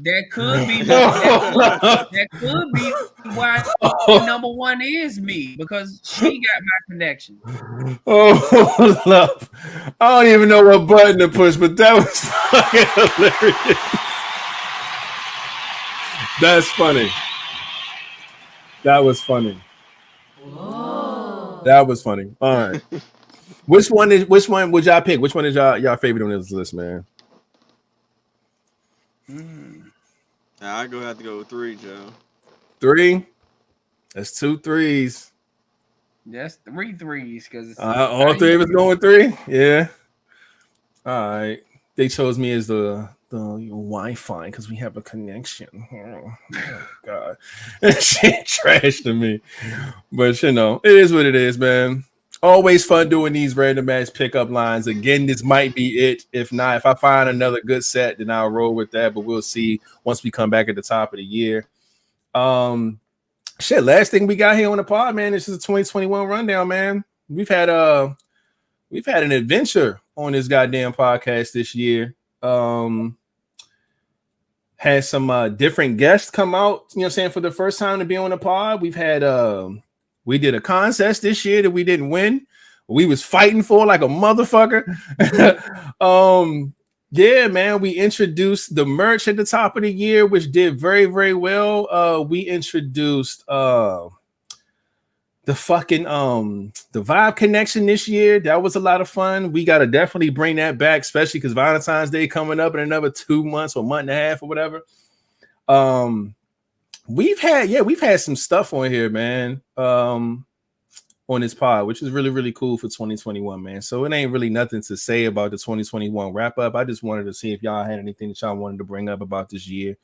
That could be that could be why number 1 is me, because she got my connection. Oh, love. I don't even know what button to push, but that was fucking hilarious. That's funny. That was funny. Whoa. That was funny. All right. Which one would y'all pick? Which one is y'all favorite on this list, man? I go have to go with 3, Joe. 3? That's 2 3s. That's 3 3s because all 3 of us going with 3. Yeah. All right. They chose me as the Wi-Fi because we have a connection. Oh God, shit trash to me. But it is what it is, man. Always fun doing these random ass pickup lines. Again, this might be it. If not, if I find another good set, then I'll roll with that. But we'll see once we come back at the top of the year. Last thing we got here on the pod, man. This is a 2021 rundown, man. We've had an adventure on this goddamn podcast this year. Had some different guests come out, for the first time to be on the pod. We've had we did a contest this year that we didn't win. We was fighting for like a motherfucker. Yeah, man, we introduced the merch at the top of the year, which did very, very well. We introduced the Vibe Connection this year. That was a lot of fun. We got to definitely bring that back, especially because Valentine's Day coming up in another 2 months or a month and a half or whatever. We've had some stuff on here, man, on this pod, which is really, really cool for 2021, man. So it ain't really nothing to say about the 2021 wrap up. I just wanted to see if y'all had anything that y'all wanted to bring up about this year.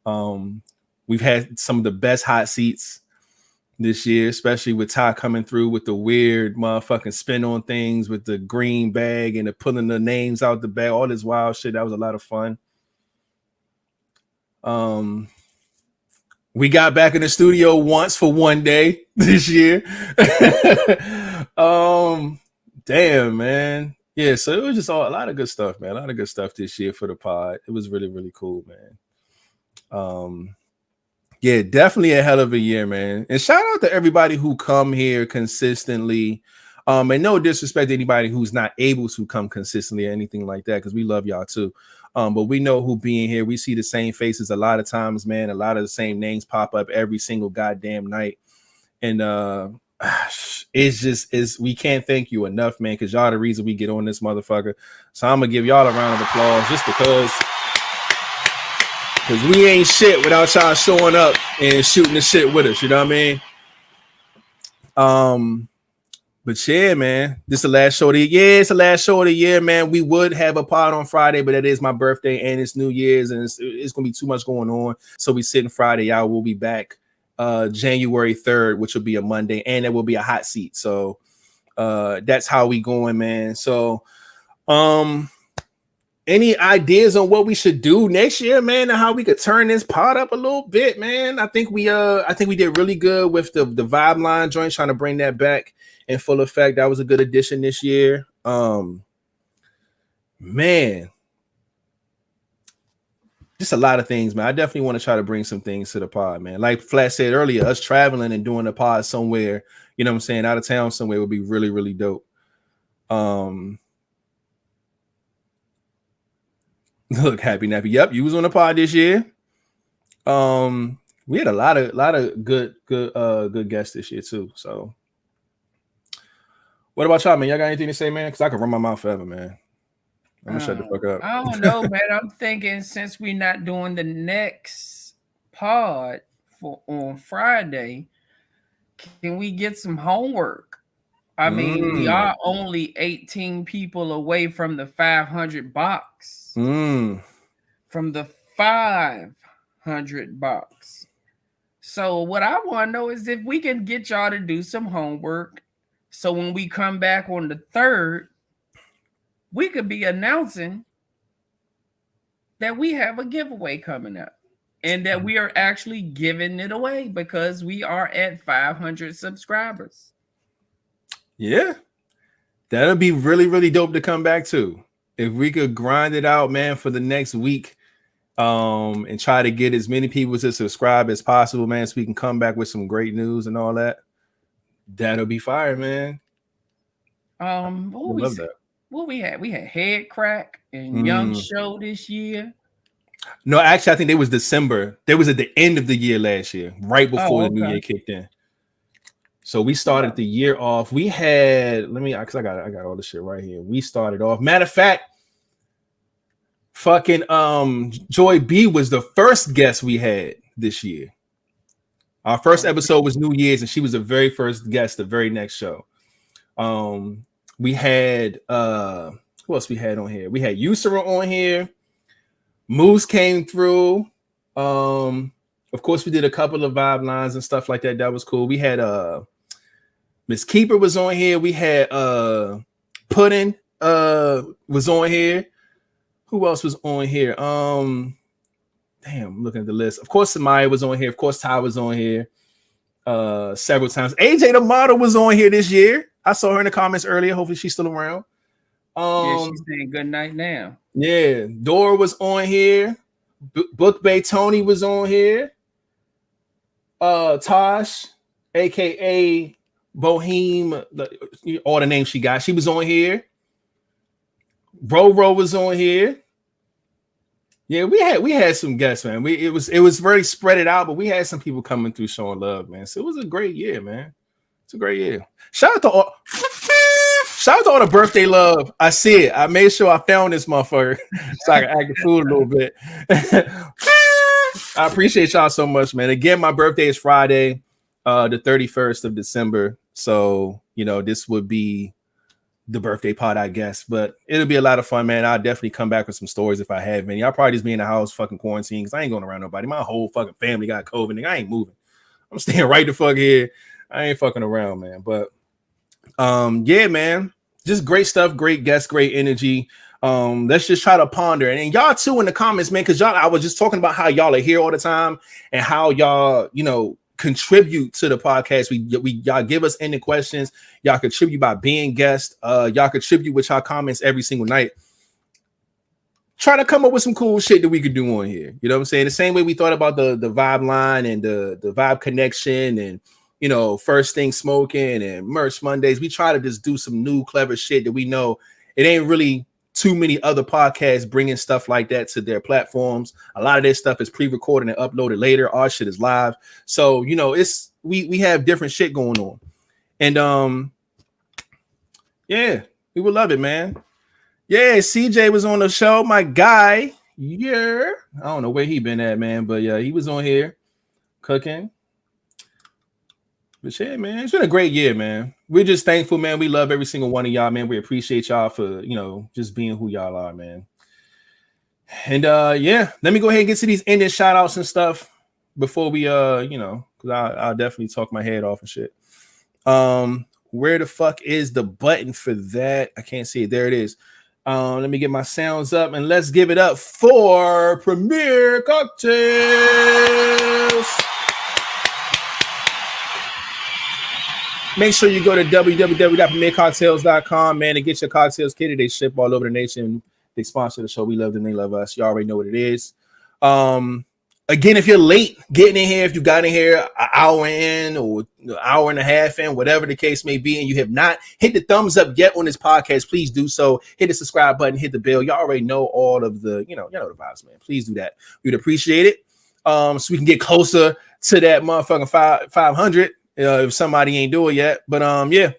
We've had some of the best hot seats this year, especially with Ty coming through with the weird motherfucking spin on things with the green bag and the pulling the names out the bag, all this wild shit. That was a lot of fun. We got back in the studio once for one day this year. Damn, man. Yeah, so it was just a lot of good stuff, man. A lot of good stuff this year for the pod. It was really, really cool, man. Yeah, definitely a hell of a year, man. And shout out to everybody who come here consistently. And no disrespect to anybody who's not able to come consistently or anything like that, because we love y'all too. But we know who being here. We see the same faces a lot of times, man. A lot of the same names pop up every single goddamn night. And we can't thank you enough, man, because y'all the reason we get on this motherfucker. So I'm gonna give y'all a round of applause just because we ain't shit without y'all showing up and shooting the shit with us. You know what I mean? But yeah, man, this is the last show of the year. It's the last show of the year, man. We would have a pod on Friday, but it is my birthday and it's New Year's, and it's gonna be too much going on. So we sitting Friday. Y'all will be back January 3rd, which will be a Monday, and there will be a hot seat. So that's how we going, man. So any ideas on what we should do next year, man, and how we could turn this pod up a little bit, man? I think we did really good with the vibe line joint, trying to bring that back in full effect. That was a good addition this year. Man, just a lot of things, man. I definitely want to try to bring some things to the pod, man. Like Flat said earlier, us traveling and doing a pod somewhere, you know what I'm saying, out of town somewhere would be really, really dope. Look, Happy Nappy. Yep, you was on the pod this year. We had a lot of good guests this year too. So, what about y'all, man? Y'all got anything to say, man? Because I can run my mouth forever, man. I'm gonna shut the fuck up. I don't know, man. I'm thinking since we're not doing the next pod on Friday, can we get some homework? I mean, we are only 18 people away from the 500 box. From the 500 box. So what I want to know is if we can get y'all to do some homework, so when we come back on the 3rd, we could be announcing that we have a giveaway coming up and that we are actually giving it away because we are at 500 subscribers. Yeah, that'll be really, really dope to come back to. If we could grind it out, man, for the next week, and try to get as many people to subscribe as possible, man, so we can come back with some great news and all that. That'll be fire, man. What we had? We had Head Crack and Young Show this year. No, actually, I think it was December. They was at the end of the year last year, right before the new year kicked in. So we started the year off. We had, because I got all the shit right here. We started off. Matter of fact, fucking Joy B was the first guest we had this year. Our first episode was New Year's, and she was the very first guest, the very next show. We had who else we had on here? We had Usura on here. Moose came through. Of course, we did a couple of vibe lines and stuff like that. That was cool. We had Miss Keeper was on here. We had Puddin was on here. Who else was on here? Damn, I'm looking at the list. Of course, Samaya was on here. Of course, Ty was on here several times. AJ the model was on here this year. I saw her in the comments earlier. Hopefully, she's still around. Yeah, she's saying good night now. Yeah, Dora was on here. Book Bay Tony was on here. Tosh, aka Boheme, all the names she got. She was on here. Roro was on here. Yeah, we had some guests, man. It was very spread it out, but we had some people coming through showing love, man. So it was a great year, man. It's a great year. Shout out to all the birthday love. I see it. I made sure I found this motherfucker so I can act the fool a little bit. I appreciate y'all so much, man. Again, my birthday is Friday, the 31st of December. So, this would be the birthday pod, I guess. But it'll be a lot of fun, man. I'll definitely come back with some stories if I have any. I'll probably just be in the house fucking quarantine because I ain't going around nobody. My whole fucking family got COVID. I ain't moving. I'm staying right the fuck here. I ain't fucking around, man. But yeah, man. Just great stuff, great guests, great energy. Let's just try to ponder. And y'all too in the comments, man, because I was just talking about how y'all are here all the time and how y'all, contribute to the podcast. Y'all give us any questions. Y'all contribute by being guests. Y'all contribute with y'all comments every single night. Try to come up with some cool shit that we could do on here. You know what I'm saying? The same way we thought about the vibe line and the vibe connection and first thing smoking and merch Mondays. We try to just do some new clever shit that we know it ain't really too many other podcasts bringing stuff like that to their platforms. A lot of their stuff is pre-recorded and uploaded later. Our shit is live. So, it's we have different shit going on. And yeah, we would love it, man. Yeah, CJ was on the show, my guy. Yeah. I don't know where he been at, man, but yeah, he was on here cooking. But yeah, man, it's been a great year, man. We're just thankful, man. We love every single one of y'all, man. We appreciate y'all for, just being who y'all are, man. And yeah, let me go ahead and get to these ending shout outs and stuff before we because I'll definitely talk my head off and shit. Where the fuck is the button for that? I can't see it. There it is. Let me get my sounds up and let's give it up for Premier Cocktails. Make sure you go to www.premiercocktails.com, man, and get your cocktails kitted. They ship all over the nation. They sponsor the show. We love them. They love us. You already know what it is. Again, if you're late getting in here, if you got in here an hour in or an hour and a half in, whatever the case may be, and you have not hit the thumbs up yet on this podcast, please do so. Hit the subscribe button, hit the bell. Y'all already know all of the, you know the vibes, man. Please do that. We'd appreciate it. So we can get closer to that motherfucking 500 if somebody ain't do it yet. But yeah.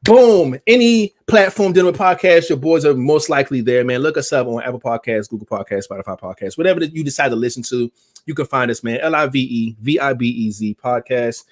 Boom. Any platform dealing with podcasts, your boys are most likely there, man. Look us up on Apple Podcasts, Google Podcasts, Spotify Podcasts, whatever that you decide to listen to, you can find us, man. 𝐿IVEVIBEZ podcast.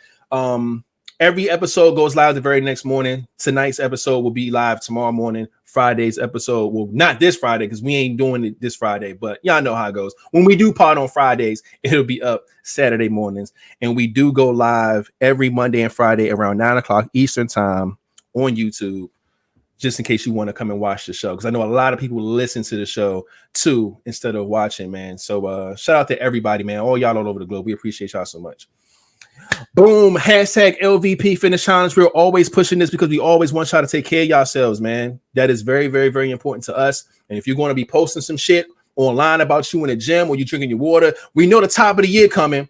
Every episode goes live the very next morning. Tonight's episode will be live tomorrow morning. Friday's episode, well, not this Friday because we ain't doing it this Friday, but y'all know how it goes. When we do pod on Fridays, it'll be up Saturday mornings. And we do go live every Monday and Friday around 9 o'clock Eastern time on YouTube, just in case you want to come and watch the show, because I know a lot of people listen to the show too instead of watching, man. So shout out to everybody, man, all y'all all over the globe. We appreciate y'all so much. Boom. Hashtag LVP Fitness Challenge. We're always pushing this because we always want y'all to take care of yourselves, man. That is very, very, very important to us. And if you're going to be posting some shit online about you in the gym or you drinking your water, we know the top of the year coming.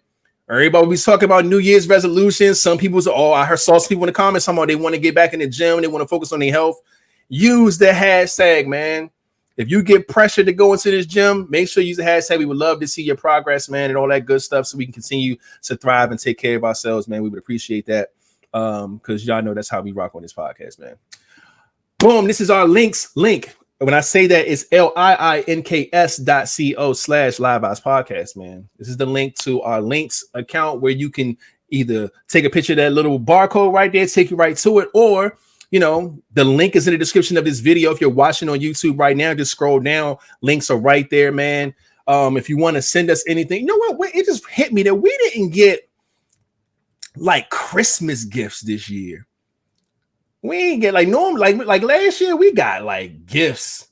Everybody be talking about New Year's resolutions. Some people say, I saw some people in the comments talking about they want to get back in the gym and they want to focus on their health. Use the hashtag, man. If you get pressure to go into this gym, make sure you use the hashtag. We would love to see your progress, man, and all that good stuff so we can continue to thrive and take care of ourselves, man. We would appreciate that because y'all know that's how we rock on this podcast, man. Boom. This is our link. When I say that, it's links.co/Liveeyes podcast, man. This is the link to our links account where you can either take a picture of that little barcode right there, take you right to it, or the link is in the description of this video. If you're watching on YouTube right now, just scroll down. Links are right there, man. If you want to send us anything, you know what? It just hit me that we didn't get like Christmas gifts this year. We ain't get like normal, like last year we got like gifts.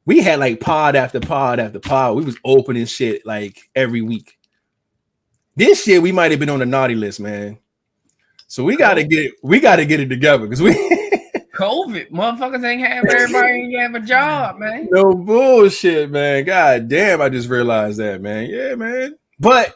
We had like pod after pod after pod. We was opening shit like every week. This year we might have been on the naughty list, man. So we gotta get it together because we COVID motherfuckers ain't have everybody ain't have a job, man. No bullshit, man. God damn, I just realized that, man. Yeah, man. But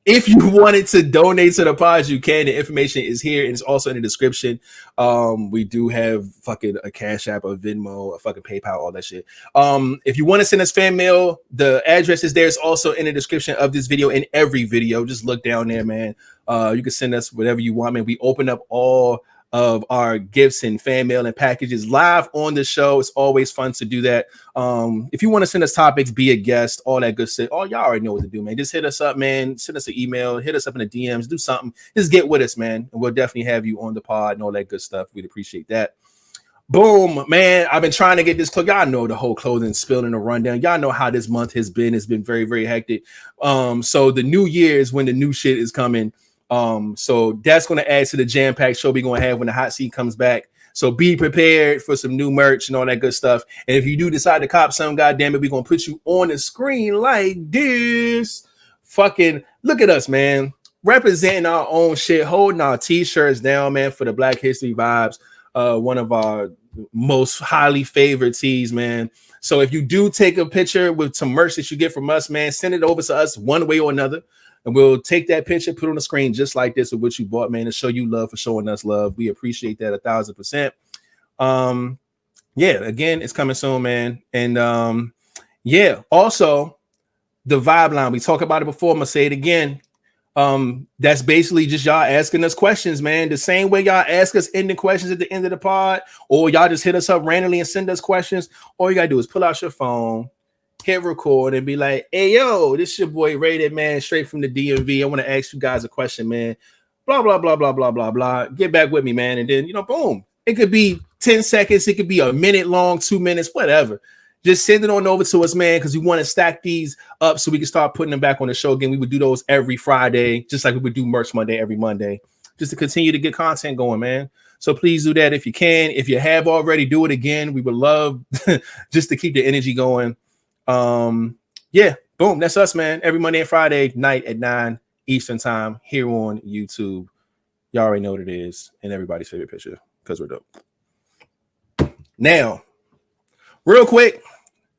if you wanted to donate to the pods, you can. The information is here and it's also in the description. We do have fucking a Cash App, a Venmo, a fucking PayPal, all that shit. If you want to send us fan mail, the address is there. It's also in the description of this video and every video. Just look down there, man. You can send us whatever you want, man. We open up all of our gifts and fan mail and packages live on the show. It's always fun to do that. If you want to send us topics, be a guest, all that good shit. Y'all already know what to do, man. Just hit us up, man. Send us an email, hit us up in the DMs, do something. Just get with us, man. And we'll definitely have you on the pod and all that good stuff. We'd appreciate that. Boom, man. I've been trying to get this y'all know the whole clothing spill in the rundown. Y'all know how this month has been. It's been very, very hectic. So the new year is when the new shit is coming. So that's going to add to the jam-packed show we're going to have when the hot seat comes back. So be prepared for some new merch and all that good stuff. And if you do decide to cop some, goddamn it, we're going to put you on the screen like this. Fucking look at us, man. Representing our own shit, holding our t-shirts down, man, for the Black History Vibes. One of our most highly favorite tees, man. So if you do take a picture with some merch that you get from us, man, send it over to us one way or another. And we'll take that picture, put it on the screen just like this of what you bought, man, and show you love for showing us love. We appreciate that 1,000%. Yeah, again, it's coming soon, man. And yeah, also the vibe line. We talked about it before. I'm gonna say it again. That's basically just y'all asking us questions, man. The same way y'all ask us ending questions at the end of the pod, or y'all just hit us up randomly and send us questions. All you gotta do is pull out your phone, hit record, and be like, hey, yo, this your boy Rated, man, straight from the DMV. I want to ask you guys a question, man. blah, blah, blah, blah, blah, blah, blah. Get back with me, man. And then, boom. It could be 10 seconds. It could be a minute long, 2 minutes, whatever. Just send it on over to us, man, because we want to stack these up so we can start putting them back on the show again. We would do those every Friday, just like we would do Merch Monday every Monday, just to continue to get content going, man. So please do that if you can. If you have already, do it again. We would love just to keep the energy going. Yeah, boom. That's us, man. Every Monday and Friday night at 9 Eastern time here on YouTube. Y'all already know what it is. And everybody's favorite picture because we're dope. Now, real quick,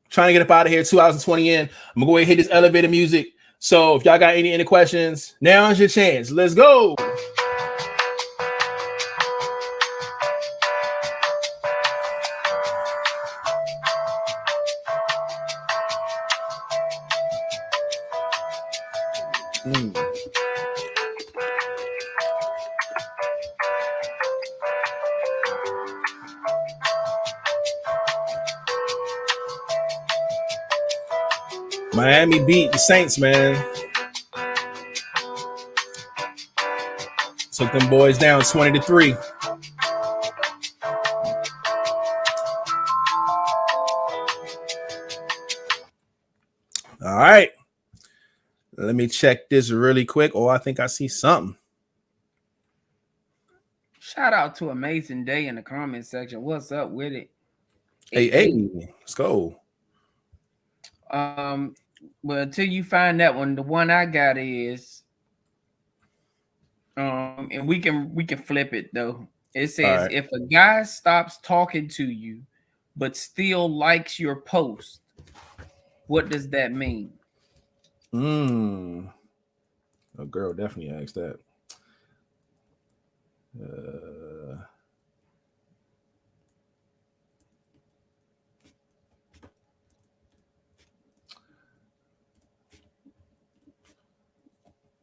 trying to get up out of here. 2 hours and 20 in. I'm going to go ahead and hit this elevator music. So if y'all got any questions, now's your chance. Let's go. Miami beat the Saints, man. Took them boys down 20-3. All right. Let me check this really quick. Oh, I think I see something. Shout out to Amazing Day in the comment section. What's up with it? Hey, let's go. Well, until you find that one, the one I got is and we can flip it though. It says right. If a guy stops talking to you but still likes your post, what does that mean? A girl definitely asked that.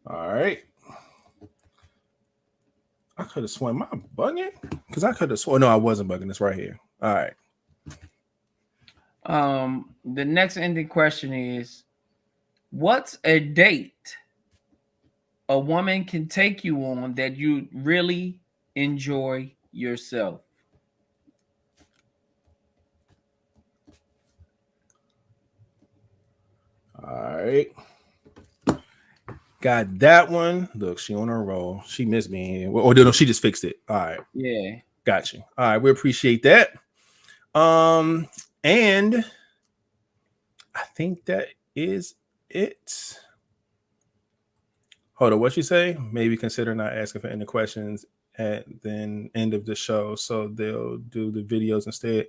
All right. I could have sworn my bugging because I could have sworn. No, I wasn't bugging. It's right here. All right. The next ending question is, what's a date a woman can take you on that you really enjoy yourself? All right. Got that one. Look, she on her roll. She missed me. Or no, she just fixed it. All right. Yeah. Got you. All right. We appreciate that. And I think that is it. Hold on. What you say? Maybe consider not asking for any questions at the end of the show. So they'll do the videos instead.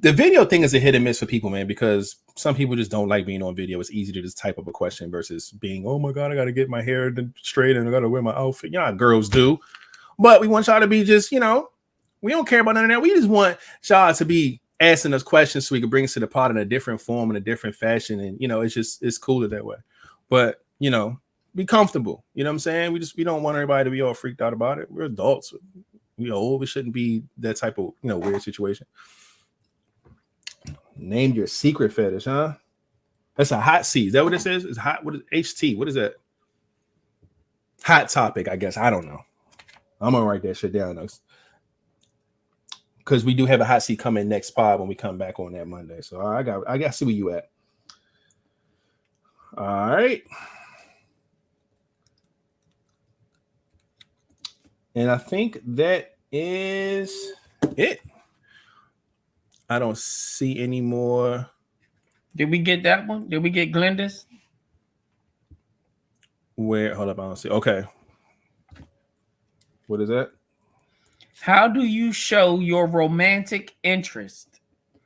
The video thing is a hit and miss for people, man, because some people just don't like being on video. It's easy to just type up a question versus being, oh my God, I got to get my hair straight and I got to wear my outfit. You know how girls do. But we want y'all to be just, we don't care about none of that. We just want y'all to be asking us questions so we can bring us to the pod in a different form, in a different fashion. And, it's cooler that way. But, be comfortable. You know what I'm saying? We don't want everybody to be all freaked out about it. We're adults. We old. It shouldn't be that type of, weird situation. Name your secret fetish, huh? That's a hot seat. Is that what it says? It's hot. What is HT? What is that? Hot topic, I guess. I don't know. I'm gonna write that shit down though, because we do have a hot seat coming next pod when we come back on that Monday. So I got to see where you at. All right. And I think that is it. I don't see any more. Did we get that one? Did we get Glenda's? Where? Hold up. I don't see. Okay. What is that? How do you show your romantic interest?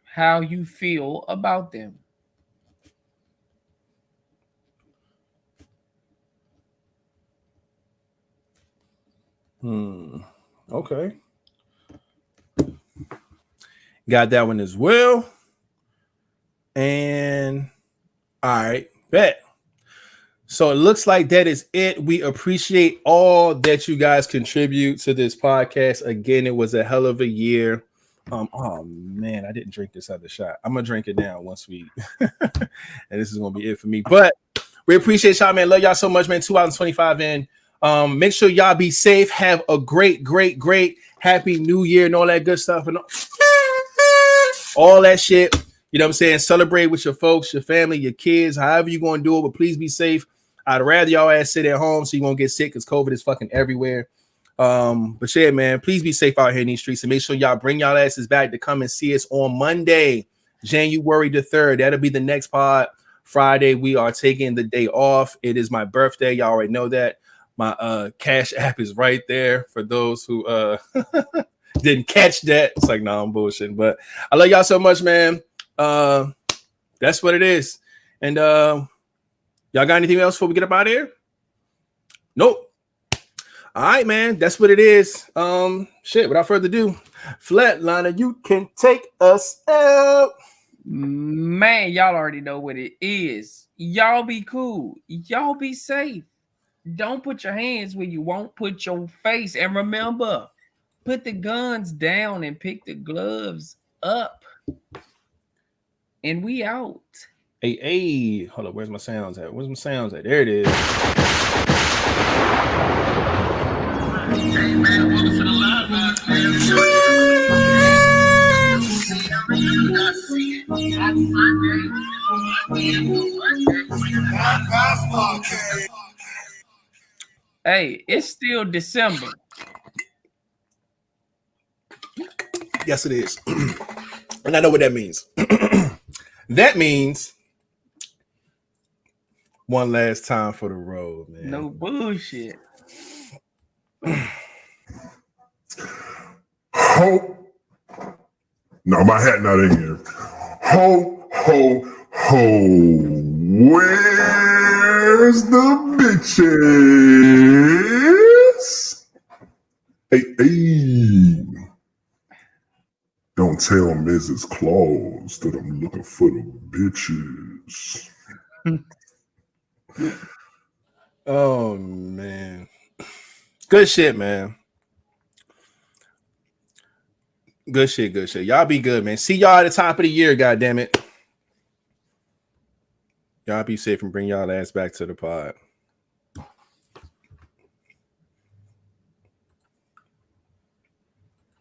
How you feel about them? Okay. Got that one as well. And all right, bet. So it looks like that is it. We appreciate all that you guys contribute to this podcast. Again, it was a hell of a year. Oh man, I didn't drink this other shot. I'm gonna drink it now once we and this is gonna be it for me. But we appreciate y'all, man. Love y'all so much, man. 2025 in. Make sure y'all be safe. Have a great happy new year and all that good stuff and all that shit. You know what I'm saying? Celebrate with your folks, your family, your kids, however you're going to do it, but please be safe. I'd rather y'all ass sit at home so you won't get sick because COVID is fucking everywhere. But yeah, man, please be safe out here in these streets and make sure y'all bring y'all asses back to come and see us on Monday, January the 3rd. That'll be the next pod. Friday, we are taking the day off. It is my birthday. Y'all already know that. My Cash App is right there for those who didn't catch that. It's like, nah, I'm bullshitting. But I love y'all so much, man. That's what it is. And y'all got anything else before we get up out of here? Nope. All right, man. That's what it is. Shit, without further ado, Flatliner, you can take us out. Man, y'all already know what it is. Y'all be cool. Y'all be safe. Don't put your hands where you won't put your face. And remember, put the guns down and pick the gloves up. And we out. Hey, hold up. Where's my sounds at? There it is. Hey, man, welcome to the live box, man. Hey, it's still December. Yes, it is. And I know what that means. That means one last time for the road, man. No bullshit. Ho. No, my hat not in here. Ho, ho, ho. Where's the bitches? Hey. Don't tell Mrs. Claus that I'm looking for the bitches. Oh, man. Good shit, man. Good shit. Y'all be good, man. See y'all at the top of the year, goddammit. Y'all be safe and bring y'all ass back to the pod.